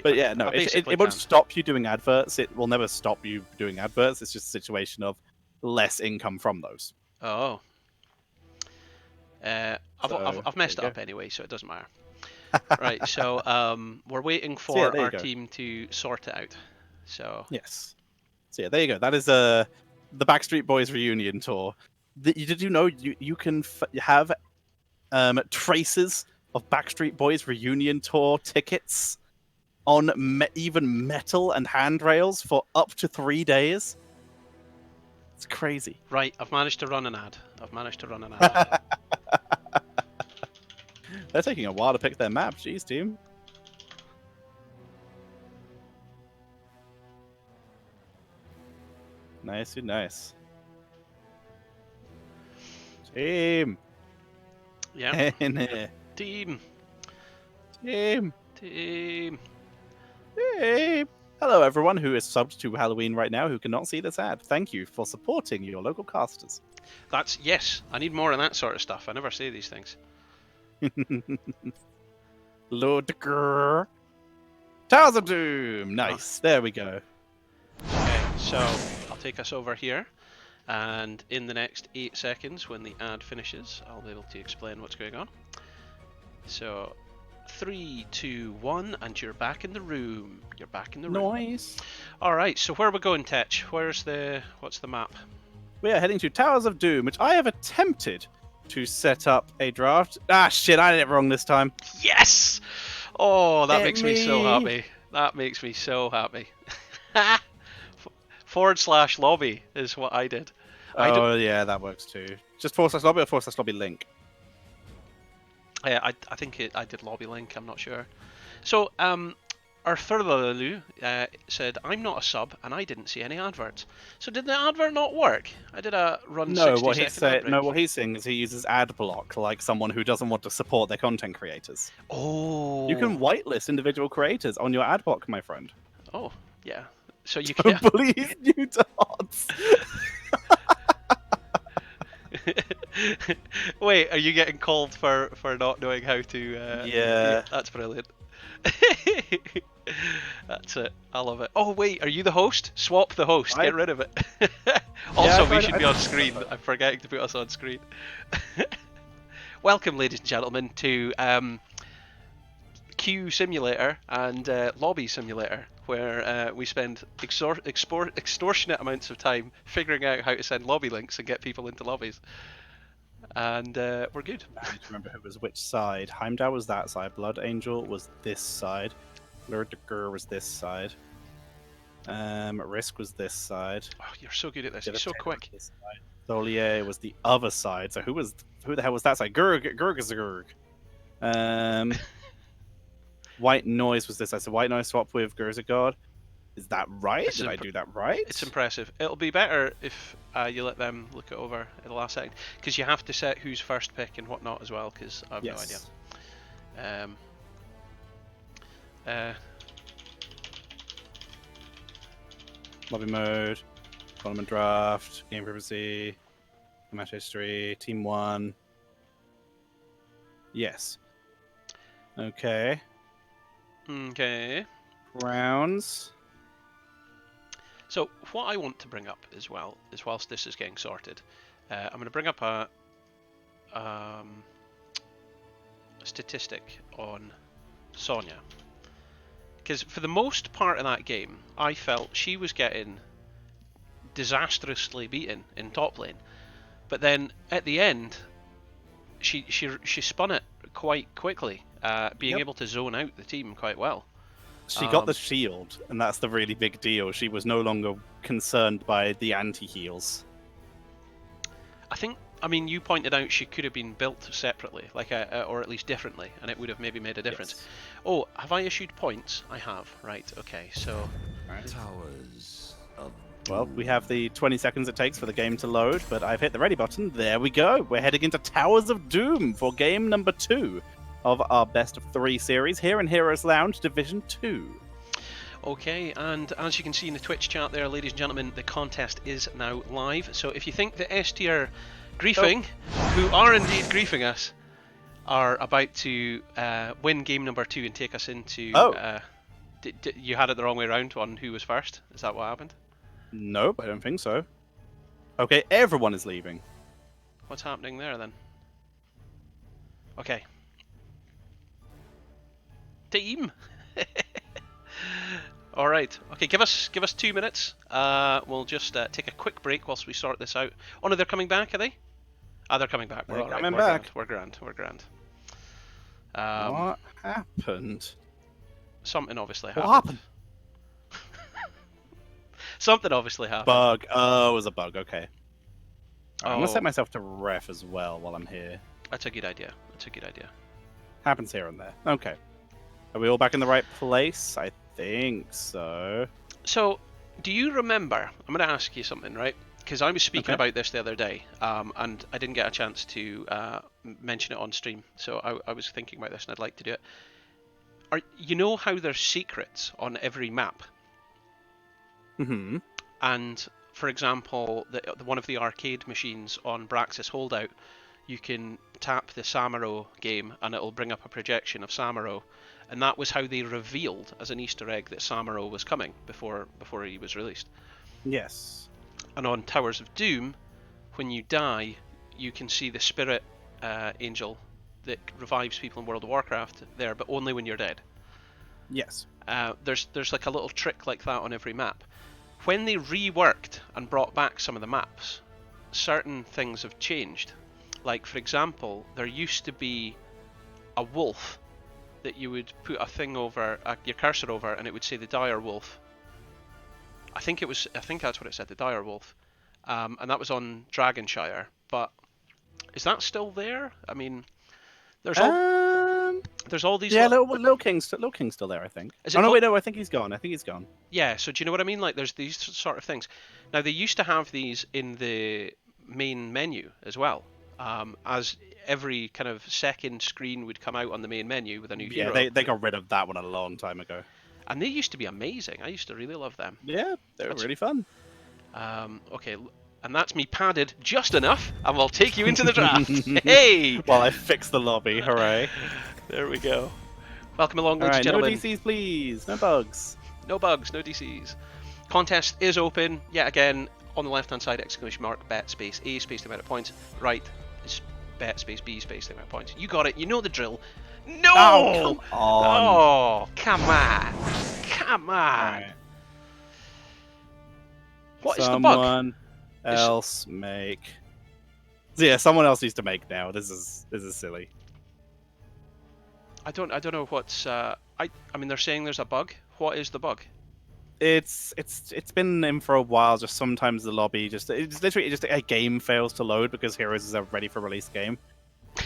But yeah, no, it won't stop you doing adverts. It will never stop you doing adverts. It's just a situation of less income from those. Oh. I've messed it up anyway, so it doesn't matter. Right, so we're waiting for our team to sort it out. So yes. So yeah, there you go. That is the Backstreet Boys reunion tour. Did you know you can have traces of Backstreet Boys reunion tour tickets on even metal and handrails for up to 3 days? It's crazy. Right, I've managed to run an ad. They're taking a while to pick their map. Jeez, team. Nice. Team. Yeah. Team. Hello, everyone who is subbed to Halloween right now who cannot see this ad. Thank you for supporting your local casters. Yes, I need more of that sort of stuff. I never say these things. Ludger. Towers of Doom. Nice. There we go. Okay, so I'll take us over here, and in the next 8 seconds, when the ad finishes, I'll be able to explain what's going on. So, 3, 2, 1, and you're back in the room. You're back in the room. Nice. All right. So where are we going, Tetch? What's the map? We are heading to Towers of Doom, which I have attempted to set up a draft. Ah, shit! I did it wrong this time. Yes! Oh, that Hit makes me so happy. That makes me so happy. / lobby is what I did. Oh, yeah, that works too. Just / lobby or / lobby link? I think I did lobby link, I'm not sure. So, our Thurlaloo said, I'm not a sub, and I didn't see any adverts. So did the advert not work? I did a run 60-second ad break. No, what he's saying is he uses ad block, like someone who doesn't want to support their content creators. Oh. You can whitelist individual creators on your ad block, my friend. Oh, yeah. So you can... Don't believe new dots! Wait, are you getting called for not knowing how to... Yeah. That's brilliant. That's it. I love it. Oh, wait, are you the host? Swap the host. Get rid of it. Also, we should be on screen. I'm forgetting to put us on screen. Welcome, ladies and gentlemen, to Queue Simulator and Lobby Simulator, where we spend extortionate amounts of time figuring out how to send lobby links and get people into lobbies. And we're good. I need to remember who was which side. Heimdall was that side. Blood Angel was this side. Lurdiger was this side. Risk was this side. Oh, you're so good at this. You're so quick. Tholier was the other side. So who the hell was that side? Gurg. White Noise was this side. So White Noise swapped with Gurzagard. Is that right? Did I do that right? It's impressive. It'll be better if you let them look it over at the last second, because you have to set who's first pick and whatnot as well, because I have no idea. Lobby mode, tournament draft, game privacy, match history, team 1. Yes. Okay. Okay. Rounds. So what I want to bring up as well is, whilst this is getting sorted, I'm going to bring up a statistic on Sonya. Because for the most part of that game, I felt she was getting disastrously beaten in top lane. But then at the end, she spun it quite quickly, being able to zone out the team quite well. She got the shield, and that's the really big deal. She was no longer concerned by the anti-heals. I mean, you pointed out she could have been built separately, or at least differently, and it would have maybe made a difference. Yes. Oh, have I issued points? I have. Right, okay, so... Right. Towers of Doom. Well, we have the 20 seconds it takes for the game to load, but I've hit the ready button. There we go. We're heading into Towers of Doom for game number 2 of our best of 3 series here in Heroes Lounge Division 2. Okay, and as you can see in the Twitch chat there, ladies and gentlemen, the contest is now live. So if you think the S tier griefing, who are indeed griefing us, are about to win game number 2 and take us into... you had it the wrong way around on who was first? Is that what happened? Nope, I don't think so. Okay, everyone is leaving. What's happening there then? Okay. Team! Alright, okay, give us 2 minutes. We'll just take a quick break whilst we sort this out. Oh no, they're coming back, are they? Ah, they're coming back. We're all right. We're grand. What happened? Something obviously happened. What happened? Something obviously happened. Bug. Oh, it was a bug, okay. Oh. I'm going to set myself to ref as well while I'm here. That's a good idea. Happens here and there. Okay. Are we all back in the right place? I think so. So, do you remember... I'm going to ask you something, right? Because I was speaking about this the other day, and I didn't get a chance to mention it on stream. So I was thinking about this, and I'd like to do it. You know how there's secrets on every map? Mm-hmm. And, for example, one of the arcade machines on Braxis Holdout, you can tap the Samuro game and it'll bring up a projection of Samuro. And that was how they revealed as an Easter egg that Samuro was coming before he was released. Yes. And on Towers of Doom, when you die, you can see the spirit angel that revives people in World of Warcraft there, but only when you're dead. Yes. There's like a little trick like that on every map. When they reworked and brought back some of the maps, certain things have changed. Like, for example, there used to be a wolf that you would put a thing over, your cursor over, and it would say the dire wolf. I think that's what it said, the dire wolf. And that was on Dragonshire. But is that still there? I mean, there's all these. Yeah, Little King's still there, I think. No, I think he's gone. Yeah, so do you know what I mean? Like, there's these sort of things. Now, they used to have these in the main menu as well. As every kind of second screen would come out on the main menu with a new hero. Yeah, they got rid of that one a long time ago. And they used to be amazing. I used to really love them. Yeah, they were really fun. Okay, and that's me padded just enough, and we'll take you into the draft. Hey! While I fix the lobby, hooray. There we go. Welcome along, ladies and gentlemen. No DCs, please. No bugs. No bugs, no DCs. Contest is open. Yet again, on the left-hand side, exclamation mark, bet space A space the amount of points. Right is bet space B space the amount of points. You got it. You know the drill. No! Oh, come on. Oh, come on. Come on. Right. What is the bug? Someone else make. So yeah, someone else needs to make now. This is silly. I don't know what's. I mean, they're saying there's a bug. What is the bug? It's been in for a while. Just sometimes the lobby it's literally just a game fails to load because Heroes is a ready for release game,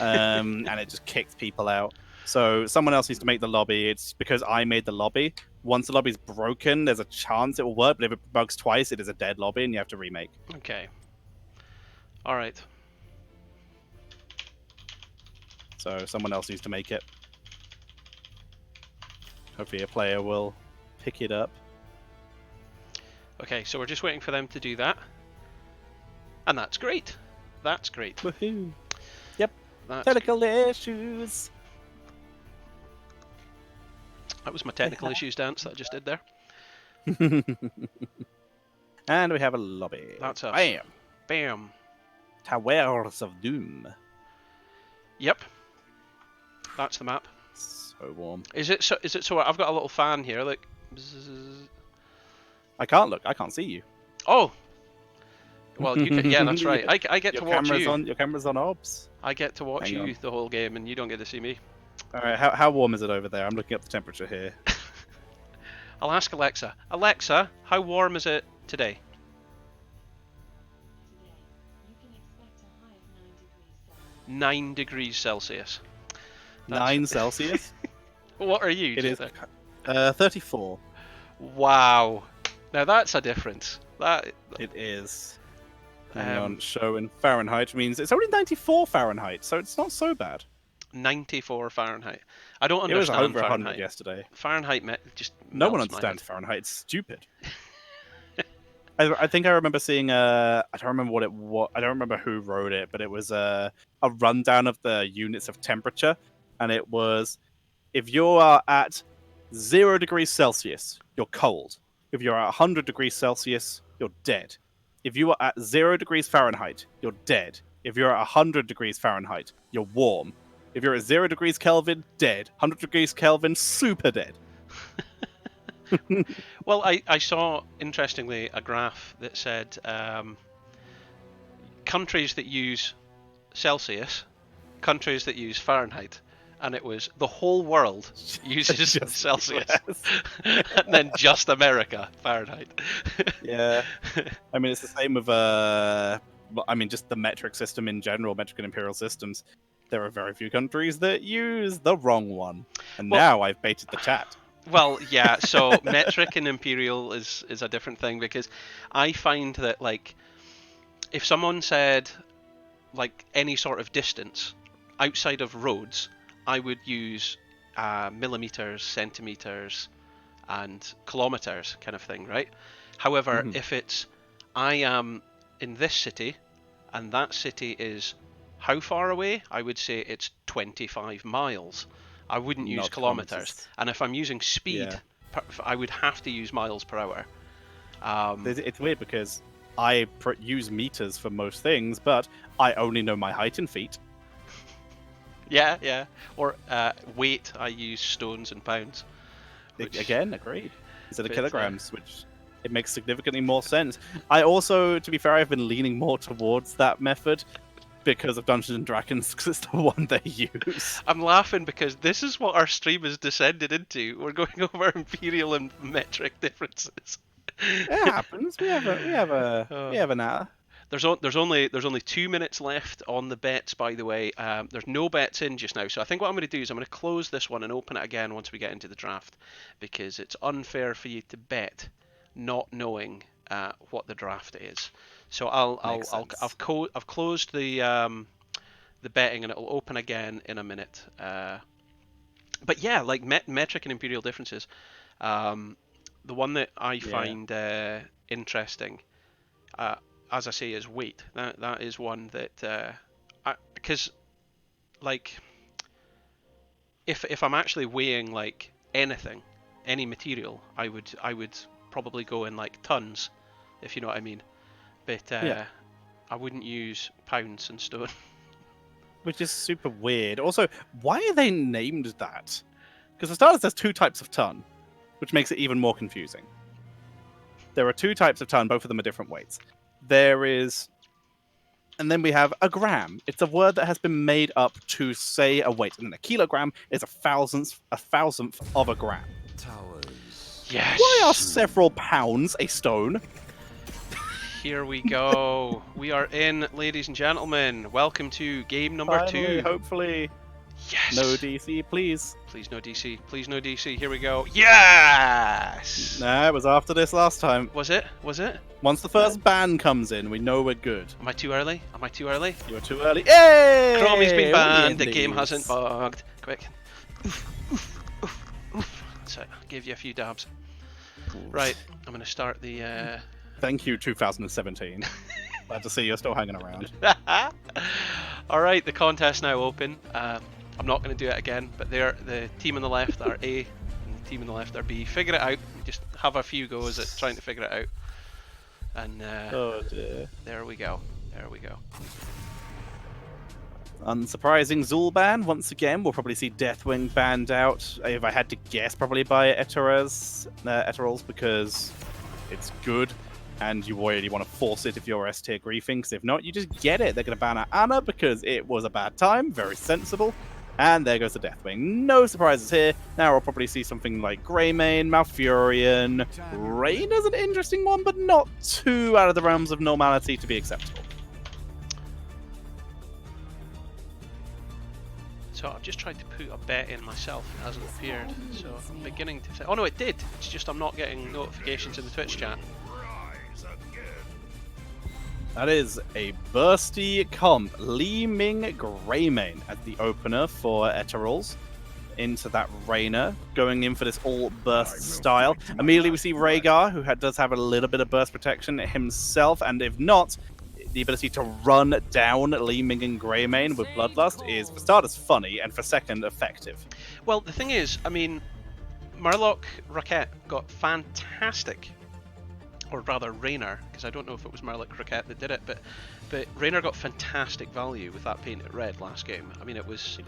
and it just kicks people out. So someone else needs to make the lobby. It's because I made the lobby. Once the lobby's broken, there's a chance it will work, but if it bugs twice, it is a dead lobby and you have to remake. Okay. All right. So someone else needs to make it. Hopefully a player will pick it up. Okay, so we're just waiting for them to do that. And that's great. That's great. Woohoo. Yep. That's Technical issues. That was my technical issues dance that I just did there. And we have a lobby. That's us. Bam. Bam. Towers of Doom. Yep. That's the map. So warm. Is it so? I've got a little fan here. Like. Bzzz. I can't look. I can't see you. Oh. Well, you can. Yeah, that's right. I get to watch you. Your camera's on obs. I get to watch you the whole game, and you don't get to see me. All right. How warm is it over there? I'm looking up the temperature here. I'll ask Alexa. Alexa, how warm is it today? You can expect a high of 9 degrees Celsius. 9 Celsius? What are you? It is 34. Wow. Now that's a difference. It is. Hang on, show in Fahrenheit means it's only 94 Fahrenheit, so it's not so bad. 94 Fahrenheit. I don't understand. It was over Fahrenheit. 100 yesterday. Fahrenheit just no one melts my understands head. Fahrenheit. It's stupid. I think I remember seeing I don't remember what it was. I don't remember who wrote it, but it was a rundown of the units of temperature, and it was if you are at 0 degrees Celsius, you're cold. If you're at 100 degrees Celsius, you're dead. If you are at 0 degrees Fahrenheit, you're dead. If you're at 100 degrees Fahrenheit, you're warm. If you're at 0 degrees Kelvin, dead. 100 degrees Kelvin, super dead. Well, I saw, interestingly, a graph that said countries that use Celsius, countries that use Fahrenheit, and it was the whole world uses Celsius, and then just America, Fahrenheit. Yeah. I mean, it's the same with, just the metric system in general, metric and imperial systems. There are very few countries that use the wrong one. And now I've baited the chat. Well, yeah, so metric and imperial is a different thing, because I find that, like, if someone said, like, any sort of distance outside of roads, I would use millimeters, centimeters, and kilometers kind of thing, right? However, if it's, I am in this city, and that city is how far away, I would say it's 25 miles. I wouldn't use Not kilometers. And if I'm using speed, I would have to use miles per hour. It's weird because I use meters for most things, but I only know my height in feet. Yeah. Or weight, I use stones and pounds. Again, agreed. Instead of kilograms, which it makes significantly more sense. I also, to be fair, I've been leaning more towards that method because of Dungeons and Dragons, because it's the one they use. I'm laughing because this is what our stream has descended into. We're going over imperial and metric differences. It happens. We have an hour. There's only 2 minutes left on the bets, by the way. There's no bets in just now, so I think what I'm going to do is I'm going to close this one and open it again once we get into the draft, because it's unfair for you to bet not knowing what the draft is. So I've closed the betting and it'll open again in a minute. But yeah, like metric and imperial differences. The one that I find interesting, as I say, is weight. That is one that because like if I'm actually weighing like anything, any material, I would probably go in like tons, if you know what I mean. But I wouldn't use pounds and stone. Which is super weird. Also, why are they named that? Because for starters, there's 2 types of ton, which makes it even more confusing. There are 2 types of ton, both of them are different weights. There is... And then we have a gram. It's a word that has been made up to say a weight. And then a kilogram is a thousandth of a gram. Towers. Yes! Why are several pounds a stone? Here we go. We are in, ladies and gentlemen. Welcome to game number Finally, 2. Hopefully. Yes! No DC, please. Please no DC. Please no DC. Here we go. Yes! Nah, it was after this last time. Was it? Was it? Once the first ban comes in, we know we're good. Am I too early? Am I too early? You were too early. Yay! Chromie's been banned. The Indies. game hasn't bugged. Quick. That's it. I'll give you a few dabs. Right. I'm going to start the... Thank you, 2017. Glad to see you're still hanging around. All right, the contest now open. I'm not going to do it again, but the team on the left are A, and the team on the left are B. Figure it out. Just have a few goes at trying to figure it out. And Oh dear. there we go. There we go. Unsurprising, Zul'ban once again. We'll probably see Deathwing banned out. If I had to guess, probably by Eterols, because it's good. And you really want to force it if you're S tier griefing, because if not, you just get it. They're going to ban out Anna because it was a bad time. Very sensible. And there goes the Deathwing. No surprises here. Now we'll probably see something like Greymane, Malfurion. Rain is an interesting one, but not too out of the realms of normality to be acceptable. So I've just tried to put a bet in myself. It hasn't appeared. So I'm beginning to say... Oh no, it did. It's just I'm not getting notifications in the Twitch chat. That is a bursty comp. Li Ming Greymane as the opener for Eterols. Into that Rainer, going in for this all burst style. Immediately we see Rhaegar, who does have a little bit of burst protection himself, and if not, the ability to run down Li Ming and Greymane with Bloodlust is, for starters, funny, and for second, effective. Well, the thing is, I mean, Murloc Rocket got fantastic, or rather Raynor, because I don't know if it was Murloc Rocket that did it, but Raynor got fantastic value with that painted red last game. I mean, it was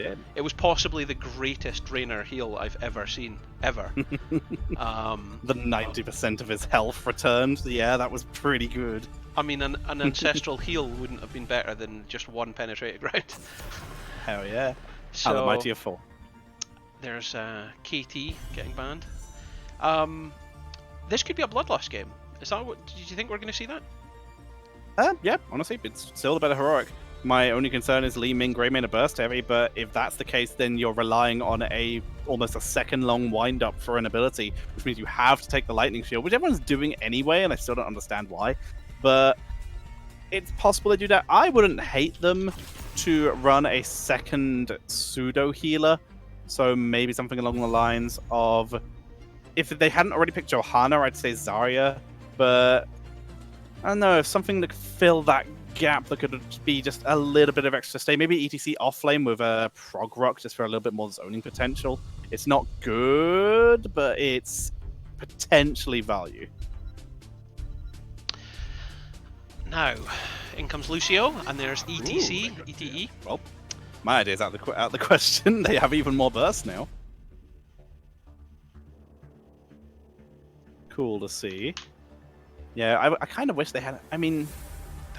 possibly the greatest Raynor heal I've ever seen, ever. The 90% of his health returned. Yeah, that was pretty good. I mean, an ancestral heal wouldn't have been better than just one penetrated ground. Hell yeah. So, How the mighty are full. There's KT getting banned. This could be a Bloodlust game. Is that what? Did you think we're going to see that? Yeah, honestly, it's still the better heroic. My only concern is Li Ming Greymane a burst heavy, but if that's the case, then you're relying on almost a second long wind up for an ability, which means you have to take the lightning shield, which everyone's doing anyway, and I still don't understand why. But it's possible they do that. I wouldn't hate them to run a second pseudo healer, so maybe something along the lines of, if they hadn't already picked Johanna, I'd say Zarya, but I don't know, if something that could fill that gap that could be just a little bit of extra stay. Maybe ETC off lane with a prog rock just for a little bit more zoning potential. It's not good, but it's potentially value. Now, in comes Lucio, and there's ETC, Ooh, ETE. Well, my idea's out the question. They have even more burst now. Cool to see. Yeah, I kind of wish they had... I mean,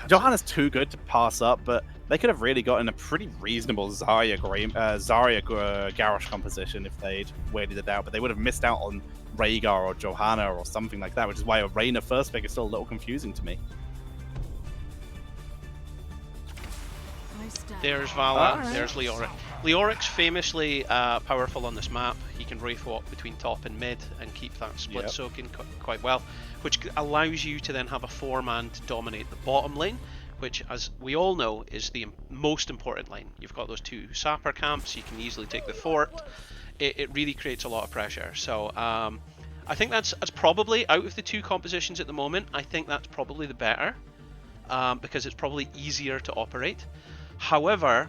Johanna's too good to pass up, but they could have really gotten a pretty reasonable Zarya Garrosh composition if they'd waited it out, but they would have missed out on Rhaegar or Johanna or something like that, which is why a Reyna first pick is still a little confusing to me. There's Vala, there's Leoric. Leoric's famously powerful on this map. He can wraith walk between top and mid and keep that split soaking quite well, which allows you to then have a 4-man to dominate the bottom lane, which, as we all know, is the most important lane. You've got those 2 sapper camps, you can easily take the fort. It really creates a lot of pressure. So I think that's probably, out of the 2 compositions at the moment, I think that's probably the better, because it's probably easier to operate. However,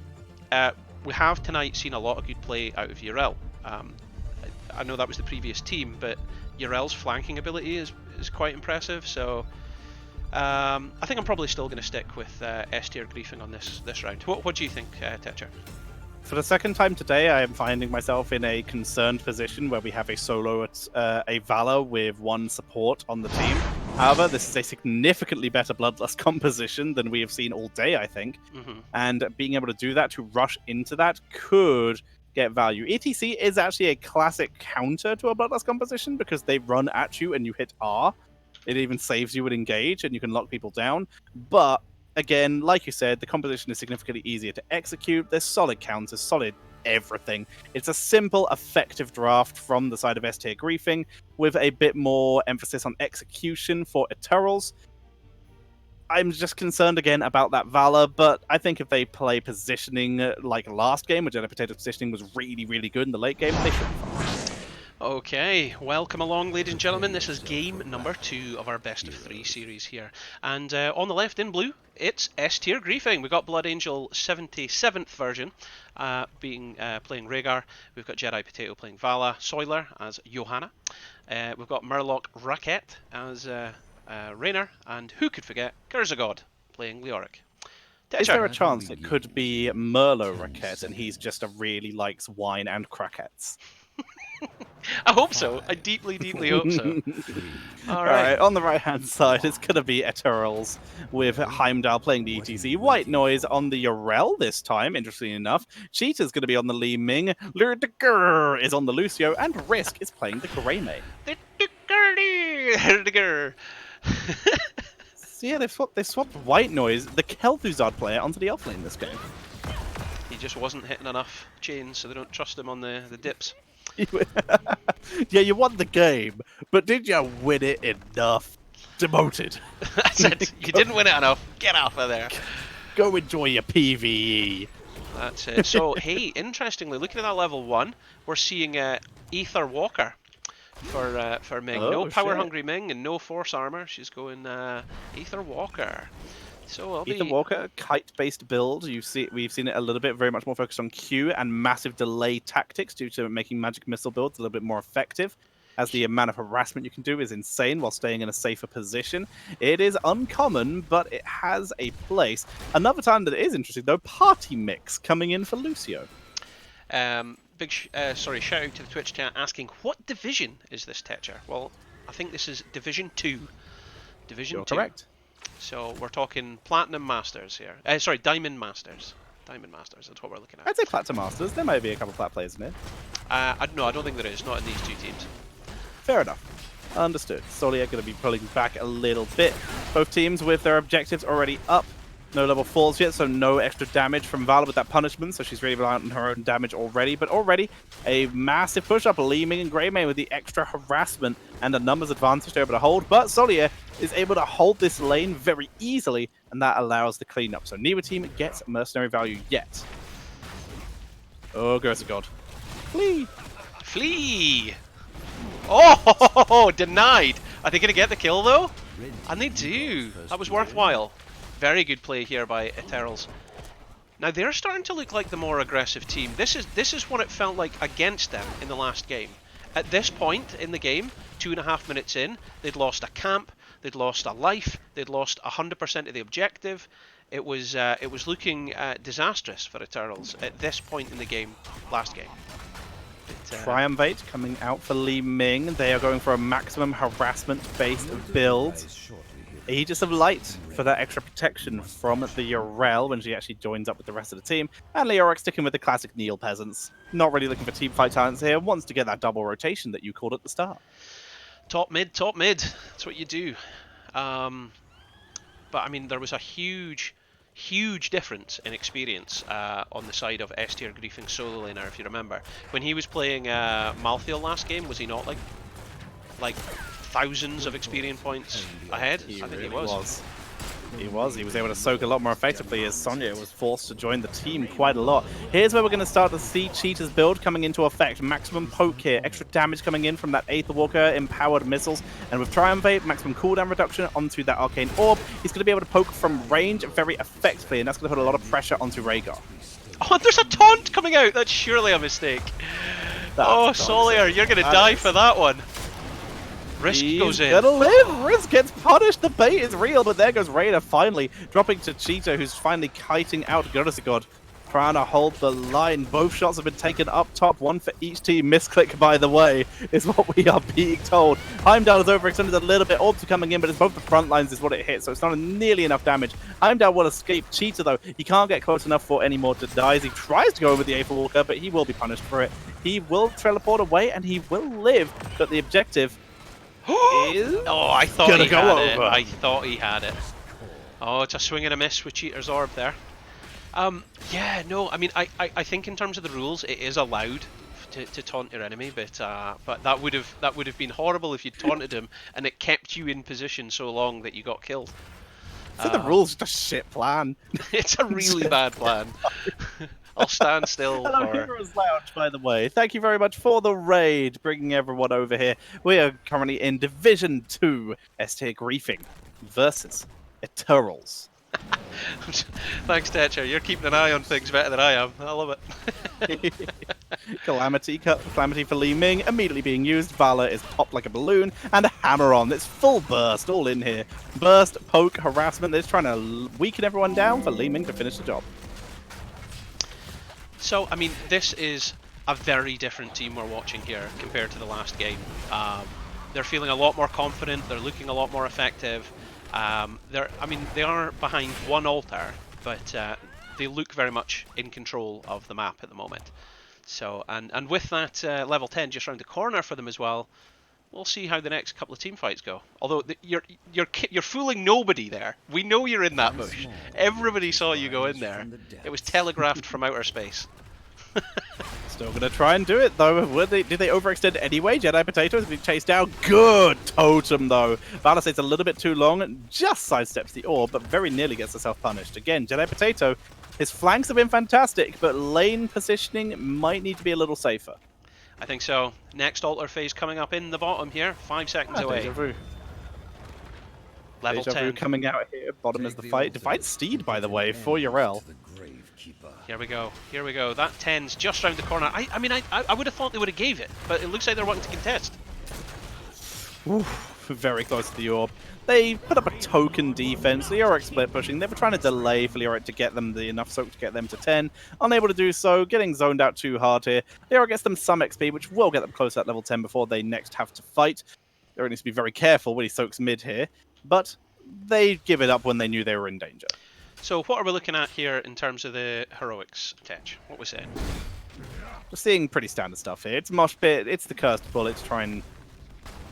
we have tonight seen a lot of good play out of Yrel. I know that was the previous team, but Yrel's flanking ability is quite impressive. So I think I'm probably still going to stick with S tier griefing on this round. What do you think, Tetcher? For the second time today, I am finding myself in a concerned position where we have a solo, a Vala with 1 support on the team. However, this is a significantly better Bloodlust composition than we have seen all day, I think. And being able to do that, to rush into that, could get value. ETC is actually a classic counter to a Bloodlust composition because they run at you and you hit R. It even saves you with engage and you can lock people down. But again, like you said, the composition is significantly easier to execute. There's solid counters, solid everything. It's a simple, effective draft from the side of S tier griefing with a bit more emphasis on execution for Eternals. I'm just concerned again about that Valor, but I think if they play positioning like last game, where Jedi Potato's positioning was really, really good in the late game, they should be fine. Okay, welcome along, ladies and gentlemen. This is game number 2 of our best of 3 series here. And on the left in blue, it's S tier griefing. We've got Blood Angel 77th version playing Rhaegar. We've got Jedi Potato playing Vala, Soiler as Johanna. We've got Murloc Raquette as Raynor, and who could forget Kurzagod playing Leoric. Is there a chance it could be Merlo Raquette and he's just really likes wine and crackets? I hope so. I deeply, deeply hope so. Alright, on the right-hand side, it's going to be Eterals with Heimdall playing the ETC. White Noise on the Yrel this time, interestingly enough. Cheetah's going to be on the Li Ming. Lurdiger is on the Lucio, and Risk is playing the Greymane. So yeah, they swapped White Noise, the Kel'Thuzad player, onto the elf lane this game. He just wasn't hitting enough chains, so they don't trust him on the dips. Yeah, you won the game, but did you win it enough? Demoted. That's it. You didn't win it enough. Get off of there. Go enjoy your PvE. That's it. So, hey, interestingly, looking at that level 1, we're seeing Aether Walker for Ming. No power hungry Ming and no force armor. She's going Aether Walker. So Aether Walker, kite-based build. We've seen it a little bit, very much more focused on Q and massive delay tactics due to making magic missile builds a little bit more effective, as the amount of harassment you can do is insane while staying in a safer position. It is uncommon, but it has a place. Another time that is interesting, though, Party Mix coming in for Lucio. Shout out to the Twitch chat asking, what division is this, Tetcher? Well, I think this is Division 2. Division 2. Correct. So we're talking Platinum Masters here. Diamond Masters. Diamond Masters, that's what we're looking at. I'd say Platinum Masters. There might be a couple of plat players in it. I don't think there is. Not in these 2 teams. Fair enough. Understood. Solia going to be pulling back a little bit. Both teams with their objectives already up. No level 4s yet, so no extra damage from Vala with that punishment, so she's really reliant on her own damage already. But already a massive push-up, Li Ming and Greymane with the extra harassment and a numbers advantage they're able to hold. But Solia is able to hold this lane very easily, and that allows the cleanup. So neither team gets mercenary value yet. Oh, Gersa God. Flee! Flee! Oh, denied! Are they going to get the kill, though? And they do. That was worthwhile. Very good play here by Eterals. Now they're starting to look like the more aggressive team. This is what it felt like against them in the last game. At this point in the game, 2.5 minutes in, they'd lost a camp, they'd lost a life, they'd lost 100% of the objective. It was looking disastrous for Eternals at this point in the game, last game. Triumvirate coming out for Li Ming. They are going for a maximum harassment-based build. Aegis of Light for that extra protection from the Yorel when she actually joins up with the rest of the team. And Leoric sticking with the classic Neil Peasants. Not really looking for teamfight talents here. Wants to get that double rotation that you called at the start. Top mid, top mid. That's what you do. But I mean, there was a huge difference in experience on the side of S tier griefing solo laner, if you remember. When he was playing Malthael last game, was he not like thousands of experience points ahead? I think he was. He was able to soak a lot more effectively as Sonya was forced to join the team quite a lot. Here's where we're going to start to see Cheetah's build coming into effect. Maximum poke here, extra damage coming in from that Aether Walker, empowered missiles, and with Triumvirate, maximum cooldown reduction onto that Arcane Orb. He's going to be able to poke from range very effectively, and that's going to put a lot of pressure onto Rhaegar. Oh, there's a taunt coming out! That's surely a mistake. Oh, Solier, you're going to die for that one. Risk goes in. Gonna live! Risk gets punished! The bait is real, but there goes Raider finally dropping to Cheetah, who's finally kiting out Goddess of God. Trying to hold the line. Both shots have been taken up top, one for each team. Misclick, by the way, is what we are being told. Heimdall is overextended a little bit. Orbs are coming in, but it's both the front lines is what it hits, so it's not nearly enough damage. Heimdall will escape. Cheetah, though, he can't get close enough for any more to die. He tries to go over the Aether Walker, but he will be punished for it. He will teleport away, and he will live, but the objective oh, I thought he had it. I thought he had it. Oh, it's a swing and a miss with Cheater's Orb there. Yeah, no, I mean, I think in terms of the rules, it is allowed to taunt your enemy, but that would have been horrible if you taunted him and it kept you in position so long that you got killed. So the rules just a shit plan. It's a really bad plan. I'll stand still. Hello, Heroes Lounge, by the way. Thank you very much for the raid, bringing everyone over here. We are currently in Division 2 S-tier griefing versus Eternals. Thanks, Tetcher. You're keeping an eye on things better than I am. I love it. Calamity for Li Ming, immediately being used. Valor is popped like a balloon, and a hammer on. It's full burst, all in here. Burst, poke, harassment. They're trying to weaken everyone down for Li Ming to finish the job. So, I mean, this is a very different team we're watching here compared to the last game. They're feeling a lot more confident. They're looking a lot more effective. I mean, they are behind one altar, but they look very much in control of the map at the moment. So, and with that level 10 just around the corner for them as well, we'll see how the next couple of team fights go. Although you're fooling nobody there. We know you're in that bush. Everybody saw you go in there. It was telegraphed from outer space. Still gonna try and do it though. Did they overextend anyway? Jedi Potatoes being chased down. Good totem though. Valor stays a little bit too long. Just sidesteps the orb, but very nearly gets herself punished. Again, Jedi Potato. His flanks have been fantastic, but lane positioning might need to be a little safer. I think so. Next altar phase coming up in the bottom here. 5 seconds away. Level 10 coming out here. Bottom is the fight. Divide Steed, by the way, for Yorel. Here we go. Here we go. That 10's just around the corner. I mean, I would have thought they would have gave it, but it looks like they're wanting to contest. Oof, very close to the orb. They put up a token defense. Leoric split pushing. They were trying to delay for Leoric to get them the enough soak to get them to 10. Unable to do so. Getting zoned out too hard here. Leoric gets them some XP, which will get them close to that level 10 before they next have to fight. Leoric needs to be very careful when he soaks mid here. But they give it up when they knew they were in danger. So what are we looking at here in terms of the heroics, Tech? What was it? We're seeing pretty standard stuff here. It's Mosh Pit, it's the Cursed Bullets, try and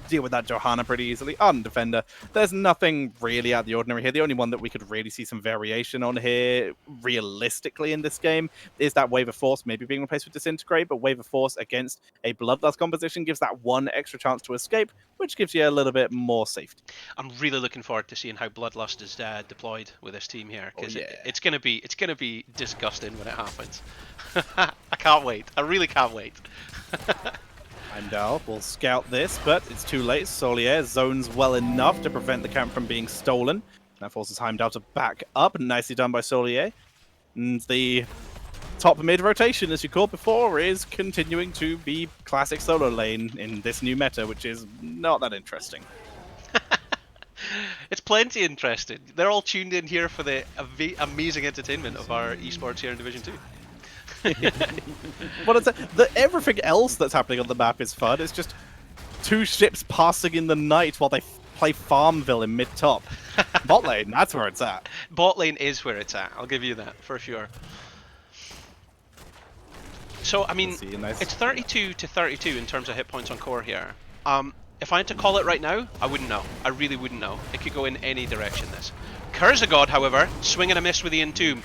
deal with that Johanna pretty easily. Ardent Defender. There's nothing really out of the ordinary here. The only one that we could really see some variation on here, realistically in this game, is that Wave of Force maybe being replaced with Disintegrate, but Wave of Force against a Bloodlust composition gives that one extra chance to escape, which gives you a little bit more safety. I'm really looking forward to seeing how Bloodlust is deployed with this team here, because it's gonna be disgusting when it happens. I can't wait. I really can't wait. Heimdall will scout this, but it's too late. Solier zones well enough to prevent the camp from being stolen. That forces Heimdall to back up. Nicely done by Solier. And the top mid rotation, as you called before, is continuing to be classic solo lane in this new meta, which is not that interesting. It's plenty interesting. They're all tuned in here for the amazing entertainment of our esports here in Division 2. Well, everything else that's happening on the map is fun. It's just two ships passing in the night while they play Farmville in mid-top. Bot lane, that's where it's at. Bot lane is where it's at, I'll give you that, for sure. So, I mean, it's 32 to 32 in terms of hit points on core here. If I had to call it right now, I wouldn't know. I really wouldn't know. It could go in any direction, this. Curse of God, however, swing and a miss with the Entomb.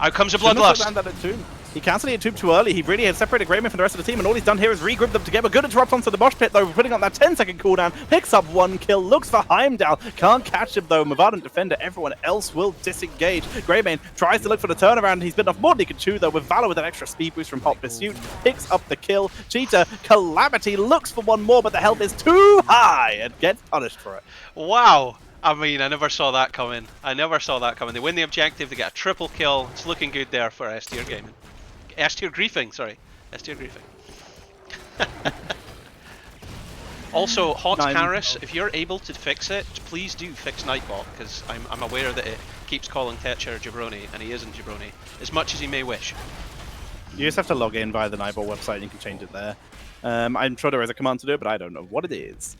Out comes a Bloodlust. He cancelled the Entomb too early. He really had separated Greyman from the rest of the team, and all he's done here is regroup them together. Good interrupt onto the mosh pit, though, putting on that 10-second cooldown. Picks up one kill, looks for Heimdall. Can't catch him, though. Mavardant defender, everyone else will disengage. Greymane tries to look for the turnaround, and he's bitten off more than he can chew, though, with Valor with an extra speed boost from Hot Pursuit. Picks up the kill. Cheetah, Calamity looks for one more, but the health is too high and gets punished for it. Wow! I mean, I never saw that coming. I never saw that coming. They win the objective, they get a triple kill. It's looking good there for S-tier gaming. S-tier griefing, sorry. S-tier griefing. Also, Hot Karis, if you're able to fix it, please do fix Nightbot, because I'm aware that it keeps calling Tetcher Jabroni, and he isn't Jabroni, as much as he may wish. You just have to log in via the Nightbot website and you can change it there. I'm sure there is a command to do it, but I don't know what it is.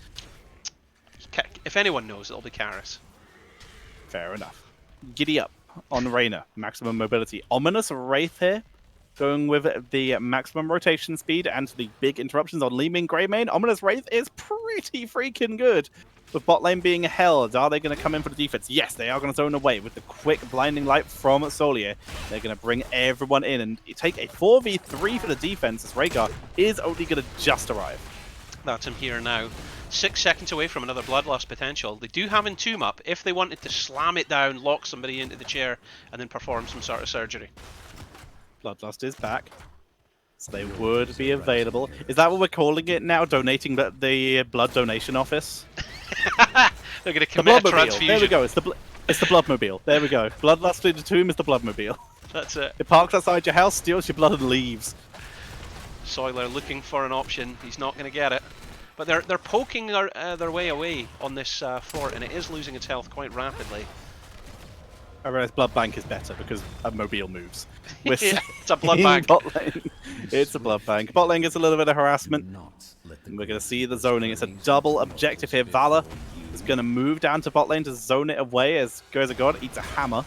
If anyone knows, it'll be Karis. Fair enough. Giddy up on Reyna. Maximum mobility. Ominous Wraith here. Going with the maximum rotation speed and the big interruptions on Leeming Greymane. Ominous Wraith is pretty freaking good. With bot lane being held, are they going to come in for the defense? Yes, they are going to zone away with the quick blinding light from Solier. They're going to bring everyone in and take a 4v3 for the defense as Rhaegar is only going to just arrive. That's him here now. 6 seconds away from another Bloodlust potential. They do have Entomb up if they wanted to slam it down, lock somebody into the chair, and then perform some sort of surgery. Bloodlust is back, so they would be available. Is that what we're calling it now? Donating the blood donation office? They're going to commit a transfusion. There we go. It's the Bloodmobile. There we go. Bloodlust in the tomb is the Bloodmobile. That's it. It parks outside your house, steals your blood, and leaves. Soiler looking for an option. He's not going to get it. But they're poking their way away on this fort, and it is losing its health quite rapidly. I realize Blood Bank is better because a mobile moves. Yeah, it's a blood bank. It's a blood bank. Bot lane gets a little bit of harassment. And we're going to see the zoning. It's a double objective here. Valor is going to move down to bot lane to zone it away as Goes a God eats a hammer.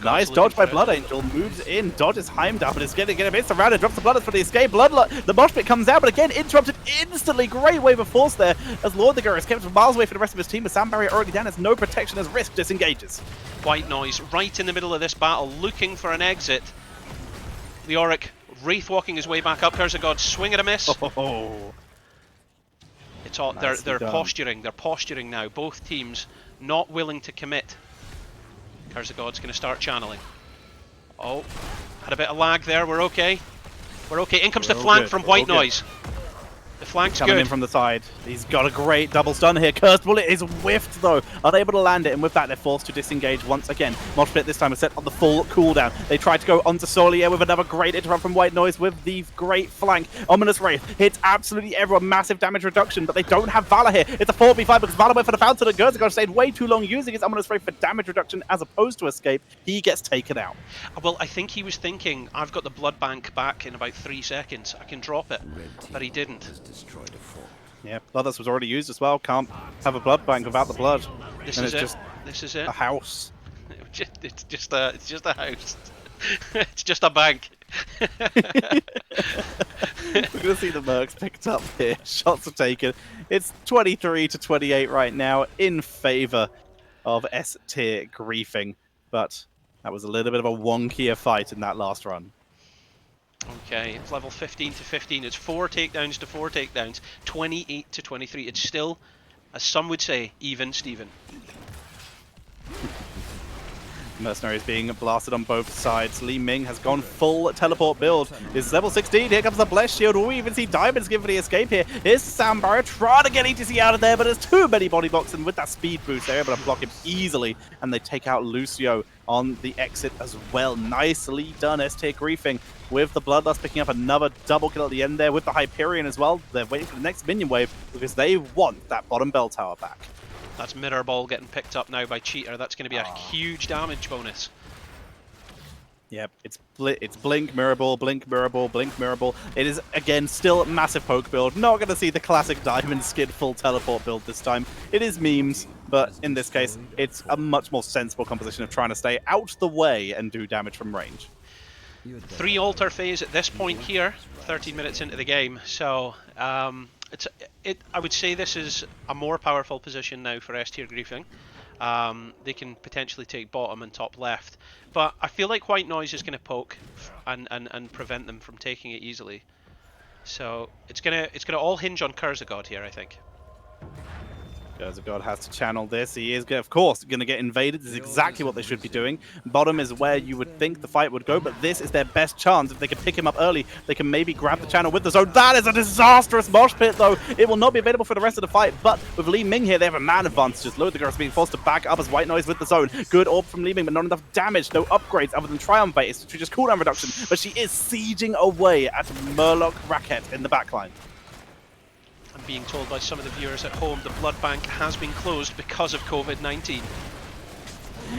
Nice dodge by Blood Angel. Moves in, dodges Heimdall, but it's going to get a bit surrounded. Drops the Bloodlust for the escape. The mosh pit comes out, but again interrupted instantly. Great wave of force there as Lord the Girl is kept miles away from the rest of his team. With Sand Barrier already down, has no protection as Risk disengages. White Noise right in the middle of this battle, looking for an exit. The Auric wraith walking his way back up. Curse of God, swing and a miss. Oh. It's all they're posturing. They're posturing now. Both teams not willing to commit. Curse of God's going to start channeling. Oh, had a bit of lag there. We're okay. We're okay. In comes the flank from White Noise. The flank's coming good. in from the side. He's got a great double stun here. Cursed Bullet is whiffed though. Unable to land it, and with that they're forced to disengage once again. Mosh Pit this time is set on the full cooldown. They try to go onto Solier with another great interrupt from White Noise with the great flank. Ominous Wraith hits absolutely everyone. Massive damage reduction, but they don't have Valor here. It's a 4v5 because Valor went for the Fountain and Gurzagon stayed way too long using his Ominous Wraith for damage reduction as opposed to escape. He gets taken out. Well, I think he was thinking, I've got the blood bank back in about 3 seconds. I can drop it, but he didn't. Yeah, Bloodlust was already used as well. Can't have a blood bank without the blood. This is it. A house. It's just a house. It's just a bank. We're going to see the Mercs picked up here. Shots are taken. It's 23 to 28 right now in favor of S-tier griefing, but that was a little bit of a wonkier fight in that last run. Okay, it's level 15 to 15. It's 4 takedowns to 4 takedowns. 28 to 23. It's still, as some would say, even Steven. Mercenaries being blasted on both sides. Li Ming has gone full teleport build. This is level 16. Here comes the Blessed Shield. Will we even see Diamonds give for the escape here? Here's Sound Barrier trying to get ETC out of there, but there's too many body blocks, and with that speed boost, they're able to block him easily, and they take out Lucio on the exit as well. Nicely done, S-tier griefing with the Bloodlust picking up another double kill at the end there with the Hyperion as well. They're waiting for the next minion wave because they want that bottom bell tower back. That's Mirror Ball getting picked up now by Cheater. That's going to be a huge damage bonus. Yep, it's Blink, Mirror Ball, Blink, Mirror Ball, Blink, Mirror Ball. It is, again, still massive poke build. Not going to see the classic Diamond Skid full teleport build this time. It is memes, but in this case, it's a much more sensible composition of trying to stay out the way and do damage from range. 3 altar phase at this point here, 13 minutes into the game. So, I would say this is a more powerful position now for S-tier griefing. They can potentially take bottom and top left, but I feel like White Noise is going to poke and prevent them from taking it easily. So it's gonna all hinge on Kurzagod here, I think. God has to channel this. He is, of course, going to get invaded. This is exactly what they should be doing. Bottom is where you would think the fight would go, but this is their best chance. If they can pick him up early, they can maybe grab the channel with the zone. That is a disastrous mosh pit, though. It will not be available for the rest of the fight, but with Li Ming here, they have a man advantage. Just Load the Girls being forced to back up as White Noise with the zone. Good orb from Li Ming, but not enough damage. No upgrades other than Triumphate. It's just cooldown reduction, but she is sieging away at Murloc Racket in the backline. I'm being told by some of the viewers at home the blood bank has been closed because of COVID-19.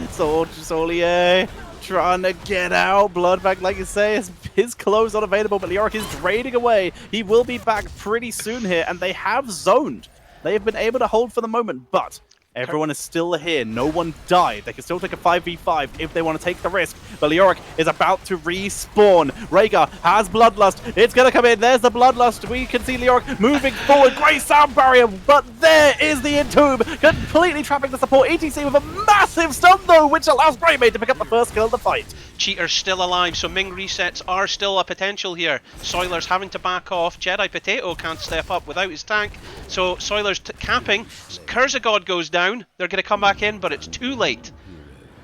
So Solier trying to get out. Blood bank, like you say, his clothes not available, but Leoric is draining away. He will be back pretty soon here, and they have zoned. They have been able to hold for the moment, but everyone is still here. No one died. They can still take a 5v5 if they want to take the risk. But Leoric is about to respawn. Rhaegar has Bloodlust. It's going to come in. There's the Bloodlust. We can see Leoric moving forward. Great sound barrier. But there is the Entomb. Completely trapping the support. ETC with a massive stun, though, which allows Greymane to pick up the first kill of the fight. Cheater's still alive, so Ming resets are still a potential here. Soiler's having to back off. Jedi Potato can't step up without his tank, so Soiler's capping. Kurzagod goes down. They're going to come back in, but it's too late.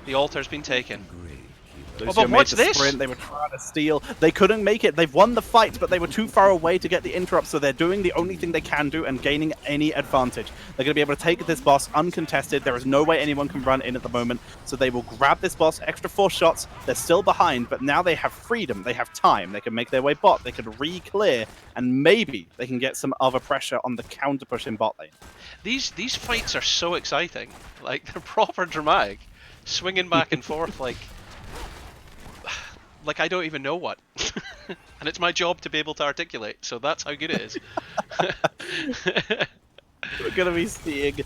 The altar's been taken. Oh, but what's this? Sprint. They were trying to steal. They couldn't make it. They've won the fight, but they were too far away to get the interrupt, so they're doing the only thing they can do and gaining any advantage. They're going to be able to take this boss uncontested. There is no way anyone can run in at the moment, so they will grab this boss. Extra 4 shots. They're still behind, but now they have freedom. They have time. They can make their way bot. They can re-clear, and maybe they can get some other pressure on the counter push in bot lane. These fights are so exciting. Like, they're proper dramatic. Swinging back and forth like I don't even know what. And it's my job to be able to articulate, so that's how good it is. We're going to be seeing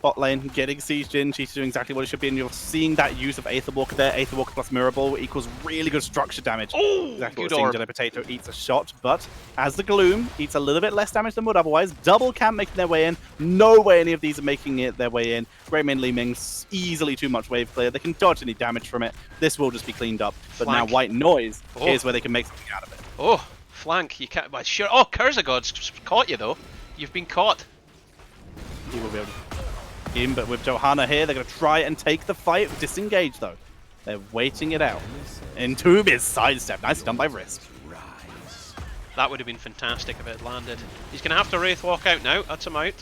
bot lane getting sieged in. She's doing exactly what it should be, and you're seeing that use of Aetherwalker there. Aetherwalker plus Mirror Ball equals really good structure damage. Oh, exactly good what we're orb. seeing. Jedi Potato eats a shot, but as the Gloom eats a little bit less damage than would otherwise, double camp making their way in. No way any of these are making it their way in. Greymane Li Ming easily too much wave clear. They can dodge any damage from it. This will just be cleaned up. But Flank. now White Noise is where they can make something out of it. Oh, flank. You can't. Well, sure. Oh, Kurzagod's caught you though. You've been caught. He will be able to in, but with Johanna here, they're going to try and take the fight. Disengage, though. They're waiting it out. Entomb is sidestep. Nice done by Risk. That would have been fantastic if it had landed. He's going to have to Wraith walk out now. That's him out.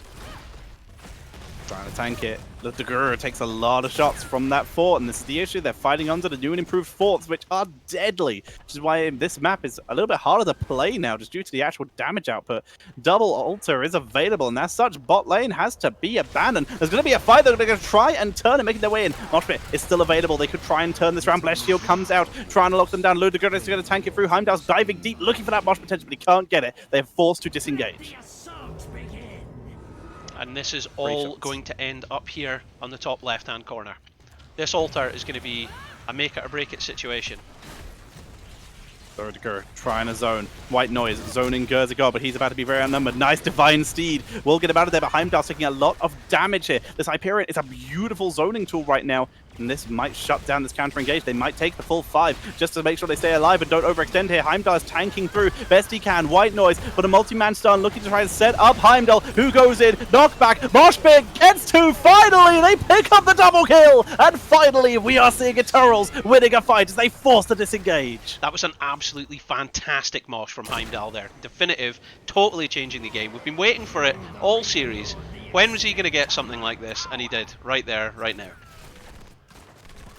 Trying to tank it. The Dagur takes a lot of shots from that fort, and this is the issue. They're fighting under the new and improved forts, which are deadly, which is why this map is a little bit harder to play now, just due to the actual damage output. Double altar is available, and as such, bot lane has to be abandoned. There's going to be a fight. They're going to try and turn and making their way in. Moshpit is still available. They could try and turn this round. Blessed Shield comes out, trying to lock them down. Ludagur is going to tank it through. Heimdall's diving deep, looking for that Mosh potential, but he can't get it. They're forced to disengage. And this is all going to end up here on the top left-hand corner. This altar is going to be a make it or break it situation. Dagur trying to zone. White Noise zoning Kurzagod, but he's about to be very outnumbered. Nice Divine Steed. We'll get him out of there, but Heimdall's taking a lot of damage here. This Hyperion is a beautiful zoning tool right now. And this might shut down this counter engage. They might take the full 5 just to make sure they stay alive and don't overextend here. Heimdall is tanking through best he can. White Noise, but a multi-man stun looking to try and set up Heimdall, who goes in. Knockback. Moshpit gets 2. Finally, they pick up the double kill. And finally, we are seeing Eternals winning a fight as they force the disengage. That was an absolutely fantastic mosh from Heimdall there. Definitive, totally changing the game. We've been waiting for it all series. When was he going to get something like this? And he did. Right there, right now.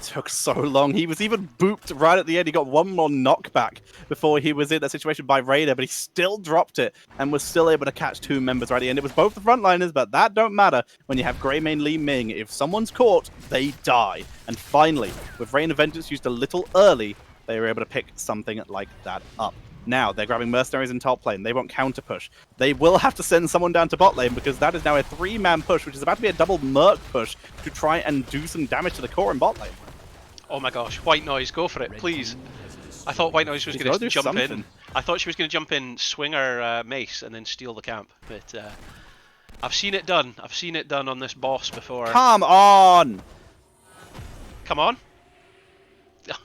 Took so long. He was even booped right at the end. He got one more knockback before he was in that situation by Raider, but he still dropped it and was still able to catch 2 members right at the end. It was both the frontliners, but that don't matter when you have Greymane Li Ming. If someone's caught, they die. And finally, with Rain of Vengeance used a little early, they were able to pick something like that up. Now, they're grabbing Mercenaries in top lane. They won't counter push. They will have to send someone down to bot lane because that is now a 3-man push, which is about to be a double Merc push to try and do some damage to the core in bot lane. Oh my gosh, White Noise, go for it, please. I thought White Noise was going to jump in. I thought she was going to jump in, swing her mace, and then steal the camp. But I've seen it done. I've seen it done on this boss before. Come on! Come on?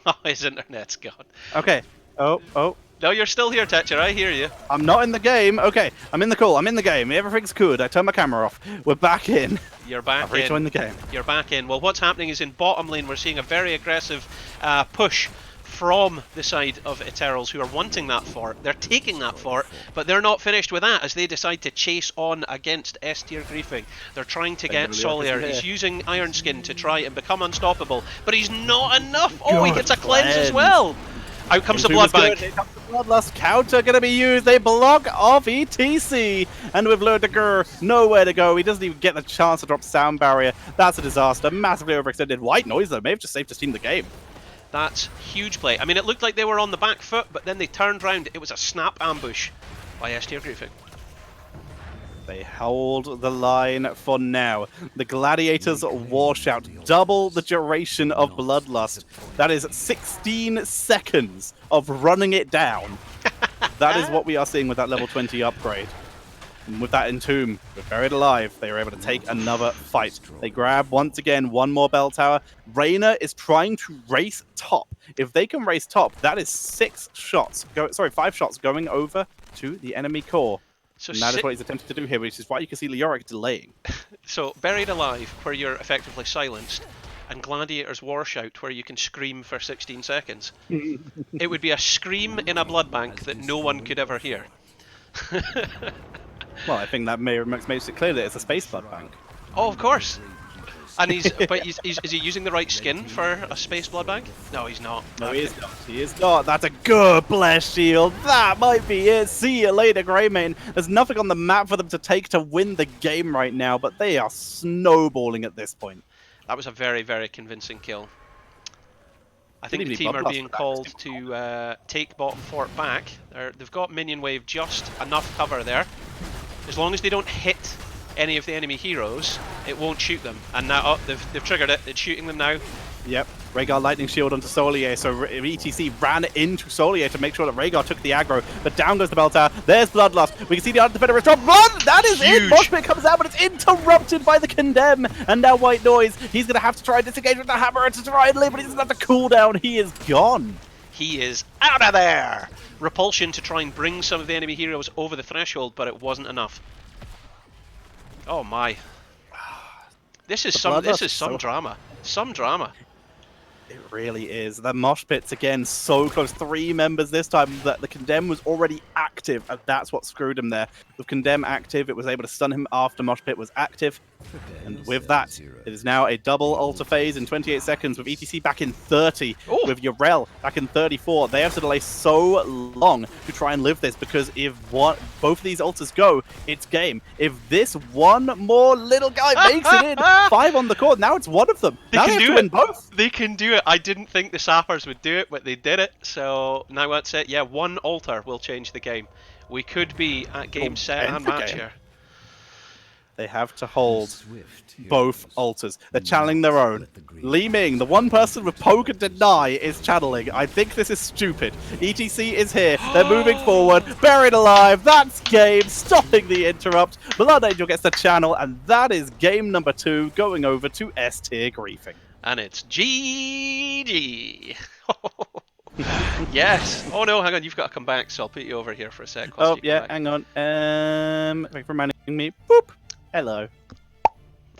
Oh, his internet's gone. Okay. Oh. No, you're still here, Tetcher. I hear you. I'm not in the game. Okay, I'm in the call. I'm in the game. Everything's good. I turned my camera off. We're back in. You're back I've rejoined the game. You're back in. Well, what's happening is in bottom lane, we're seeing a very aggressive push from the side of Eternals, who are wanting that fort. They're taking that fort, but they're not finished with that as they decide to chase on against S-tier griefing. They're trying to get Solier. He's using Iron Skin to try and become unstoppable, but he's not enough. Oh, he gets a cleanse as well. Out comes the Blood Bank. Here comes the Bloodlust counter going to be used. They block off ETC. And with Lodegur nowhere to go. He doesn't even get the chance to drop Sound Barrier. That's a disaster. Massively overextended. White Noise, though, may have just saved his team the game. That's huge play. I mean, it looked like they were on the back foot, but then they turned round. It was a snap ambush by S-tier griefing. They hold the line for now. The Gladiators War Shout, double the duration of Bloodlust. That is 16 seconds of running it down. That is what we are seeing with that level 20 upgrade. And with that Entomb, with Buried Alive, they are able to take another fight. They grab, once again, one more bell tower. Reyna is trying to race top. If they can race top, that is 5 shots going over to the enemy core. So and that is what he's attempted to do here, which is why you can see Leoric delaying. So, Buried Alive, where you're effectively silenced, and Gladiator's War Shout, where you can scream for 16 seconds. It would be a scream in a blood bank that no one could ever hear. Well, I think that makes it clear that it's a space blood bank. Oh, of course. And is he using the right skin for a space blood bank? No, he's not. No, he is not. He is not. That's a good blast shield. That might be it. See you later, Greymane. There's nothing on the map for them to take to win the game right now, but they are snowballing at this point. That was a very, very convincing kill. I think the team are being called to take bottom fort back. They've got minion wave just enough cover there. As long as they don't hit any of the enemy heroes, it won't shoot them. And now, they've triggered it. It's shooting them now. Yep. Rhaegar Lightning Shield onto Solier, so ETC ran into Solier to make sure that Rhaegar took the aggro, but down goes the bell tower. There's Bloodlust. We can see the Undefender drop. Run! That is it! Moshpit comes out, but it's interrupted by the Condemn, and now White Noise. He's going to have to try and disengage with the hammer to try and live, but he doesn't have the cooldown. He is gone. He is out of there! Repulsion to try and bring some of the enemy heroes over the threshold, but it wasn't enough. Oh my. This is some drama. Some drama. It really is. The mosh pits again, so close. 3 members this time. That the Condemn was already active, and that's what screwed him there. With Condemn active, it was able to stun him after mosh pit was active. And with that, it is now a double alter phase in 28 seconds with ETC back in 30, with Yrel back in 34. They have to delay so long to try and live this, because if both of these alters go, it's game. If this one more little guy makes it in, 5 on the court, now it's one of them. Now they have to win both. They can do it. I didn't think the Sappers would do it, but they did it. So now that's it. Yeah, 1 alter will change the game. We could be at game, set, and match here. They have to hold both altars. They're channeling their own. Li Ming, the one person with poke and deny, is channeling. I think this is stupid. ETC is here. They're moving forward. Buried Alive. That's game. Stopping the interrupt. Blood Angel gets the channel, and that is game number 2 going over to S-tier griefing. And it's GG. Yes. Oh no, hang on, you've got to come back, so I'll put you over here for a sec. Oh yeah, hang on. Thanks for reminding me. Boop. Hello.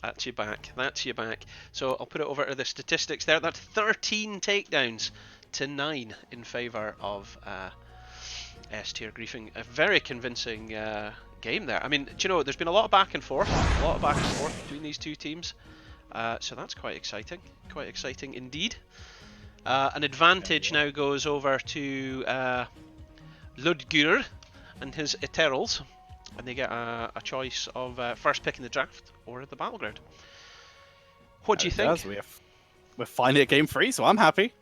That's you back. That's you back. So I'll put it over to the statistics there. That's 13 takedowns to 9 in favour of S tier griefing. A very convincing game there. I mean, do you know, there's been a lot of back and forth. Between these two teams. So that's quite exciting. Quite exciting indeed. An advantage now goes over to Ludgur and his Eterals, and they get a choice of first pick in the draft or the battleground. What do you think? We're finally at game 3, so I'm happy.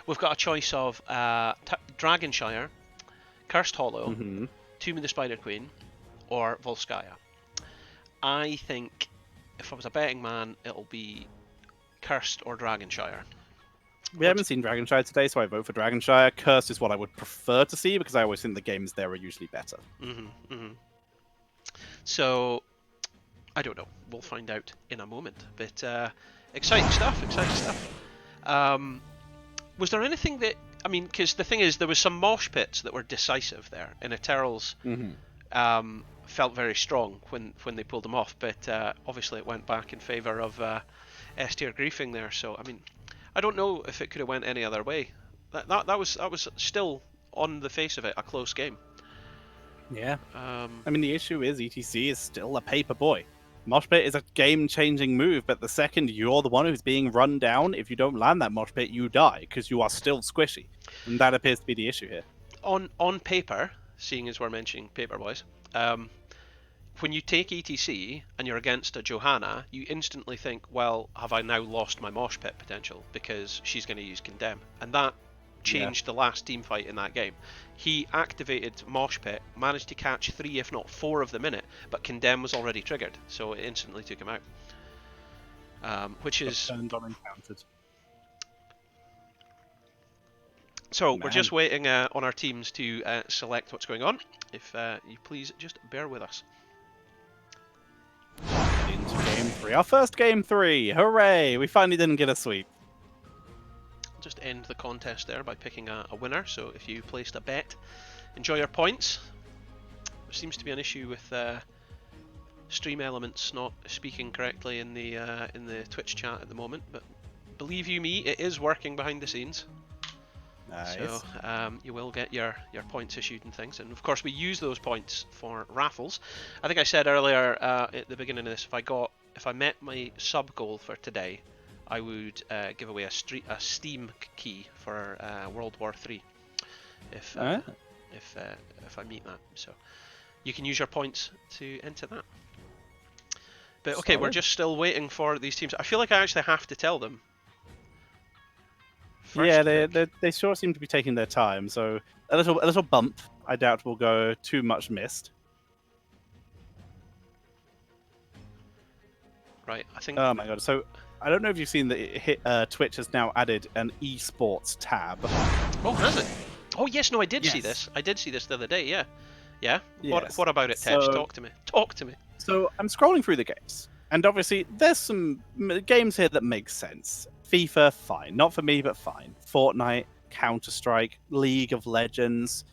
We've got a choice of Dragonshire, Cursed Hollow, Tomb of the Spider Queen, or Volskaya. I think if I was a betting man, it'll be Cursed or Dragonshire. We haven't seen Dragonshire today, so I vote for Dragonshire. Cursed is what I would prefer to see because I always think the games there are usually better. So, I don't know. We'll find out in a moment. But exciting stuff. Was there anything that... I mean, because the thing is, there was some mosh pits that were decisive there. And Eterals felt very strong when they pulled them off. But obviously it went back in favour of S tier griefing there. So, I mean... I don't know if it could have went any other way. That was still, on the face of it, a close game. Yeah. I mean, the issue is ETC is still a paper boy. Mosh pit is a game-changing move, but the second you're the one who's being run down, if you don't land that mosh pit, you die, because you are still squishy. And that appears to be the issue here. On paper, seeing as we're mentioning paper boys, when you take ETC and you're against a Johanna, you instantly think, well, have I now lost my mosh pit potential because she's going to use Condemn? And that changed the last team fight in that game. He activated mosh pit, managed to catch 3 if not 4 of them in it, but Condemn was already triggered, so it instantly took him out. Which is... Turned on encountered. So we're just waiting on our teams to select what's going on. If you please just bear with us. Into game 3. Our first game 3. Hooray! We finally didn't get a sweep. I'll just end the contest there by picking a winner. So if you placed a bet, enjoy your points. There seems to be an issue with Stream Elements not speaking correctly in the Twitch chat at the moment, but believe you me, it is working behind the scenes. Nice. So you will get your points issued and things, and of course we use those points for raffles. I think I said earlier at the beginning of this, if I met my sub goal for today, I would give away a Steam key for World War 3 if I meet that. So you can use your points to enter that. But okay, we're just still waiting for these teams. I feel like I actually have to tell them. Yeah, they sure seem to be taking their time. So a little bump, I doubt will go too much missed. Right, I think. Oh my god! So I don't know if you've seen that Twitch has now added an esports tab. Oh, has it? Oh yes, no, I did see Yes. this. I did see this the other day. Yeah. Yes. What about it, Tej? Talk to me. So I'm scrolling through the games, and obviously there's some games here that make sense. FIFA, fine. Not for me, but fine. Fortnite, Counter-Strike, League of Legends.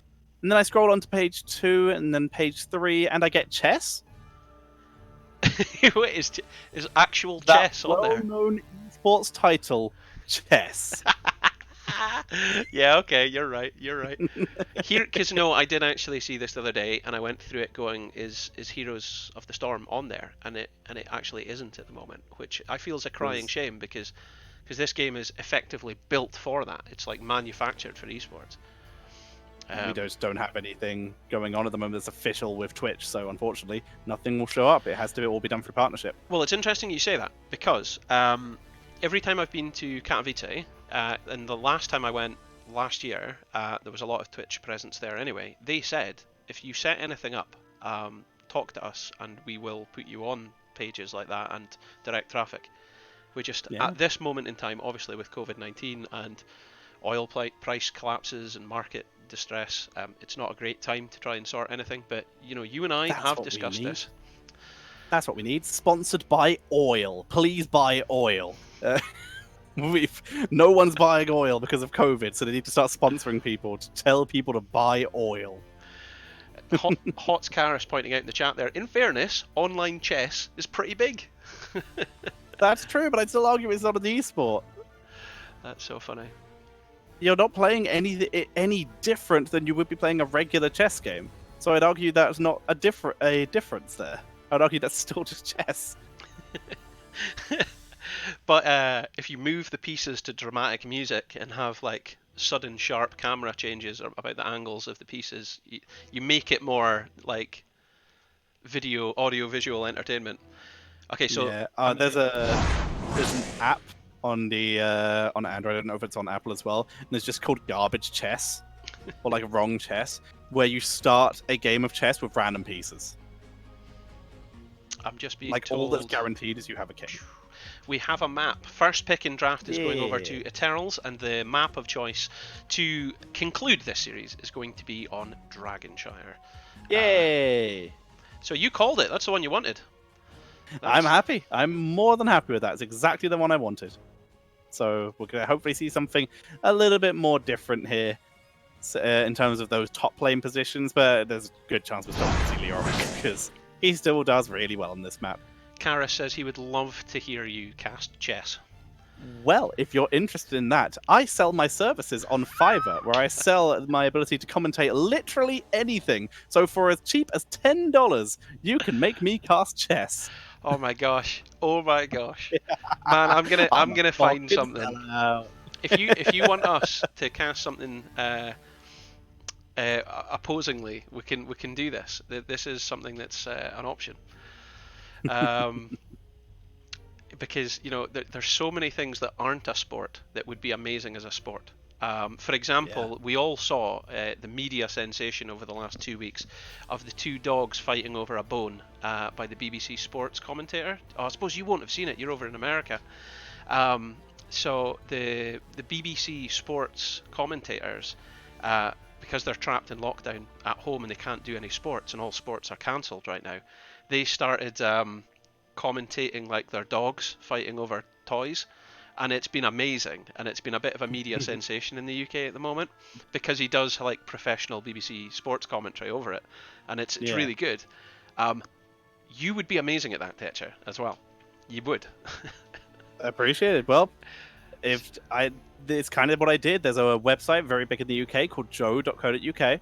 And then I scroll on to page 2 and then page 3, and I get chess. Wait, is actual chess on there? That well-known esports title, chess. Yeah, okay, you're right. Here, because no, I did actually see this the other day, and I went through it going, is Heroes of the Storm on there? And it actually isn't at the moment, which I feel is a crying shame because this game is effectively built for that. It's like manufactured for esports. We just don't have anything going on at the moment that's official with Twitch, so unfortunately nothing will show up. It has to all be done through partnership. Well, it's interesting you say that, because every time I've been to Katowice, and the last time I went last year, there was a lot of Twitch presence there anyway. They said, if you set anything up, talk to us and we will put you on pages like that and direct traffic. We just, at this moment in time, obviously with COVID-19 and oil price collapses and market distress, it's not a great time to try and sort anything, but you know, you and I have discussed this. That's what we need. Sponsored by oil. Please buy oil. No one's buying oil because of COVID, so they need to start sponsoring people to tell people to buy oil. Hot's Karis pointing out in the chat there. In fairness, online chess is pretty big. That's true, but I'd still argue it's not an esport. That's so funny. You're not playing any different than you would be playing a regular chess game. So I'd argue that's not a difference there. I'd argue that's still just chess. But if you move the pieces to dramatic music and have like sudden sharp camera changes about the angles of the pieces, you make it more like audio visual entertainment. Okay, so yeah, there's an app on the on Android. I don't know if it's on Apple as well. And it's just called Garbage Chess, or like Wrong Chess, where you start a game of chess with random pieces. I'm just being like told... all that's guaranteed is you have a king. We have a map. First pick in draft is going over to Eternals, and the map of choice to conclude this series is going to be on Dragonshire. Yay! So you called it. That's the one you wanted. I'm happy. I'm more than happy with that. It's exactly the one I wanted. So we're going to hopefully see something a little bit more different here in terms of those top lane positions, but there's a good chance we're still going to see Leoric because he still does really well on this map. Karis says he would love to hear you cast chess. Well, if you're interested in that, I sell my services on Fiverr, where I sell my ability to commentate literally anything. So for as cheap as $10, you can make me cast chess. Oh my gosh! Oh my gosh! Man, I'm gonna find something. If you want us to cast something opposingly, we can do this. This is something that's an option. Because there's so many things that aren't a sport that would be amazing as a sport. For example, we all saw the media sensation over the last 2 weeks of the two dogs fighting over a bone by the BBC Sports commentator. Oh, I suppose you won't have seen it. You're over in America. So the BBC Sports commentators, because they're trapped in lockdown at home and they can't do any sports, and all sports are cancelled right now, they started commentating like their dogs fighting over toys, and it's been amazing, and it's been a bit of a media sensation in the UK at the moment because he does like professional BBC sports commentary over it, and it's really good. You would be amazing at that, Tetcher, as well. You would. Appreciate it. Well, it's kind of what I did. There's a website very big in the UK called joe.co.uk,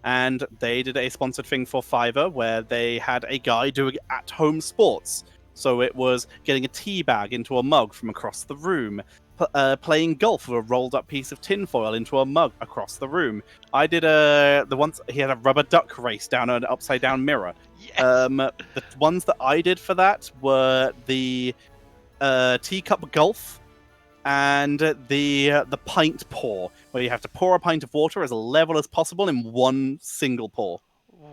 and they did a sponsored thing for Fiverr where they had a guy doing at-home sports. So it was getting a tea bag into a mug from across the room, playing golf with a rolled-up piece of tinfoil into a mug across the room. I did he had a rubber duck race down an upside-down mirror. Yes. The ones that I did for that were the teacup golf and the pint pour, where you have to pour a pint of water as level as possible in one single pour.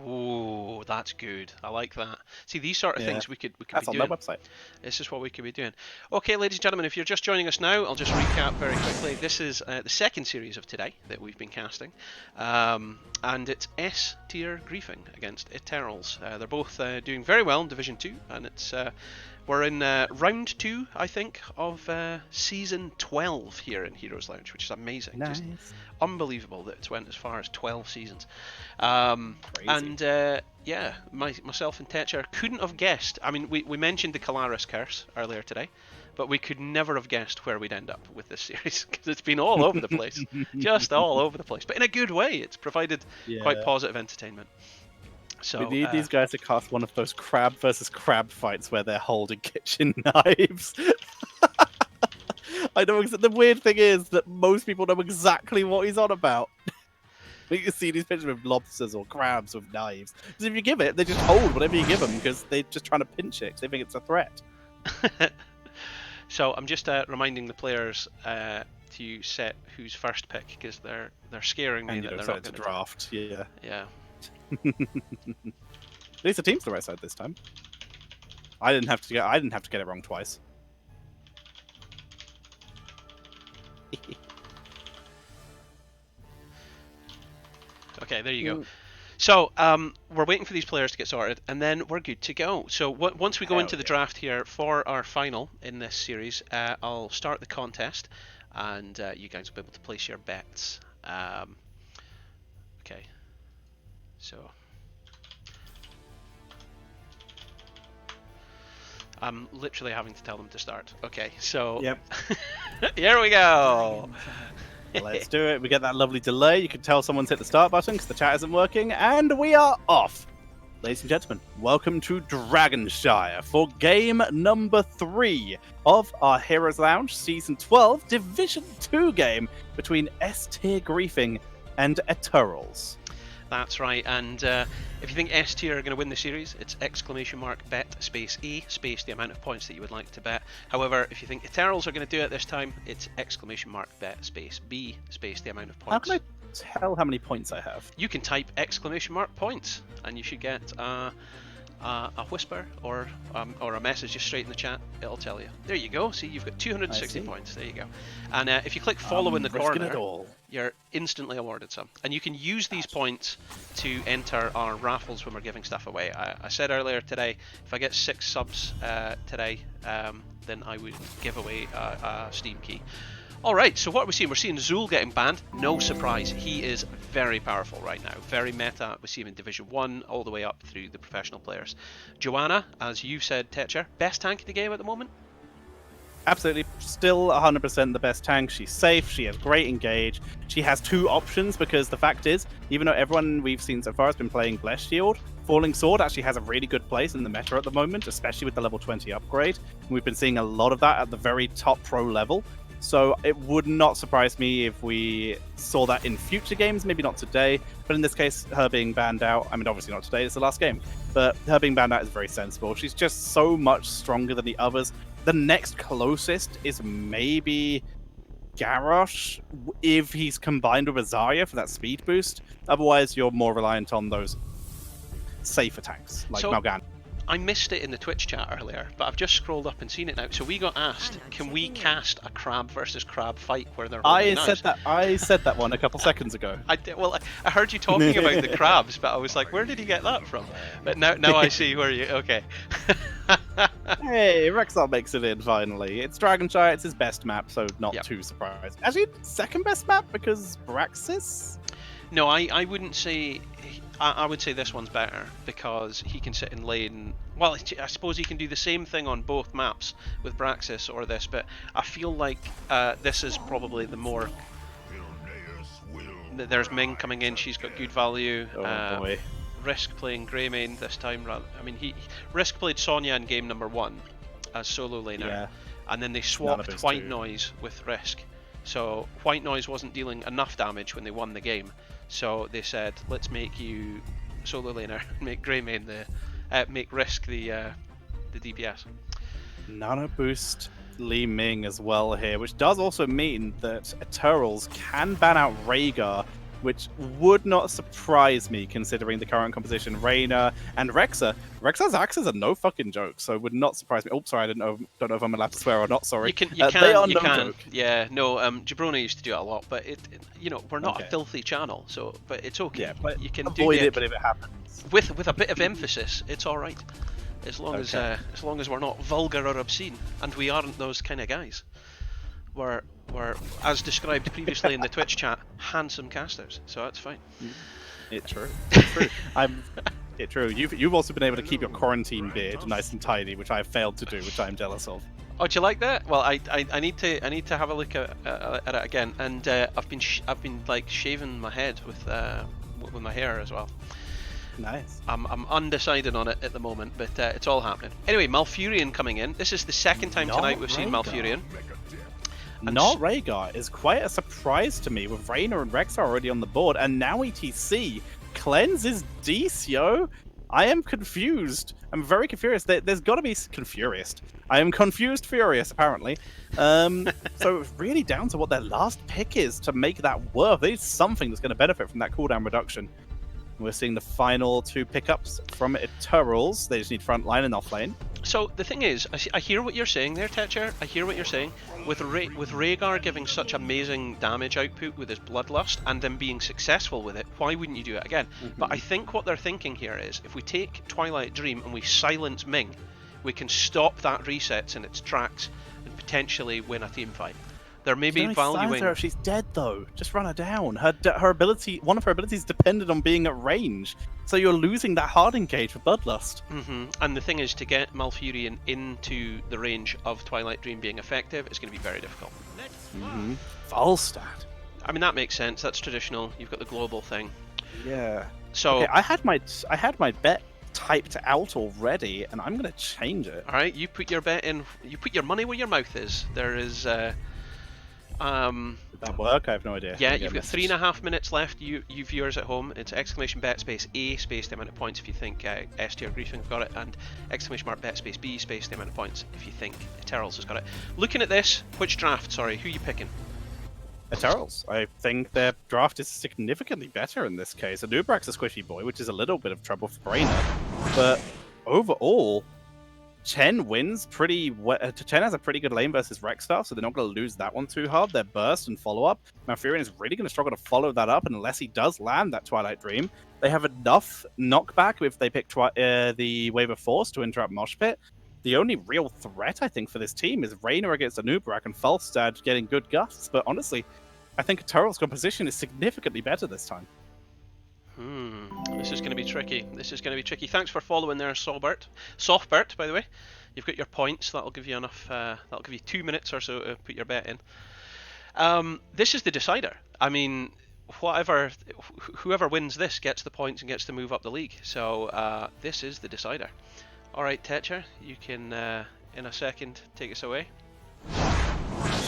Ooh, that's good. I like that. See, these sort of things we could that's be doing. on their website. This is what we could be doing. Okay, ladies and gentlemen, if you're just joining us now, I'll just recap very quickly. This is the second series of today that we've been casting, and it's S tier griefing against Eternals. They're both doing very well in Division 2, and it's we're in round 2, I think, of season 12 here in Heroes Lounge, which is amazing. Nice. Just unbelievable that it's went as far as 12 seasons. Crazy. And myself and Tetcher couldn't have guessed. I mean, we mentioned the Kalaris curse earlier today, but we could never have guessed where we'd end up with this series because it's been all over the place, just all over the place, but in a good way. It's provided quite positive entertainment. So we need these guys to cast one of those crab versus crab fights where they're holding kitchen knives. I know. The weird thing is that most people know exactly what he's on about. You can see these pictures with lobsters or crabs with knives. Because if you give it, they just hold whatever you give them because they're just trying to pinch it because they think it's a threat. So I'm just reminding the players to set who's first pick because they're scaring me. And that they're so not it's a gonna draft. Yeah. Yeah. At least the team's the right side this time. I didn't have to get it wrong twice. Okay, there you go. So we're waiting for these players to get sorted, and then we're good to go. So once we go into the draft here for our final in this series, I'll start the contest, and you guys will be able to place your bets. Okay. So I'm literally having to tell them to start. Okay, so Yep. here we go. Let's do it. We get that lovely delay. You can tell someone's hit the start button because the chat isn't working, and we are off. Ladies and gentlemen, welcome to Dragonshire for game number 3 of our Heroes Lounge Season 12 Division 2 game between S-Tier Griefing and Eternals. That's right, and if you think S tier are going to win the series, it's !bet space E space the amount of points that you would like to bet. However, if you think Eternals are going to do it this time, it's !bet space B space the amount of points. How can I tell how many points I have? You can type !points, and you should get a whisper or a message just straight in the chat. It'll tell you. There you go. See, you've got 260 points. There you go. And if you click follow in the corner, you're instantly awarded some. And you can use these points to enter our raffles when we're giving stuff away. I said earlier today, if I get 6 subs today, then I would give away a Steam key. Alright, so what are we seeing? We're seeing Zul getting banned. No surprise. He is very powerful right now. Very meta. We see him in Division 1 all the way up through the professional players. Joanna, as you said, Tetcher, best tank in the game at the moment? Absolutely. Still 100% the best tank. She's safe. She has great engage. She has 2 options because the fact is, even though everyone we've seen so far has been playing Blessed Shield, Falling Sword actually has a really good place in the meta at the moment, especially with the level 20 upgrade. We've been seeing a lot of that at the very top pro level. So it would not surprise me if we saw that in future games, maybe not today, but in this case, her being banned out, I mean, obviously not today, it's the last game, but her being banned out is very sensible. She's just so much stronger than the others. The next closest is maybe Garrosh, if he's combined with Zarya for that speed boost. Otherwise, you're more reliant on those safer tanks, like Malgan. I missed it in the Twitch chat earlier, but I've just scrolled up and seen it now. So we got asked, can we cast a crab versus crab fight where they're holding knives? I said that one a couple seconds ago. I heard you talking about the crabs, but I was like, where did he get that from? But now I see where you... Okay. Hey, Rexar makes it in finally. It's Dragonshire, it's his best map, so not too surprised. Actually, second best map because Braxis? No, I wouldn't say... I would say this one's better because he can sit in lane. Well, I suppose he can do the same thing on both maps with Braxis or this, but I feel like this is probably the more... There's Ming coming in, she's got good value. Oh boy. Risk playing Greymane this time. I mean, Risk played Sonya in game number 1 as solo laner, and then they swapped White Noise with Risk. So White Noise wasn't dealing enough damage when they won the game. So they said, let's make you solo laner, make Greymane make Risk the DPS. Nano boost Li Ming as well here, which does also mean that Eternals can ban out Rhaegar, which would not surprise me considering the current composition. Reyna and Rexa. Rexa's axes are no fucking joke, so it would not surprise me. Oh, sorry, don't know if I'm allowed to swear or not. Sorry. You can. Joke. Yeah, no. Jabroni used to do it a lot, but we're not a filthy channel, so but it's okay. Yeah, but you can avoid it, but if it happens, with a bit of emphasis, it's all right. As long as we're not vulgar or obscene, and we aren't those kind of guys. We're as described previously in the Twitch chat, handsome casters, so that's fine. It's true. It's true. It's true. You've also been able to keep your quarantine beard nice and tidy, which I have failed to do, which I'm jealous of. Oh, do you like that? Well, I need to have a look at it again, and I've been like shaving my head with my hair as well. Nice. I'm undecided on it at the moment, but it's all happening. Anyway, Malfurion coming in. This is the second time tonight we've seen Malfurion. Not Rhaegar is quite a surprise to me, with Reyna and Rex are already on the board, and now ETC cleanses Decio. I am confused. I'm very confused. There's got to be confused. I am confused furious, apparently. So it's really down to what their last pick is to make that worth. There's something that's going to benefit from that cooldown reduction. We're seeing the final 2 pickups from Eternals. They just need front line and off lane. So the thing is, I hear what you're saying there, Tetcher. I hear what you're saying. With Rhaegar giving such amazing damage output with his Bloodlust and them being successful with it, why wouldn't you do it again? But I think what they're thinking here is, if we take Twilight Dream and we silence Ming, we can stop that reset in its tracks and potentially win a team fight. They're maybe valuing her if she's dead though. Just run her down. Her ability, one of her abilities, depended on being at range. So you're losing that hard engage with Bloodlust. And the thing is, to get Malfurion into the range of Twilight Dream being effective is going to be very difficult. Volstad. I mean, that makes sense. That's traditional. You've got the global thing. Yeah. So okay, I had my bet typed out already, and I'm going to change it. All right, you put your bet in. You put your money where your mouth is. There is. Did that work? I have no idea. Yeah, you've got 3.5 minutes left. You viewers at home, it's exclamation bet space A space the amount of points if you think S tier Griefing have got it, and exclamation mark bet space B space the amount of points if you think Eternals has got it. Looking at this, which draft? Sorry, who are you picking? Eternals. I think their draft is significantly better in this case. Anubrak's a squishy boy, which is a little bit of trouble for Brainer, but overall, Chen wins pretty well. Chen has a pretty good lane versus Rexstar, so they're not going to lose that one too hard. Their burst and follow-up, Malfurion is really going to struggle to follow that up unless he does land that Twilight Dream. They have enough knockback if they pick the Wave of Force to interrupt Mosh Pit. The only real threat, I think, for this team is Raynor against Anubrak and Falstad getting good gusts, but honestly, I think Eternal's composition is significantly better this time. This is going to be tricky. This is going to be tricky. Thanks for following there, Softbert, by the way. You've got your points. That'll give you enough. That'll give you 2 minutes or so to put your bet in. This is the decider. I mean, whoever wins this gets the points and gets to move up the league. So this is the decider. All right, Tetcher, you can in a second take us away.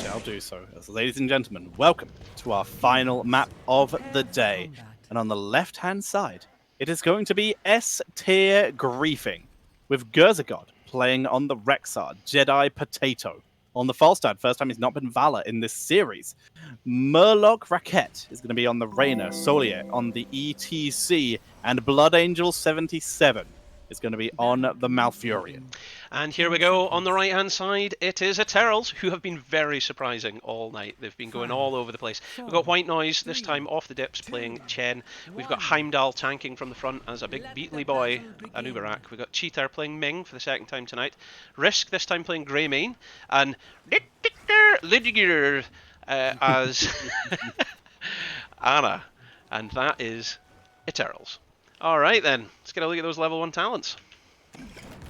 Shall do so. Ladies and gentlemen, welcome to our final map of the day. And on the left-hand side, it is going to be S-tier Griefing, with Gerzagod playing on the Rexar, Jedi Potato. On the Falstad, first time he's not been Valor in this series. Murloc Raquette is going to be on the Raynor, Solier on the ETC, and Blood Angel 77 is going to be on the Malfurion. And here we go, on the right-hand side, it is Eternals, who have been very surprising all night. They've been going all over the place. We've got White Noise, this time off the dips, playing Chen. We've got Heimdall tanking from the front as a big beatly boy, Anubarak. We've got Cheater playing Ming for the second time tonight. Risk, this time playing Greymane. And Lydiger as Anna. And that is Eternals. Alright then, let's get a look at those level 1 talents.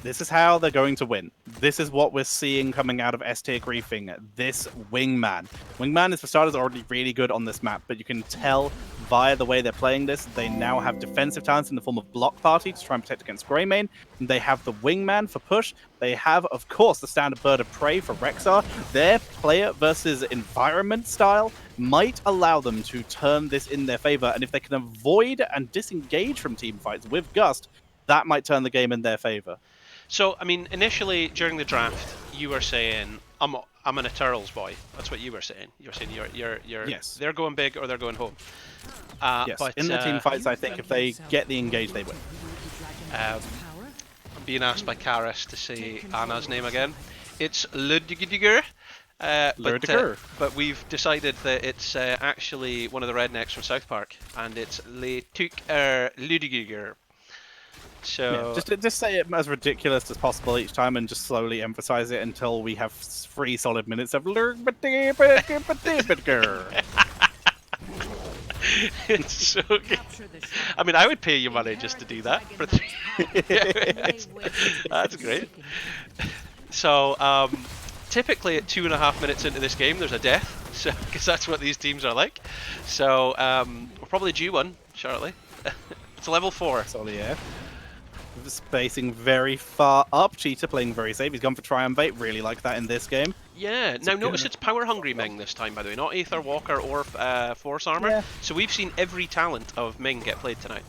This is how they're going to win. This is what we're seeing coming out of S-tier Griefing. This Wingman. Wingman is, for starters, already really good on this map, but you can tell via the way they're playing this, they now have defensive talents in the form of Block Party to try and protect against Greymane. And they have the Wingman for push. They have, of course, the standard Bird of Prey for Rexar. Their player versus environment style might allow them to turn this in their favor. And if they can avoid and disengage from team fights with Gust, that might turn the game in their favor. So, I mean, initially during the draft, you were saying, "I'm an Eternals boy." That's what you were saying. You were saying you're yes. They're going big or they're going home. Yes. But in the team fights, I think if they get the engage, they win. I'm being asked by Karis to say Anna's name again. It's Lydiger. But we've decided that it's actually one of the rednecks from South Park, and it's Lydiger. So yeah, just say it as ridiculous as possible each time, and just slowly emphasize it until we have 3 solid minutes of It's so good. I mean, I would pay you money just to do that for 3. That's great. So, typically at 2.5 minutes into this game, there's a death, so because that's what these teams are like. So, we'll probably due one shortly. It's level 4. Solier. Spacing very far up. Cheetah playing very safe. He's gone for Triumvirate. Really like that in this game. Yeah. Now notice it's power hungry Ming this time, by the way, not Aether Walker or Force Armor. Yeah. So we've seen every talent of Ming get played tonight.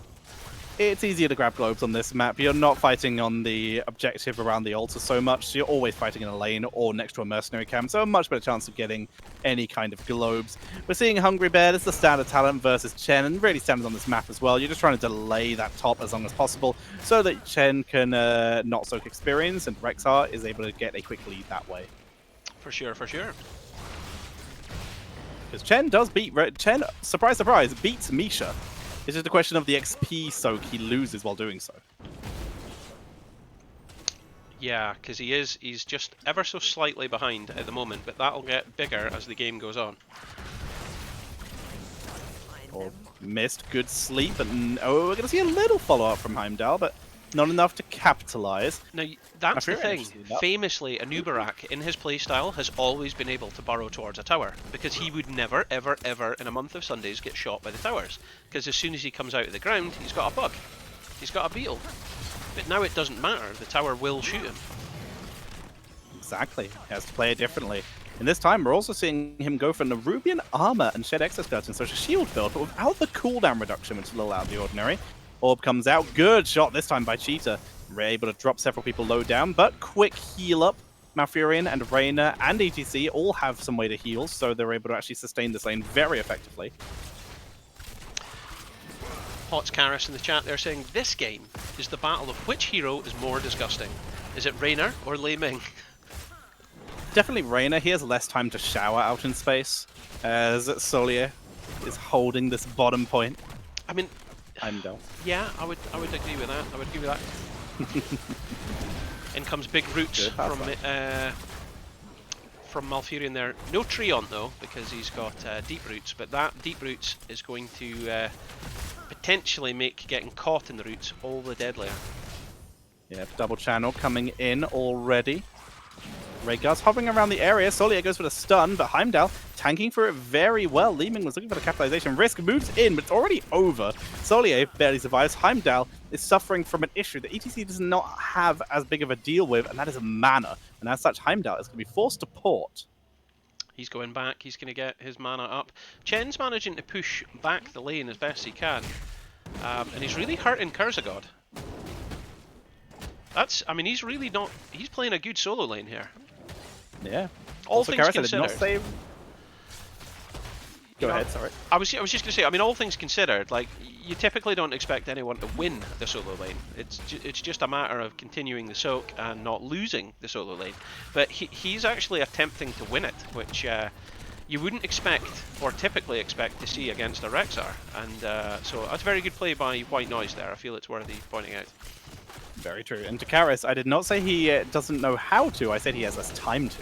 it's easier to grab globes on this map. You're not fighting on the objective around the altar so much, so you're always fighting in a lane or next to a mercenary camp, so a much better chance of getting any kind of globes. We're seeing Hungry Bear, this is the standard talent versus Chen, and really standard on this map as well. You're just trying to delay that top as long as possible so that Chen can not soak experience, and Rexar is able to get a quick lead that way. For sure, for sure. Because Chen does beat... Chen, surprise, surprise, beats Misha. It's just a question of the XP soak he loses while doing so. Yeah, because he's just ever so slightly behind at the moment, but that'll get bigger as the game goes on. Or missed good sleep, but we're going to see a little follow-up from Heimdall, but not enough to capitalize. Now, that's the thing. Famously, Anubarak, in his playstyle, has always been able to burrow towards a tower, because he would never, ever, ever, in a month of Sundays, get shot by the towers. Because as soon as he comes out of the ground, he's got a bug. He's got a beetle. But now it doesn't matter. The tower will shoot him. Exactly. He has to play it differently. And this time, we're also seeing him go for Nerubian armor and shed exoskeleton, so it's a shield build, but without the cooldown reduction, which is a little out of the ordinary. Orb comes out. Good shot this time by Cheetah. We're able to drop several people low down, but quick heal up. Malfurion and Reyna and ETC all have some way to heal, so they're able to actually sustain this lane very effectively. Hots Karis in the chat there saying, this game is the battle of which hero is more disgusting. Is it Reyna or Lei Ming? Definitely Reyna. He has less time to shower out in space, as Solier is holding this bottom point. I mean... Heimdall. Yeah, I would agree with that. I would agree with that. In comes big roots from Malfurion there. No Treant though, because he's got deep roots, but that deep roots is going to potentially make getting caught in the roots all the deadlier. Yeah, double channel coming in already. Rhaegar's hovering around the area. Solier goes for the stun, but Heimdall tanking for it very well. Li Ming was looking for the capitalization. Risk moves in, but it's already over. Solier barely survives. Heimdall is suffering from an issue that ETC does not have as big of a deal with, and that is mana. And as such, Heimdall is going to be forced to port. He's going back. He's going to get his mana up. Chen's managing to push back the lane as best he can. And he's really hurting Kurzagod. I mean, he's really not... He's playing a good solo lane here. Yeah. All also, things Karis considered. did not save... Go ahead, sorry. I was just going to say, I mean, all things considered, like, you typically don't expect anyone to win the solo lane. It's just a matter of continuing the soak and not losing the solo lane. But he's actually attempting to win it, which you wouldn't expect or typically expect to see against a Rexar. And so that's very good play by White Noise there. I feel it's worthy pointing out. Very true. And to Karis, I did not say he doesn't know how to, I said he has less time to.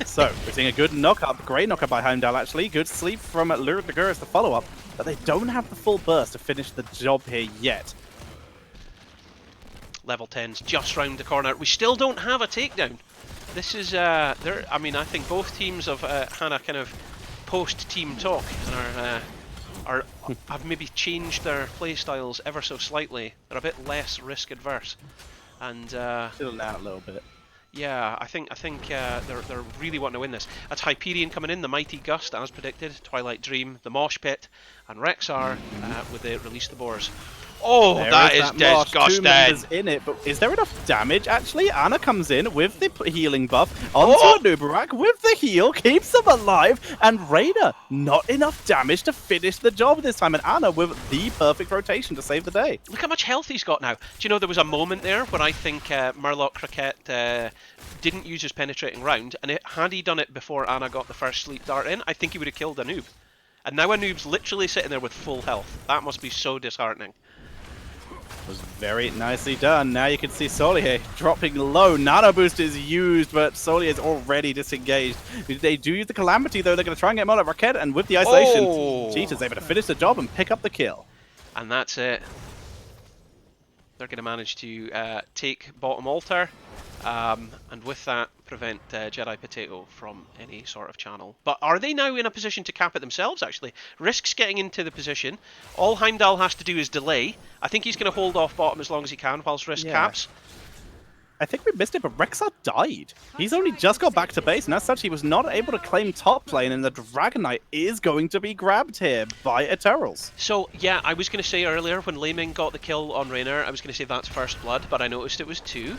So, we're seeing a good knock-up, great knock-up by Heimdall actually, good sleep from Lurid the Gurus to follow up, but they don't have the full burst to finish the job here yet. Level 10's just round the corner. We still don't have a takedown. This is, I mean, I think both teams have had a kind of post-team talk and have maybe changed their play styles ever so slightly. They're a bit less risk adverse, and Chilling out a little bit. Yeah, I think they're really wanting to win this. That's Hyperion coming in, the Mighty Gust as predicted, Twilight Dream, the Mosh Pit, and Rexar with the Release the Boars. Oh, that is disgusting! 2 members in it, but is there enough damage actually? Anna comes in with the healing buff onto Anubarak with the heal, keeps them alive, and Reyna not enough damage to finish the job this time, and Anna with the perfect rotation to save the day. Look how much health he's got now. Do you know there was a moment there where I think Murloc Croquette didn't use his penetrating round, and had he done it before Anna got the first sleep dart in, I think he would have killed Anub. And now Anub's literally sitting there with full health. That must be so disheartening. Was very nicely done. Now you can see Solier dropping low. Nano boost is used, but Solier is already disengaged. They do use the Calamity though. They're going to try and get Murloc Rocket, and with the isolation, Cheetah's able to finish the job and pick up the kill. And that's it. They're going to manage to take bottom altar, and with that prevent Jedi Potato from any sort of channel. But are they now in a position to cap it themselves, actually? Risk's getting into the position. All Heimdall has to do is delay. I think he's going to hold off bottom as long as he can whilst Risk caps. I think we missed it, but Rexar died. He's only just got back to base, and as such, he was not able to claim top lane, and the Dragon Knight is going to be grabbed here by Eternals. So, yeah, I was going to say earlier, when Laming got the kill on Raynor, I was going to say that's first blood, but I noticed it was 2.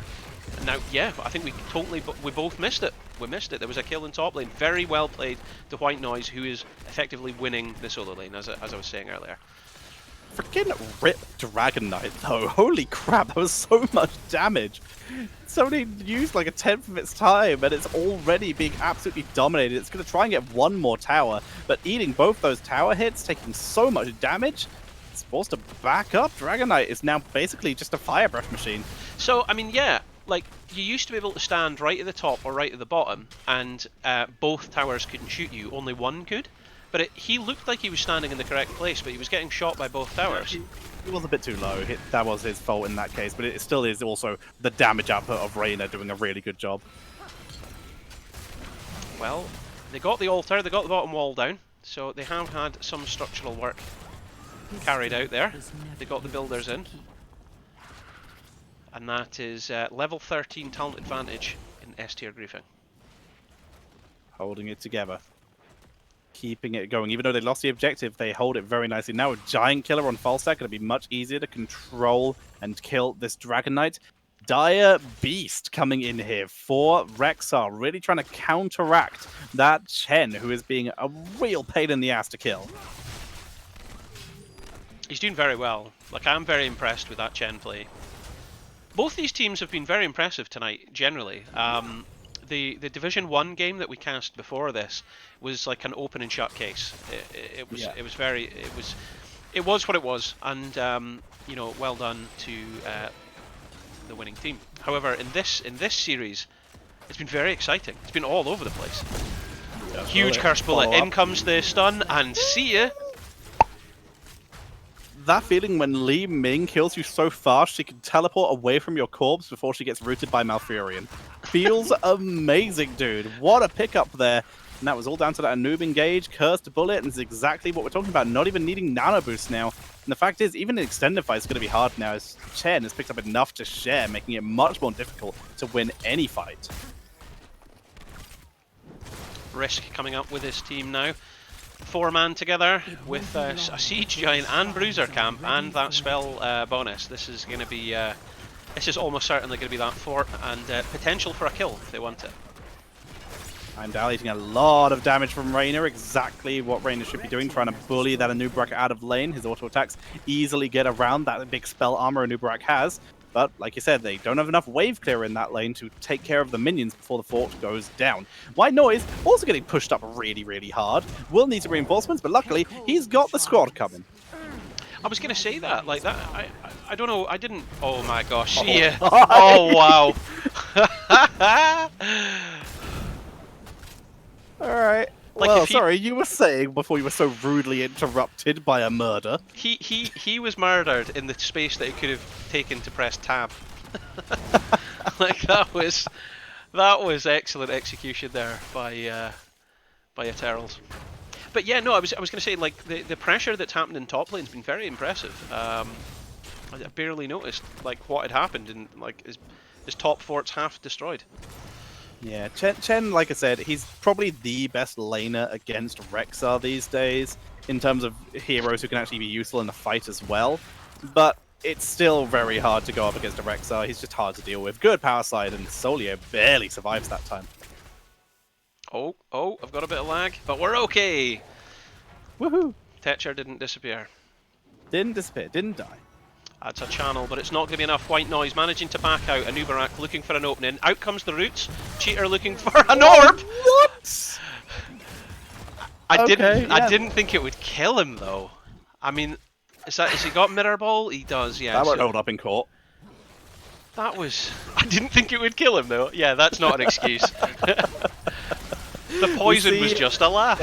Now, yeah, I think we both missed it. We missed it. There was a kill in top lane. Very well played to White Noise, who is effectively winning the solo lane, as I was saying earlier. Freaking rip Dragon Knight, though. Holy crap, that was so much damage. It's only used like a 10th of its time, and it's already being absolutely dominated. It's going to try and get one more tower, but eating both those tower hits, taking so much damage, it's forced to back up. Dragon Knight is now basically just a fire breath machine. So, I mean, yeah, like, you used to be able to stand right at the top or right at the bottom, and both towers couldn't shoot you, only one could. But he looked like he was standing in the correct place, but he was getting shot by both towers. He was a bit too low. That was his fault in that case, but it still is also the damage output of Raynor doing a really good job. Well, they got the altar, they got the bottom wall down, so they have had some structural work carried out there. They got the builders in. And that is level 13 talent advantage in S tier griefing. Holding it together. Keeping it going. Even though they lost the objective, they hold it very nicely. Now a Giant Killer on Falstack, going to be much easier to control and kill this Dragon Knight. Dire Beast coming in here for Rexar, really trying to counteract that Chen, who is being a real pain in the ass to kill. He's doing very well. Like, I'm very impressed with that Chen play. Both these teams have been very impressive tonight, generally. The Division 1 game that we cast before this was like an open and shut case. It was what it was, and you know, well done to the winning team. However, in this series, it's been very exciting. It's been all over the place. Yeah, huge curse bullet. In comes the stun, and see ya. That feeling when Li Ming kills you so fast she can teleport away from your corpse before she gets rooted by Malfurion. Feels amazing, dude. What a pickup there. And that was all down to that noob engage, cursed bullet, and it's exactly what we're talking about. Not even needing nano boost now. And the fact is, even an extended fight is going to be hard now, as Chen has picked up enough to share, making it much more difficult to win any fight. Risk coming up with his team now. 4-man together with a Siege Giant and Bruiser Camp and that spell bonus. This is going to be, this is almost certainly going to be that fort and potential for a kill if they want it. I'm eating a lot of damage from Raynor, exactly what Raynor should be doing, trying to bully that Anub'arak out of lane. His auto attacks easily get around that big spell armor Anub'arak has. But, like you said, they don't have enough wave clear in that lane to take care of the minions before the fort goes down. White Noise also getting pushed up really, really hard. Will need some reinforcements, but luckily, he's got the squad coming. I was going to say that, like that, I don't know, I didn't, oh my gosh, yeah. Oh wow. Alright. Like, well, sorry, you were saying before you were so rudely interrupted by a murder. He was murdered in the space that he could have taken to press tab. Like that was excellent execution there by Eternals. But yeah, no, I was going to say, like, the pressure that's happened in top lane's been very impressive. I barely noticed like what had happened, and like his top fort's half destroyed. Yeah, Chen, like I said, he's probably the best laner against Rexar these days, in terms of heroes who can actually be useful in the fight as well. But it's still very hard to go up against a Rexar. He's just hard to deal with. Good power side, and Solio barely survives that time. Oh, I've got a bit of lag, but we're okay! Woohoo! Tetcher didn't disappear. Didn't disappear, didn't die. That's a channel, but it's not going to be enough. White Noise managing to back out. Anub'arak looking for an opening. Out comes the roots. Cheater looking for an orb! What? I didn't think it would kill him though. I mean, has he got mirror ball? He does, yeah. That won't hold up in court. That was... I didn't think it would kill him though. Yeah, that's not an excuse. The poison was just a laugh.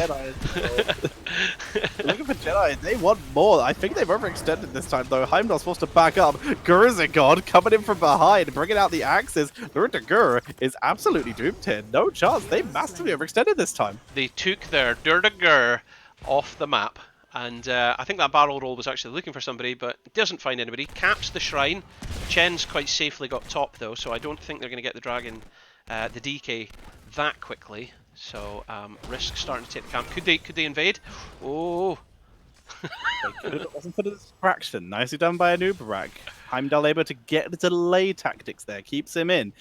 Looking for Jedi, they want more. I think they've overextended this time though. Heimdall's supposed to back up. Gurzigod coming in from behind, bringing out the axes. Dur is absolutely doomed here. No chance. They massively overextended this time. They took their Dur off the map. And I think that barrel roll was actually looking for somebody, but doesn't find anybody. Caps the shrine. Chen's quite safely got top though, so I don't think they're going to get the dragon, the DK that quickly. So Risk starting to take the camp. Could they invade? Oh. It wasn't for the distraction. Nicely done by Boomerang. Heimdall able to get the delay tactics there, keeps him in.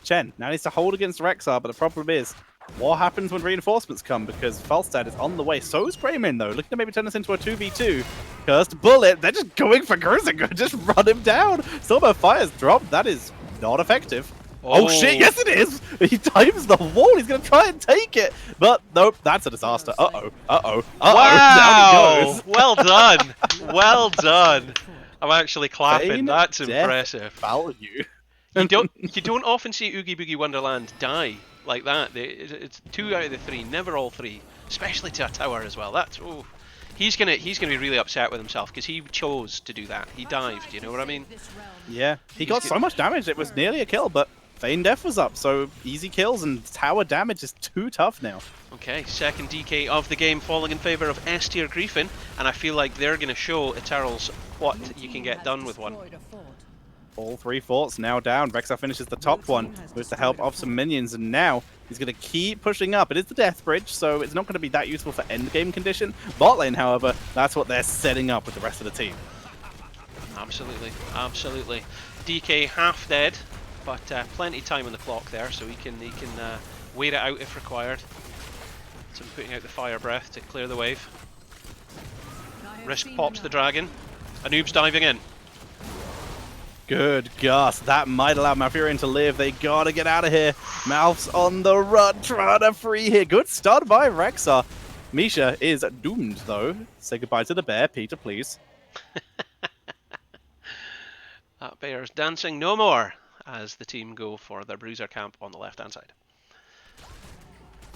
Chen now needs to hold against Rexar, but the problem is, what happens when reinforcements come? Because Falstad is on the way. So is Greyman, though, looking to maybe turn this into a 2v2. Cursed Bullet, they're just going for Gruzinger, just run him down. Silver Fire's dropped, that is not effective. Oh shit, yes it is! He times the wall, he's gonna try and take it! But nope, that's a disaster. Uh-oh, uh-oh, uh-oh, wow! Down he goes. Well done! Well done! I'm actually clapping, that's impressive. Value. You don't often see Oogie Boogie Wonderland die like that. It's 2 out of the 3, never all 3. Especially to a tower as well. That's he's gonna be really upset with himself because he chose to do that. He dived, you know what I mean? Yeah, he got so much damage it was nearly a kill, but Feign Death was up, so easy kills and tower damage is too tough now. Okay, second DK of the game falling in favour of S tier Griffin, and I feel like they're going to show Eternals what you can get done with one. All 3 forts now down. Rexar finishes the top one with the help of some minions, and now he's going to keep pushing up. It is the Death Bridge, so it's not going to be that useful for endgame condition. Bot lane, however, that's what they're setting up with the rest of the team. Absolutely, absolutely. DK half dead, but plenty of time on the clock there, so he can wait it out if required. So putting out the fire breath to clear the wave. Risk pops the dragon. Anoob's diving in. Good gosh, that might allow Malfurion to live. They gotta get out of here. Mouth's on the run, trying to free here. Good start by Rexar. Misha is doomed, though. Say goodbye to the bear, Peter, please. That bear's dancing no more as the team go for their bruiser camp on the left-hand side.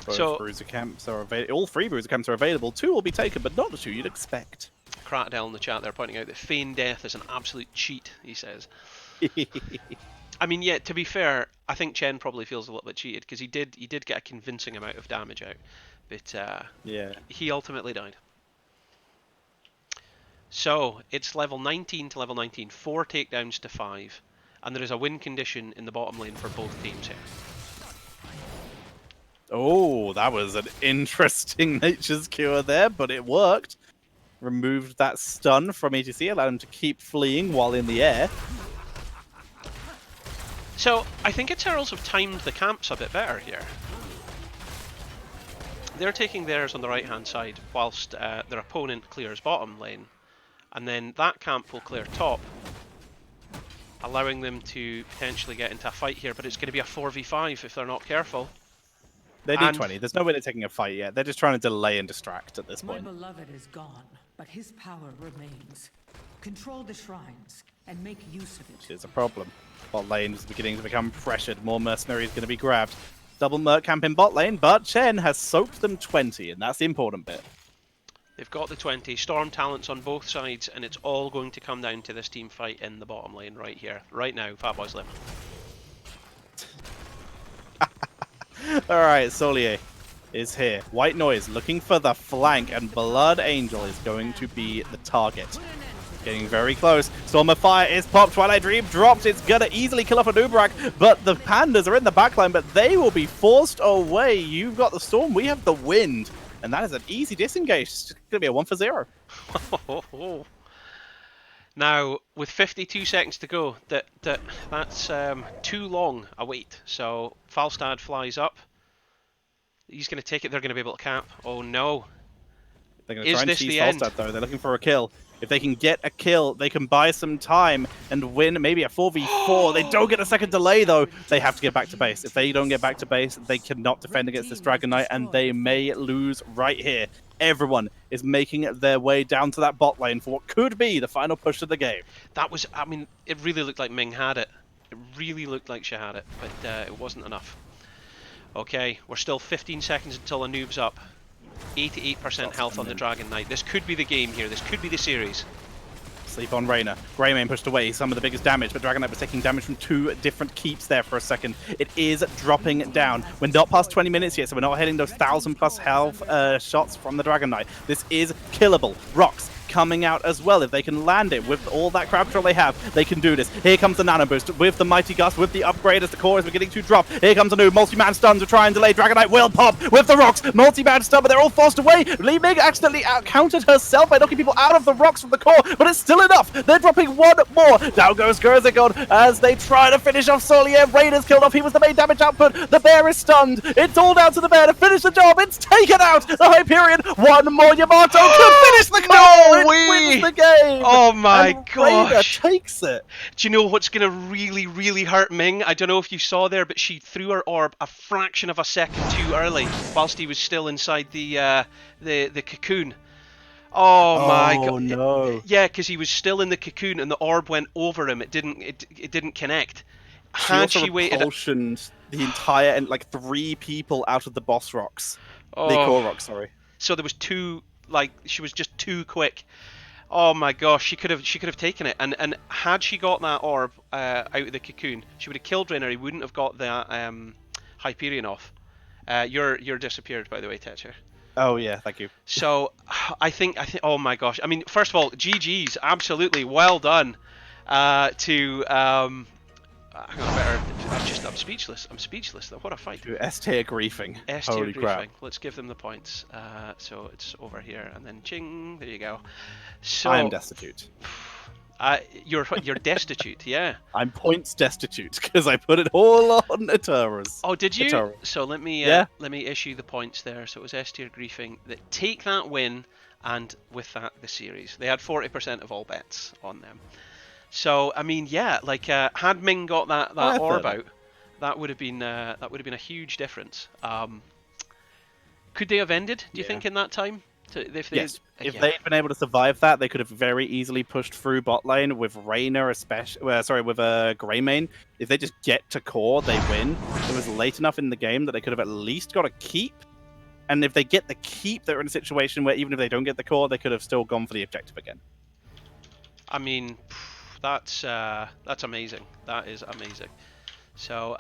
Both bruiser camps are available. All 3 bruiser camps are available. 2 will be taken, but not the 2 you'd expect. Kratadel in the chat there pointing out that Feign Death is an absolute cheat, he says. I mean, yeah, to be fair, I think Chen probably feels a little bit cheated because he did get a convincing amount of damage out, but yeah, he ultimately died. So it's level 19 to level 19, 4 takedowns to 5, and there is a win condition in the bottom lane for both teams here. Oh, that was an interesting Nature's Cure there, but it worked. Removed that stun from ETC, allowed him to keep fleeing while in the air. So I think Eternals have timed the camps a bit better here. They're taking theirs on the right hand side whilst their opponent clears bottom lane, and then that camp will clear top, allowing them to potentially get into a fight here, but it's going to be a 4v5 if they're not careful. They need 20. There's no way they're taking a fight yet. They're just trying to delay and distract at this point. My beloved is gone, but his power remains. Control the shrines and make use of it. Which is a problem. Bot lane is beginning to become pressured. More mercenaries going to be grabbed. Double Merc camp in bot lane, but Chen has soaked them 20, and that's the important bit. They've got the 20. Storm talents on both sides, and it's all going to come down to this team fight in the bottom lane right here. Right now, Fatboy's live. Alright, Solier is here. White Noise looking for the flank, and Blood Angel is going to be the target. Getting very close. Storm of Fire is popped. Twilight Dream dropped. It's gonna easily kill off a Boomerang, but the Pandas are in the backline, but they will be forced away. You've got the Storm, we have the Wind, and that is an easy disengage. It's gonna be a 1 for 0. Now, with 52 seconds to go, that's too long a wait. So Falstad flies up. He's going to take it. They're going to be able to cap. Oh no! They're going to try and seize Falstad though. They're looking for a kill. If they can get a kill, they can buy some time and win maybe a 4v4. They don't get a second delay though. They have to get back to base. If they don't get back to base, they cannot defend against this Dragon Knight, and they may lose right here. Everyone is making their way down to that bot lane for what could be the final push of the game. That was, I mean, it really looked like Ming had it. It really looked like she had it, but it wasn't enough. Okay, we're still 15 seconds until Anoob's up. 88% health on the Dragon Knight. This could be the game here. This could be the series. Sleep on Reyna. Greymane pushed away some of the biggest damage, but Dragon Knight was taking damage from 2 different keeps there for a second. It is dropping down. We're not past 20 minutes yet, so we're not hitting those 1,000+ health shots from the Dragon Knight. This is killable. Rocks coming out as well. If they can land it with all that crab control they have, they can do this. Here comes the Nano Boost with the Mighty Gust, with the upgrade as the core is beginning to drop. Here comes a new multi-man stun to try and delay. Dragonite will pop with the rocks. Multi-man stun, but they're all forced away. Li Ming accidentally countered herself by knocking people out of the rocks from the core, but it's still enough. They're dropping one more. Down goes Gerzagon as they try to finish off Solier. Raider's killed off. He was the main damage output. The bear is stunned. It's all down to the bear to finish the job. It's taken out. The Hyperion. One more Yamato could finish the goal. It wins the game. Oh my and gosh. Raider takes it. Do you know what's going to really, really hurt Ming? I don't know if you saw there, but she threw her orb a fraction of a second too early whilst he was still inside the cocoon. Oh my god! Oh no! Yeah, because he was still in the cocoon and the orb went over him. It didn't connect. Had she waited, repulsioned the entire and like 3 people out of the boss rocks. Oh. The core rocks, sorry. So there was two. Like she was just too quick. Oh my gosh, she could have taken it. And had she got that orb out of the cocoon, she would have killed Rainer. He wouldn't have got that Hyperion off. You're disappeared, by the way, Tetcher. Oh yeah, thank you. So I think oh my gosh. I mean, first of all, GG's, absolutely well done to hang on, I'm speechless. I'm speechless. What a fight. S tier griefing. S tier Holy griefing. crap. Let's give them the points. So it's over here and then ching. There you go. So I am destitute. You're destitute, yeah. I'm points destitute because I put it all on Eterras. Oh, did you? Eterra. So let me issue the points there. So it was S tier griefing that take that win, and with that the series. They had 40% of all bets on them. So I mean, yeah, like had Ming got that orb out, that would have been a huge difference. Could they have ended? Do you think in that time? Yes. If they'd been able to survive that, they could have very easily pushed through bot lane with Rainer, especially. With Greymane. If they just get to core, they win. It was late enough in the game that they could have at least got a keep. And if they get the keep, they're in a situation where even if they don't get the core, they could have still gone for the objective again. I mean, that's amazing. That is amazing. So,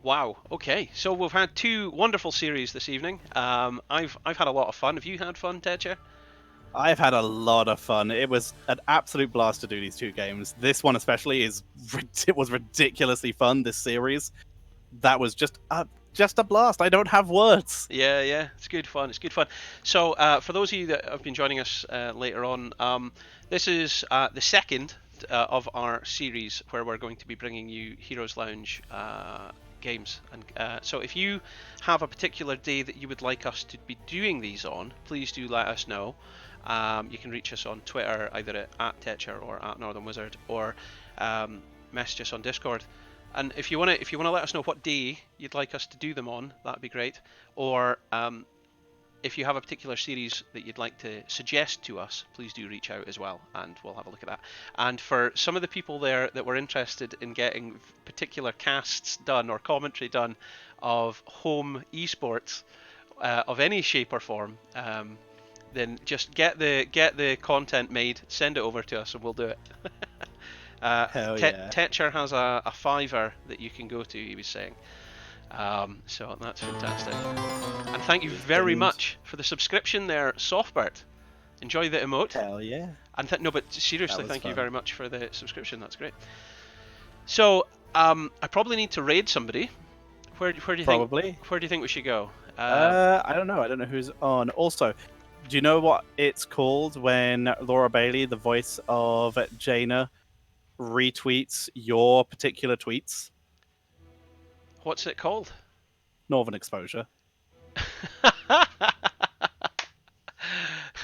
wow. Okay, so we've had 2 wonderful series this evening. I've had a lot of fun. Have you had fun, Tetcher? I've had a lot of fun. It was an absolute blast to do these 2 games. This one especially it was ridiculously fun. This series, that was just a blast. I don't have words. Yeah, it's good fun. It's good fun. So for those of you that have been joining us later on, this is the second of our series where we're going to be bringing you Heroes Lounge games. And so if you have a particular day that you would like us to be doing these on, please do let us know. You can reach us on Twitter, either at Tetcher or at Northern Wizard, or message us on Discord. And if you want to let us know what day you'd like us to do them on, that'd be great. Or if you have a particular series that you'd like to suggest to us, please do reach out as well, and we'll have a look at that. And for some of the people there that were interested in getting particular casts done or commentary done of home esports of any shape or form, then just get the content made, send it over to us, and we'll do it. Hell yeah. Tetcher has a $5 that you can go to, he was saying. So that's fantastic. And thank you very much for the subscription there, Softbert. Enjoy the emote. Hell yeah. And no, but seriously, thank fun. you very much for the subscription. That's great. So I probably need to raid somebody. Where do you think? Where do you think we should go? I don't know. I don't know who's on. Also, do you know what it's called when Laura Bailey, the voice of Jaina, retweets your particular tweets? What's it called? Northern Exposure.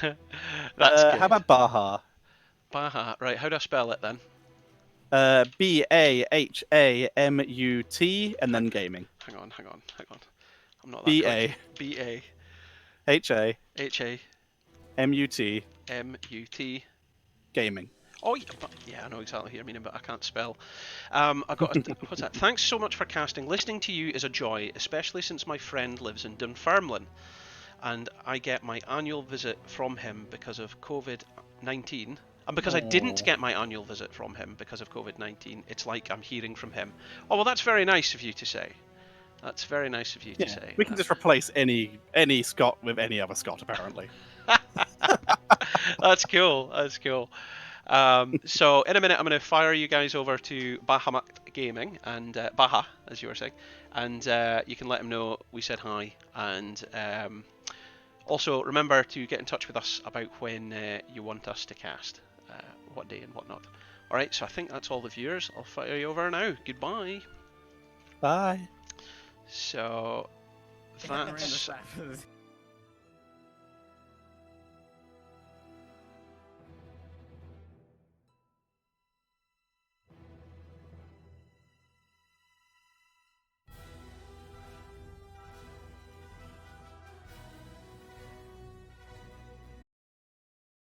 That's good. How about Baha? Baha, right. How do I spell it then? Bahamut and then gaming. Hang on. I'm not that B-A. quick. B-A. H-A. H-A. M-U-T. M-U-T. Gaming. Oh, yeah, I know exactly what you mean, but I can't spell. I got what's that? Thanks so much for casting. Listening to you is a joy, especially since my friend lives in Dunfermline, and I get my annual visit from him because of COVID-19. And because I didn't get my annual visit from him because of COVID-19, it's like I'm hearing from him. Oh, well, that's very nice of you to say. That's very nice of you to say. We can just replace any Scot with any other Scot, apparently. That's cool. That's cool. So in a minute, I'm going to fire you guys over to Bahamut Gaming and Baha, as you were saying, and you can let him know we said hi. And also remember to get in touch with us about when you want us to cast, what day and whatnot. All right. So I think that's all the viewers. I'll fire you over now. Goodbye. Bye. So that's.